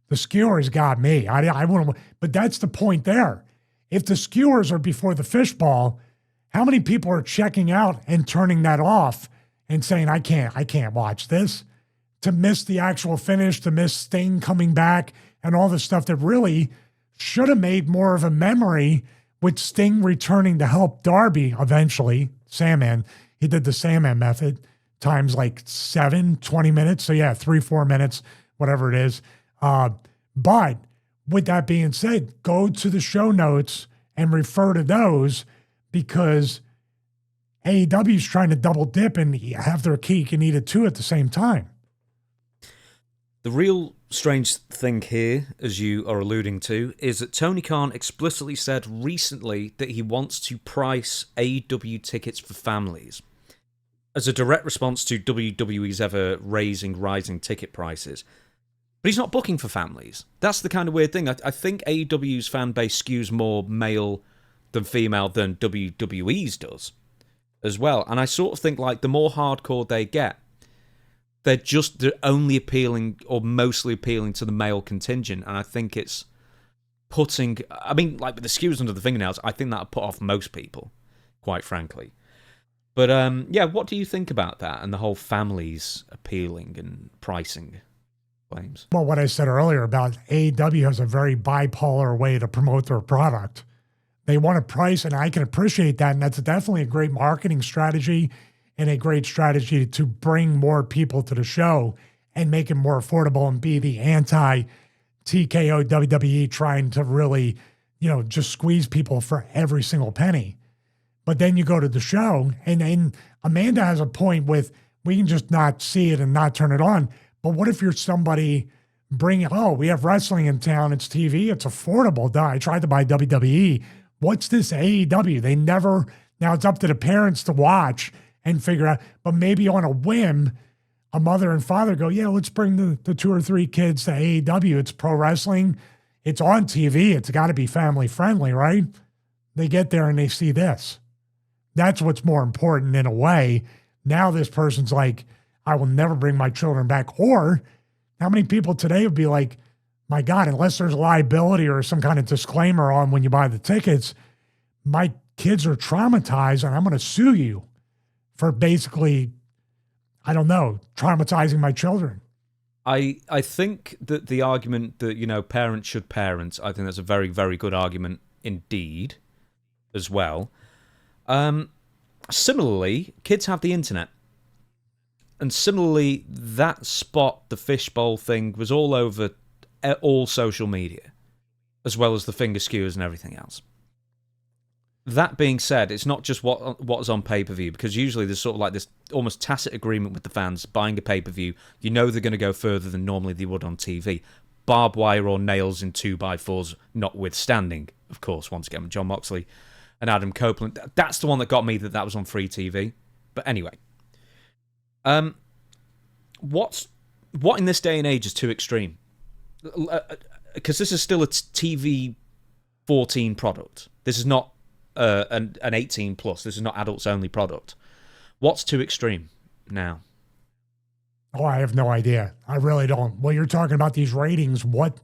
the skewers got me. I want to, but that's the point there. If the skewers are before the fishbowl, how many people are checking out and turning that off and saying, I can't watch this? To miss the actual finish, to miss Sting coming back, and all the stuff that really should have made more of a memory with Sting returning to help Darby eventually, Sandman. He did the Sandman method times like 20 minutes. So yeah, 3-4 minutes, whatever it is. But with that being said, go to the show notes and refer to those, because AEW is trying to double dip and have their cake and eat it too at the same time. The real strange thing here, as you are alluding to, is that Tony Khan explicitly said recently that he wants to price AEW tickets for families as a direct response to WWE's ever rising ticket prices. But he's not booking for families. That's the kind of weird thing. I think AEW's fan base skews more male than female than WWE's does as well. And I sort of think like the more hardcore they get, they're only appealing or mostly appealing to the male contingent. And I think it's putting, I mean, like with the skews under the fingernails, I think that'll put off most people, quite frankly. But yeah, what do you think about that and the whole families appealing and pricing claims? Well, what I said earlier about AEW has a very bipolar way to promote their product. They want to price, and I can appreciate that, and that's definitely a great marketing strategy and a great strategy to bring more people to the show and make it more affordable and be the anti-TKO WWE trying to really, just squeeze people for every single penny. But then you go to the show, and Amanda has a point with, we can just not see it and not turn it on. But what if you're somebody bringing, we have wrestling in town, it's TV, it's affordable. Duh, I tried to buy WWE. What's this AEW? They never, now it's up to the parents to watch and figure out, but maybe on a whim, a mother and father go, yeah, let's bring the 2 or 3 kids to AEW. It's pro wrestling. It's on TV. It's got to be family friendly, right? They get there and they see this. That's what's more important in a way. Now this person's like, I will never bring my children back. Or how many people today would be like, my God, unless there's liability or some kind of disclaimer on when you buy the tickets, my kids are traumatized and I'm going to sue you for basically, I don't know, traumatizing my children. I think that the argument that, parents should parent, I think that's a very, very good argument indeed as well. Similarly, kids have the internet. And similarly, that spot, the fishbowl thing, was all over all social media, as well as the finger skewers and everything else. That being said, it's not just what's on pay-per-view, because usually there's sort of like this almost tacit agreement with the fans buying a pay-per-view. You know they're going to go further than normally they would on TV. Barbed wire or nails in 2x4s notwithstanding, of course, once again, with John Moxley and Adam Copeland. That's the one that got me that was on free TV. But anyway, what in this day and age is too extreme? Because this is still a TV 14 product. This is not an 18 plus. This is not adults only product. What's too extreme now? Oh, I have no idea. I really don't. Well, you're talking about these ratings. What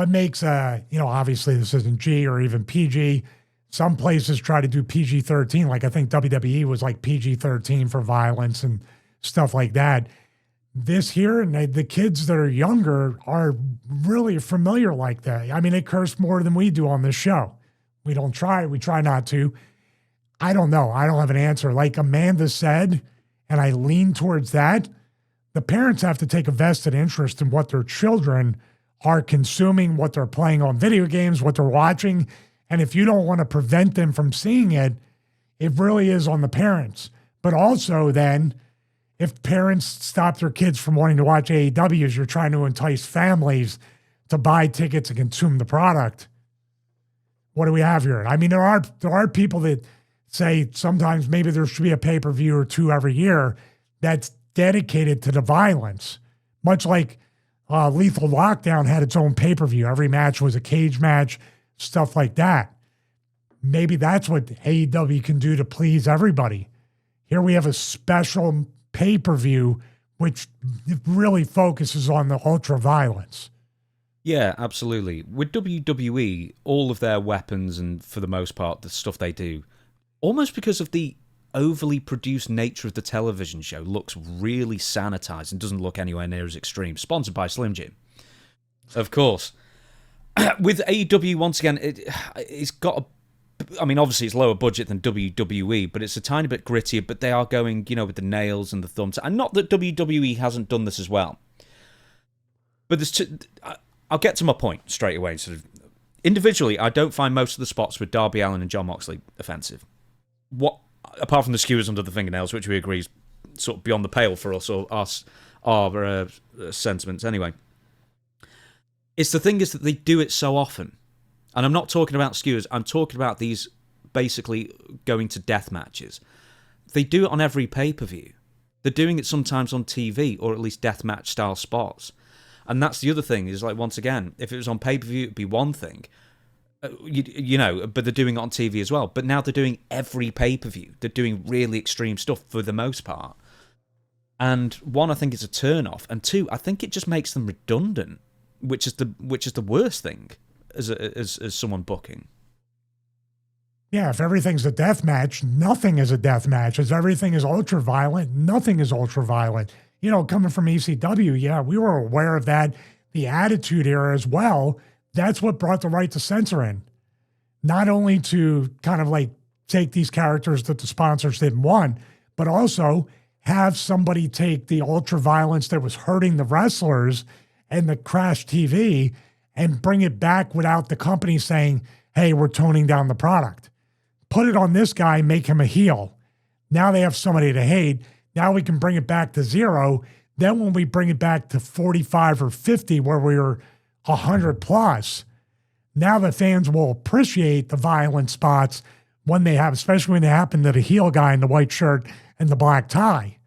makes obviously this isn't G or even PG. Some places try to do PG-13. Like I think WWE was like PG-13 for violence and stuff like that. This here, and the kids that are younger are really familiar like that. I mean, they curse more than we do on this show. We try not to. I don't know. I don't have an answer. Like Amanda said, and I lean towards that, the parents have to take a vested interest in what their children are consuming, what they're playing on video games, what they're watching. And if you don't want to prevent them from seeing it, it really is on the parents. But also then, if parents stop their kids from wanting to watch AEW, you're trying to entice families to buy tickets and consume the product. What do we have here? I mean, there are people that say sometimes maybe there should be a pay-per-view or 2 every year that's dedicated to the violence, much like Lethal Lockdown had its own pay-per-view. Every match was a cage match, stuff like that. Maybe that's what AEW can do to please everybody. Here we have a special pay-per-view which really focuses on the ultra-violence. Yeah, absolutely. With WWE, all of their weapons and, for the most part, the stuff they do, almost because of the overly produced nature of the television show, looks really sanitized and doesn't look anywhere near as extreme. Sponsored by Slim Jim. Of course. With AEW, once again, it's got I mean, obviously it's lower budget than WWE, but it's a tiny bit grittier, but they are going, with the nails and the thumbs. And not that WWE hasn't done this as well. But I'll get to my point straight away. Sort of individually, I don't find most of the spots with Darby Allin and Jon Moxley offensive. Apart from the skewers under the fingernails, which we agree is sort of beyond the pale for us, or our sentiments anyway. It's the thing is that they do it so often. And I'm not talking about skewers, I'm talking about these basically going to death matches. They do it on every pay-per-view. They're doing it sometimes on TV, or at least death match style spots. And that's the other thing, is like, once again, if it was on pay-per-view, it'd be one thing. But they're doing it on TV as well. But now they're doing every pay-per-view. They're doing really extreme stuff for the most part. And one, I think it's a turn-off. And two, I think it just makes them redundant, which is the worst thing as someone booking. Yeah, if everything's a death match, nothing is a death match. If everything is ultra violent, nothing is ultra violent. Coming from ECW, yeah, we were aware of that. The Attitude Era as well. That's what brought the right to censor in. Not only to kind of like take these characters that the sponsors didn't want, but also have somebody take the ultra violence that was hurting the wrestlers and the crash TV and bring it back without the company saying, hey, we're toning down the product. Put it on this guy, make him a heel. Now they have somebody to hate. Now we can bring it back to 0. Then when we bring it back to 45 or 50, where we were 100 plus, now the fans will appreciate the violent spots when they have, especially when they happen to the heel guy in the white shirt and the black tie.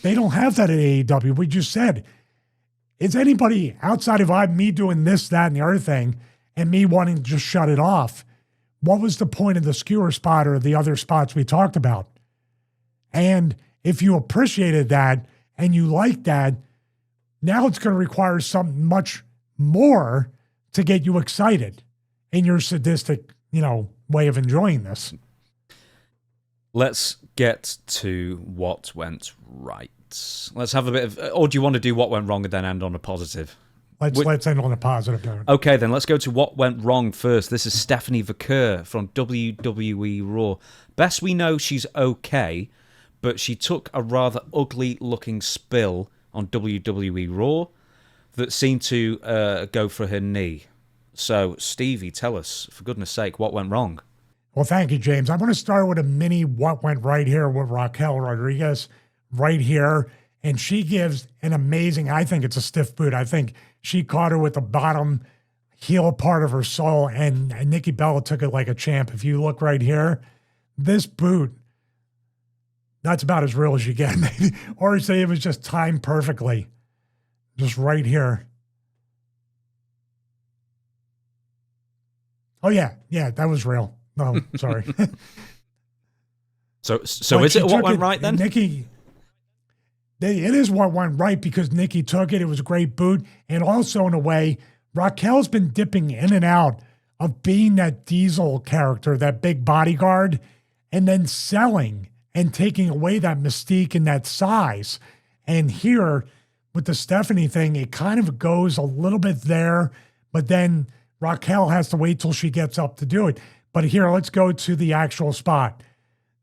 They don't have that at AEW. We just said, is anybody outside of me doing this, that, and the other thing, and me wanting to just shut it off? What was the point of the skewer spot or the other spots we talked about? And if you appreciated that and you like that, now it's going to require something much more to get you excited in your sadistic, way of enjoying this. Let's get to what went right. Let's have a bit of, or do you want to do what went wrong and then end on a positive? Let's end on a positive note. Okay, then let's go to what went wrong first. This is Stephanie Vaquer from WWE RAW. Best we know, she's okay, but she took a rather ugly-looking spill on WWE RAW that seemed to go for her knee. So, Stevie, tell us, for goodness sake, what went wrong? Well, thank you, James. I want to start with a mini what went right here with Raquel Rodriguez right here. And she gives an amazing, I think it's a stiff boot. I think she caught her with the bottom heel part of her soul, and Nikki Bella took it like a champ. If you look right here, this boot, that's about as real as you get. Or say it was just timed perfectly. Just right here. Oh, yeah, that was real. No, sorry. So is it what went right then? Nikki, it is what went right because Nikki took it. It was a great boot. And also, in a way, Raquel's been dipping in and out of being that Diesel character, that big bodyguard, and then selling and taking away that mystique and that size. And here, with the Stephanie thing, it kind of goes a little bit there, but then Raquel has to wait till she gets up to do it. But here, let's go to the actual spot.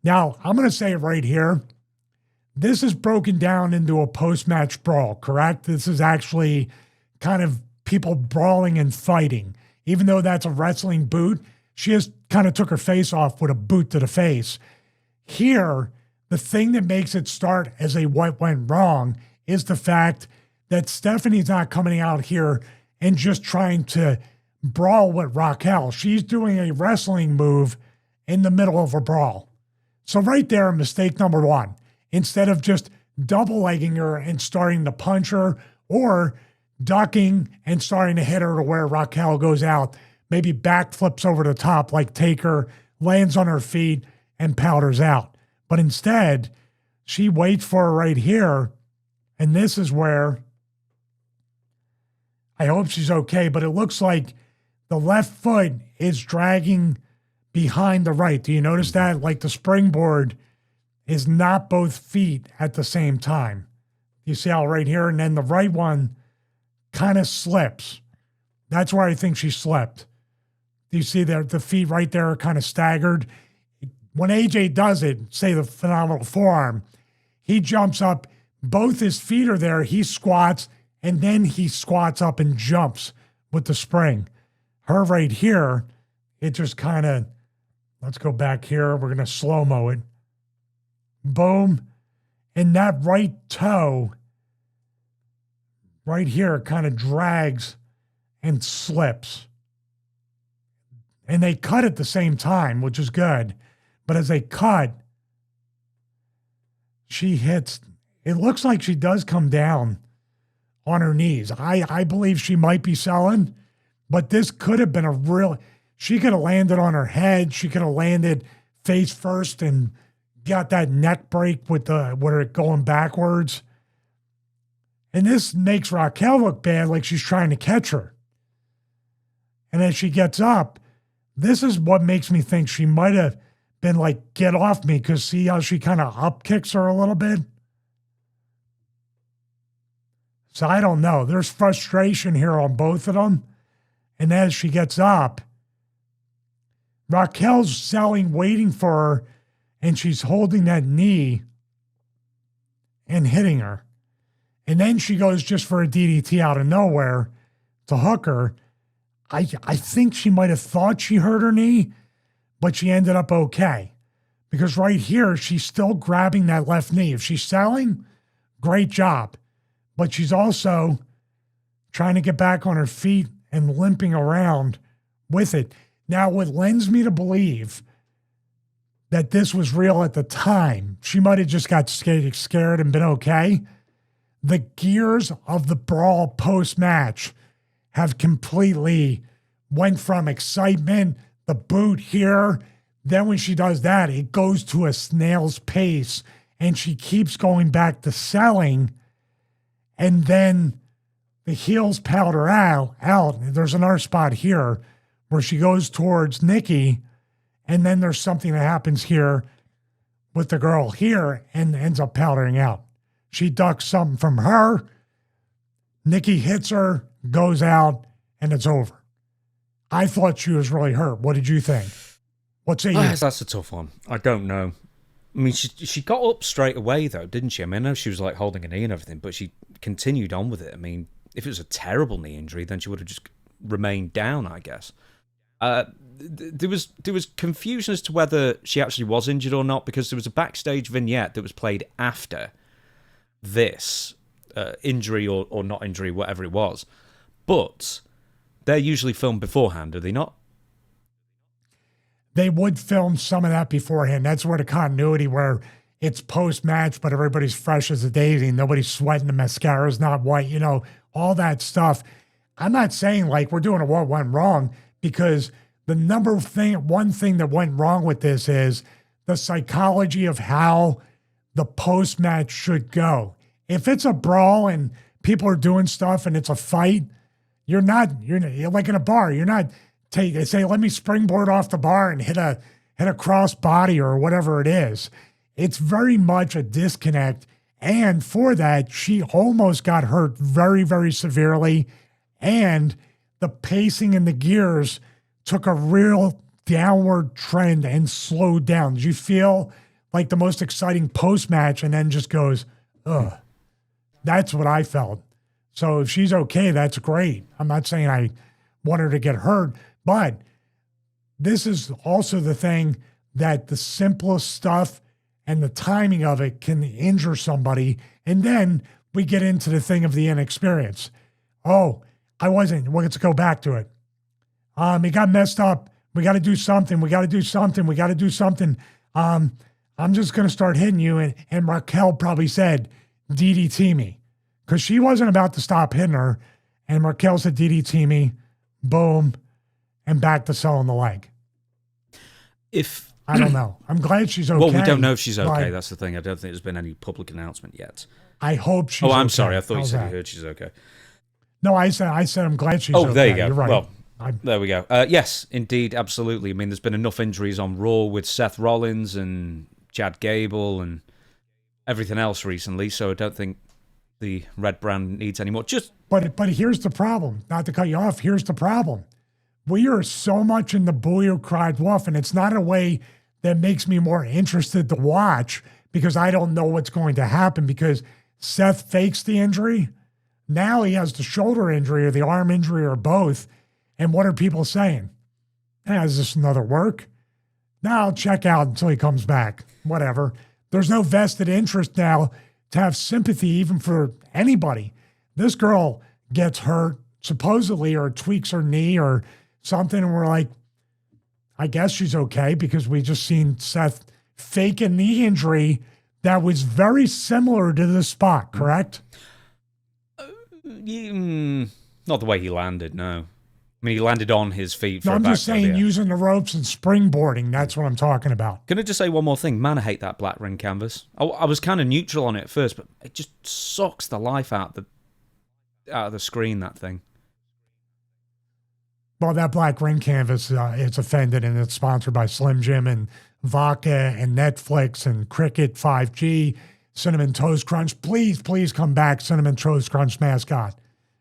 Now, I'm going to say it right here. This is broken down into a post-match brawl, correct? This is actually kind of people brawling and fighting. Even though that's a wrestling boot, she just kind of took her face off with a boot to the face. Here, the thing that makes it start as a what went wrong is the fact that Stephanie's not coming out here and just trying to brawl with Raquel. She's doing a wrestling move in the middle of a brawl. So right there, mistake number one. Instead of just double-legging her and starting to punch her or ducking and starting to hit her to where Raquel goes out, maybe backflips over the top like Taker, lands on her feet, and powders out. But instead, she waits for her right here, and this is where I hope she's okay, but it looks like the left foot is dragging behind the right. Do you notice that? Like the springboard is not both feet at the same time. You see how right here, and then the right one kind of slips. That's where I think she slipped. Do you see the feet right there are kind of staggered? When AJ does it, say the phenomenal forearm, he jumps up, both his feet are there, he squats, and then he squats up and jumps with the spring. Her right here, it just kind of, let's go back here, we're going to slow-mo it. Boom. And that right toe, right here, kind of drags and slips. And they cut at the same time, which is good. But as they cut, she hits, it looks like she does come down on her knees. I believe she might be selling, but this could have been a real, she could have landed on her head. She could have landed face first and got that neck break with her going backwards. And this makes Raquel look bad, like she's trying to catch her. And as she gets up, this is what makes me think she might have been like, get off me, because see how she kind of up kicks her a little bit? So I don't know. There's frustration here on both of them. And as she gets up, Raquel's selling, waiting for her, and she's holding that knee and hitting her. And then she goes just for a DDT out of nowhere to hook her. I think she might have thought she hurt her knee, but she ended up okay. Because right here, she's still grabbing that left knee. If she's selling, great job. But she's also trying to get back on her feet and limping around with it. Now, what lends me to believe that this was real at the time, she might have just got scared and been okay. The gears of the brawl post-match have completely went from excitement, the boot here. Then when she does that, it goes to a snail's pace and she keeps going back to selling. And then the heels powder out. There's another spot here where she goes towards Nikki. And then there's something that happens here with the girl here and ends up powdering out. She ducks something from her. Nikki hits her, goes out, and it's over. I thought she was really hurt. What did you think? What's it? That's a tough one. I don't know. I mean, she got up straight away, though, didn't she? I mean, I know she was like holding a knee and everything, but she continued on with it. I mean, if it was a terrible knee injury, then she would have just remained down, I guess. There was confusion as to whether she actually was injured or not, because there was a backstage vignette that was played after this injury or not injury, whatever it was. But they're usually filmed beforehand, are they not? They would film some of that beforehand. That's where the continuity, where it's post-match, but everybody's fresh as a daisy. Nobody's sweating. The mascara's not white. You know, all that stuff. I'm not saying like we're doing what went wrong, because the one thing that went wrong with this is the psychology of how the post-match should go. If it's a brawl and people are doing stuff and it's a fight, you're like in a bar. You're not they say, let me springboard off the bar and hit a cross body or whatever it is. It's very much a disconnect. And for that, she almost got hurt very, very severely. And the pacing and the gears took a real downward trend and slowed down. Did you feel like the most exciting post-match and then just goes, ugh? That's what I felt. So if she's okay, that's great. I'm not saying I want her to get hurt, but this is also the thing that the simplest stuff and the timing of it can injure somebody. And then we get into the thing of the inexperience. Oh, let's go back to it. It got messed up. We got to do something. I'm just going to start hitting you. And Raquel probably said, DDT me. Because she wasn't about to stop hitting her. And Raquel said, DDT me. Boom. And back to selling the leg. I don't know. I'm glad she's okay. Well, we don't know if she's okay. That's the thing. I don't think there's been any public announcement yet. I hope she's okay. Oh, I'm sorry. I thought you said you heard she's okay. No, I said I'm glad she's okay. Oh, there you go. You're right. Well, there we go. Yes, indeed, absolutely. I mean, there's been enough injuries on Raw with Seth Rollins and Chad Gable and everything else recently, so I don't think the red brand needs anymore. But here's the problem. Not to cut you off, here's the problem. We are so much in the boy who cried wolf, and it's not in a way that makes me more interested to watch because I don't know what's going to happen because Seth fakes the injury. Now he has the shoulder injury or the arm injury or both. And what are people saying? Is this another work? No, I'll check out until he comes back. Whatever. There's no vested interest now to have sympathy even for anybody. This girl gets hurt, supposedly, or tweaks her knee or something, and we're like, I guess she's okay because we just seen Seth fake a knee injury that was very similar to the spot, correct? Not the way he landed, no. I mean, he landed on his feet for no, a I'm back just saying yeah. using the ropes and springboarding. That's what I'm talking about. Can I just say one more thing? Man, I hate that black ring canvas. I was kind of neutral on it at first, but it just sucks the life out of the screen, that thing. Well, that black ring canvas, it's offended, and it's sponsored by Slim Jim and Vaquer and Netflix and Cricket 5G, Cinnamon Toast Crunch. Please come back, Cinnamon Toast Crunch mascot,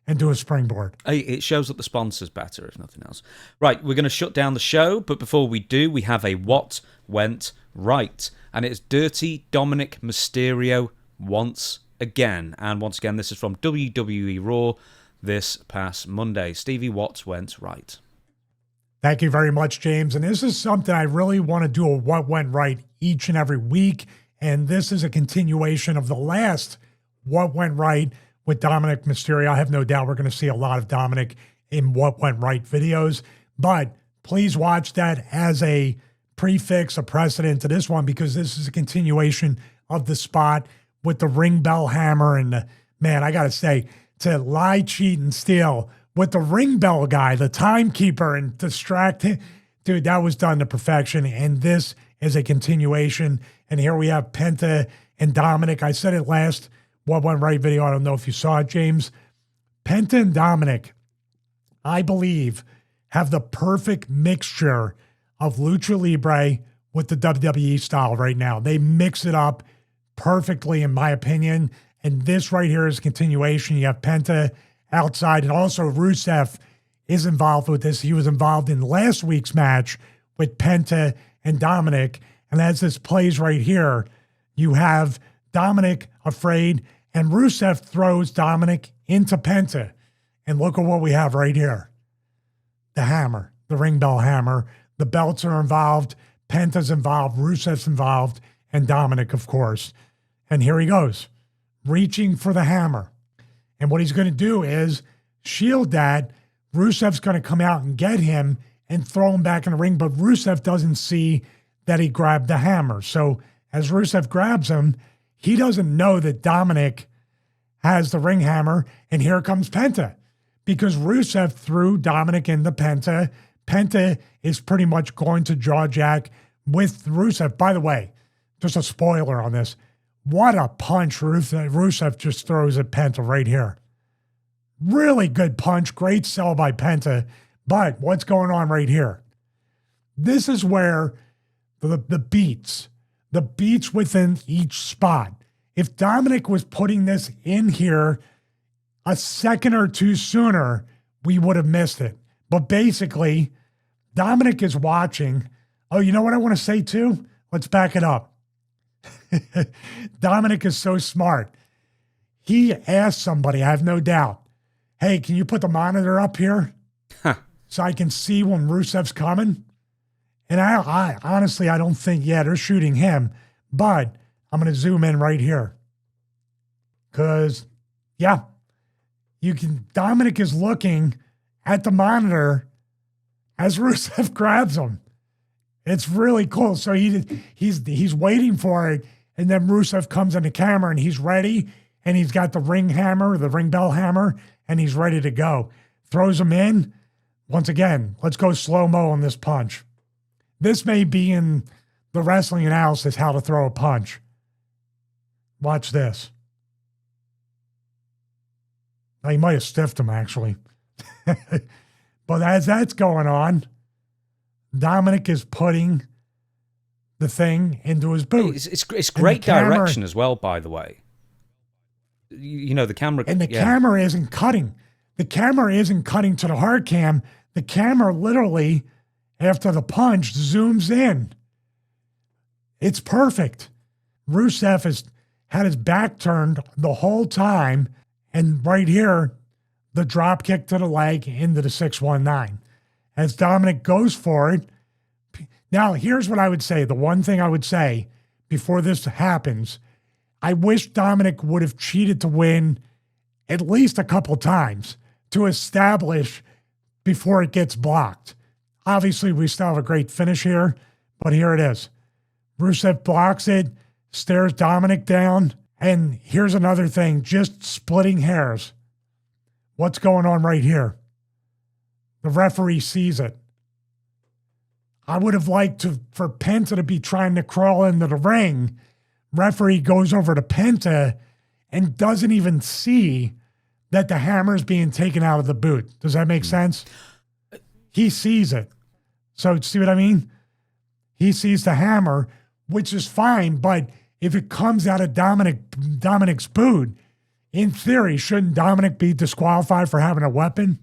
and do a springboard. Hey, it shows that the sponsor's better, if nothing else. Right, we're going to shut down the show, but before we do, we have a What Went Right, and it's Dirty Dominik Mysterio once again. And once again, this is from WWE RAW this past Monday. Stevie, what went right? Thank you very much, James. And this is something I really want to do a What Went Right each and every week. And this is a continuation of the last What Went Right with Dominik Mysterio. I have no doubt we're going to see a lot of Dominik in What Went Right videos. But please watch that as a prefix, a precedent to this one, because this is a continuation of the spot with the ring bell hammer. And man, I got to say, to lie, cheat, and steal with the ring bell guy, the timekeeper, and distract him. Dude, that was done to perfection. And this is a continuation. And here we have Penta and Dominik. I said it last What Went Right video. I don't know if you saw it, James. Penta and Dominik, I believe, have the perfect mixture of Lucha Libre with the WWE style right now. They mix it up perfectly, in my opinion. And this right here is a continuation. You have Penta outside, and also Rusev is involved with this. He was involved in last week's match with Penta and Dominik. And as this plays right here, you have Dominik afraid, and Rusev throws Dominik into Penta. And look at what we have right here. The hammer, the ring bell hammer. The belts are involved. Penta's involved. Rusev's involved. And Dominik, of course. And here he goes, reaching for the hammer. And what he's going to do is shield that. Rusev's going to come out and get him and throw him back in the ring, but Rusev doesn't see that he grabbed the hammer. So as Rusev grabs him, he doesn't know that Dominik has the ring hammer, and here comes Penta. Because Rusev threw Dominik into Penta. Penta is pretty much going to jaw jack with Rusev. By the way, just a spoiler on this. What a punch Rusev just throws at Penta right here. Really good punch. Great sell by Penta. But what's going on right here? This is where the beats within each spot. If Dominik was putting this in here a second or two sooner, we would have missed it. But basically, Dominik is watching. Oh, you know what I want to say too? Let's back it up. Dominik is so smart. He asked somebody, I have no doubt, hey, can you put the monitor up here so I can see when Rusev's coming? And I honestly, I don't think, they're shooting him, but I'm going to zoom in right here. Because, Dominik is looking at the monitor as Rusev grabs him. It's really cool. So he's waiting for it, and then Rusev comes in the camera, and he's ready, and he's got the ring hammer, the ring bell hammer, and he's ready to go. Throws him in. Once again, let's go slow-mo on this punch. This may be in the wrestling analysis, how to throw a punch. Watch this. Now, he might have stiffed him, actually. But as that's going on, Dominik is putting the thing into his boot. It's great direction as well, by the way. the camera. And the camera isn't cutting. The camera isn't cutting to the hard cam. The camera literally, after the punch, zooms in. It's perfect. Rusev has had his back turned the whole time. And right here, the drop kick to the leg into the 619. As Dominik goes for it. Now, here's what I would say. The one thing I would say before this happens, I wish Dominik would have cheated to win at least a couple times to establish before it gets blocked. Obviously, we still have a great finish here, but here it is. Rusev blocks it, stares Dominik down, and here's another thing, just splitting hairs. What's going on right here? The referee sees it. I would have liked for Penta to be trying to crawl into the ring. Referee goes over to Penta and doesn't even see that the hammer's being taken out of the boot. Does that make sense? He sees it. So see what I mean? He sees the hammer, which is fine, but if it comes out of Dominik's boot, in theory, shouldn't Dominik be disqualified for having a weapon?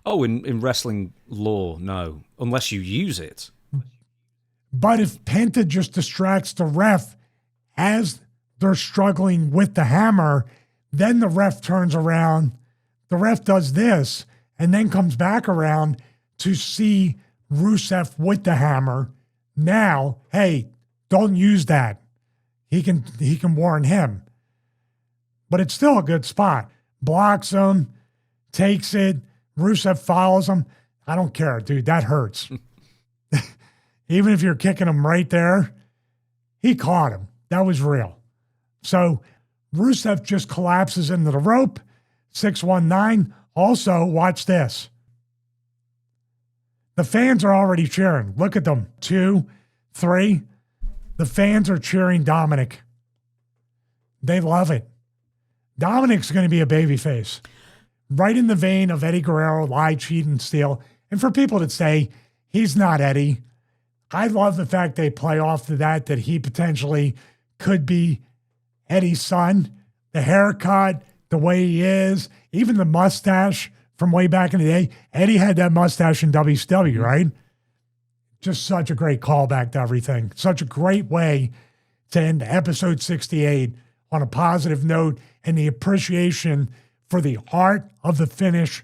Oh, in wrestling law, no. Unless you use it. But if Penta just distracts the ref as they're struggling with the hammer, then the ref turns around, the ref does this, and then comes back around to see Rusev with the hammer. Now, hey, don't use that. He can warn him. But it's still a good spot. Blocks him, takes it, Rusev follows him. I don't care, dude. That hurts. Even if you're kicking him right there, he caught him. That was real. So Rusev just collapses into the rope. 619. Also, watch this. The fans are already cheering. Look at them. 2, 3. The fans are cheering Dominik. They love it. Dominik's going to be a babyface. Right in the vein of Eddie Guerrero, lie, cheat, and steal. And for people that say he's not Eddie, I love the fact they play off to that he potentially could be Eddie's son. The haircut, the way he is, even the mustache from way back in the day. Eddie had that mustache in WCW, right? Just such a great callback to everything. Such a great way to end episode 68 on a positive note and the appreciation for the art of the finish.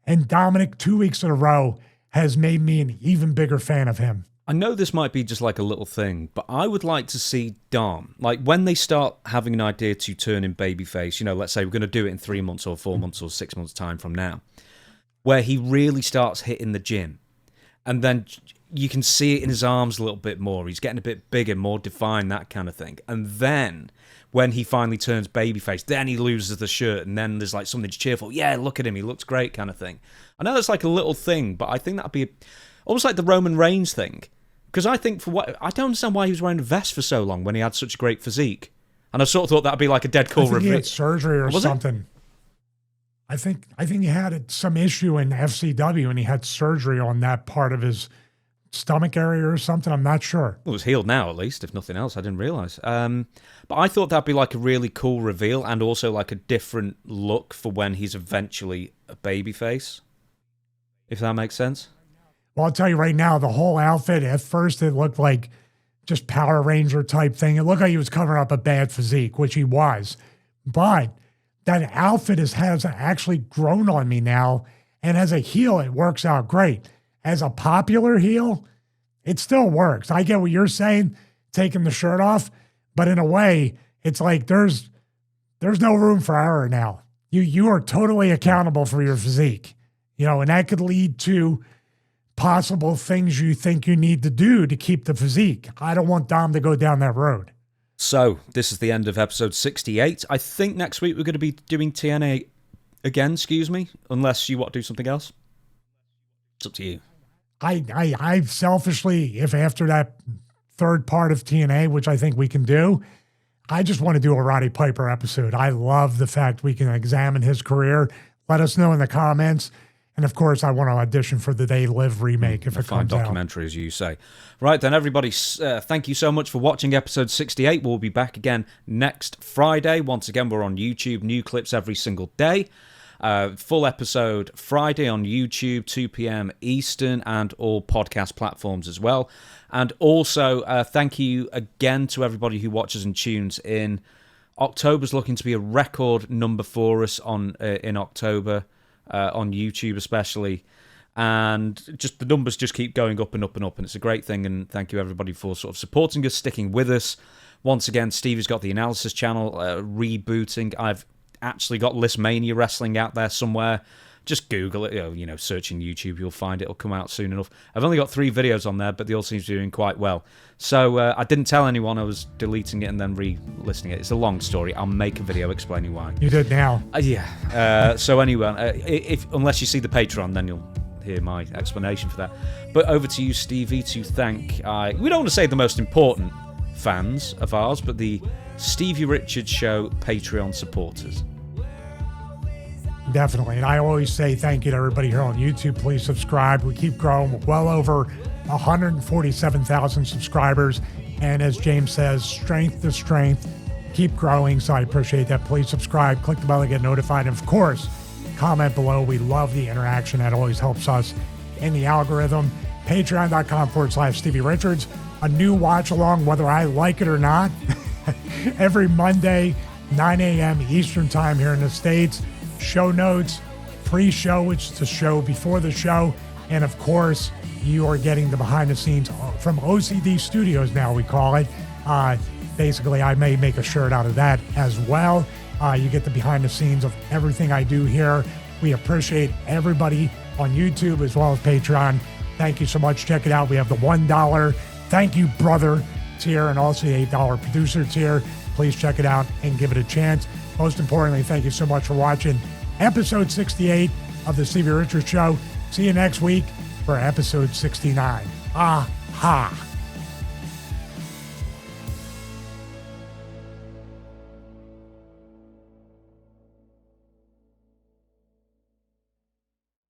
And Dominik, 2 weeks in a row, has made me an even bigger fan of him. I know this might be just like a little thing, but I would like to see Dom, like when they start having an idea to turn in babyface, let's say we're going to do it in 3 months or 4 months or 6 months time from now, where he really starts hitting the gym. And then you can see it in his arms a little bit more. He's getting a bit bigger, more defined, that kind of thing. And then when he finally turns babyface, then he loses the shirt and then there's like something cheerful. Yeah, look at him. He looks great kind of thing. I know that's like a little thing, but I think that'd be almost like the Roman Reigns thing. Because I think I don't understand why he was wearing a vest for so long when he had such a great physique. And I sort of thought that'd be like a dead cool reveal. He had surgery or something. I think he had some issue in FCW and he had surgery on that part of his stomach area or something. I'm not sure. Well, it was healed now, at least, if nothing else. I didn't realize. But I thought that'd be like a really cool reveal and also like a different look for when he's eventually a babyface. If that makes sense. Well, I'll tell you right now, the whole outfit, at first it looked like just Power Ranger type thing. It looked like he was covering up a bad physique, which he was. But that outfit has actually grown on me now. And as a heel, it works out great. As a popular heel, it still works. I get what you're saying, taking the shirt off. But in a way, it's like there's no room for error now. You are totally accountable for your physique. And that could lead to possible things you think you need to do to keep the physique. I don't want Dom to go down that road. So, this is the end of episode 68. I think next week we're going to be doing TNA again, unless you want to do something else. It's up to you. I selfishly, if after that third part of TNA, which I think we can do, I just want to do a Roddy Piper episode. I love the fact we can examine his career. Let us know in the comments And of course, I want to audition for the They Live remake if it fine comes out. documentary, as you say. Right then, everybody, thank you so much for watching episode 68. We'll be back again next Friday. Once again, we're on YouTube, new clips every single day. Full episode Friday on YouTube, 2 p.m. Eastern, and all podcast platforms as well. And also, thank you again to everybody who watches and tunes in. October's looking to be a record number for us in October. On YouTube especially, and just the numbers just keep going up and up and up, and it's a great thing. And thank you everybody for sort of supporting us, sticking with us. Once again, Stevie's got the analysis channel rebooting. I've actually got List Mania Wrestling out there somewhere. Just Google it, search in YouTube, you'll find it. It'll come out soon enough. I've only got 3 videos on there, but they all seem to be doing quite well. So I didn't tell anyone I was deleting it and then re-listening it. It's a long story. I'll make a video explaining why. You did now. Yeah. So anyway, unless you see the Patreon, then you'll hear my explanation for that. But over to you, Stevie, to thank, we don't want to say the most important fans of ours, but the Stevie Richards Show Patreon supporters. Definitely. And I always say thank you to everybody here on YouTube. Please subscribe. We keep growing. We're well over 147,000 subscribers. And as James says, strength to strength. Keep growing. So I appreciate that. Please subscribe. Click the bell to get notified. And of course, comment below. We love the interaction. That always helps us in the algorithm. Patreon.com/Stevie Richards. A new watch along, whether I like it or not. Every Monday, 9 a.m. Eastern time here in the States. Show notes, pre-show, which is the show before the show, and of course, you are getting the behind the scenes from OCD Studios now, we call it. Basically, I may make a shirt out of that as well. You get the behind the scenes of everything I do here. We appreciate everybody on YouTube as well as Patreon. Thank you so much. Check it out. We have the $1 thank you brother tier and also the $8 producer tier. Please check it out and give it a chance. Most importantly, thank you so much for watching episode 68 of the Stevie Richards Show. See you next week for episode 69. Ha.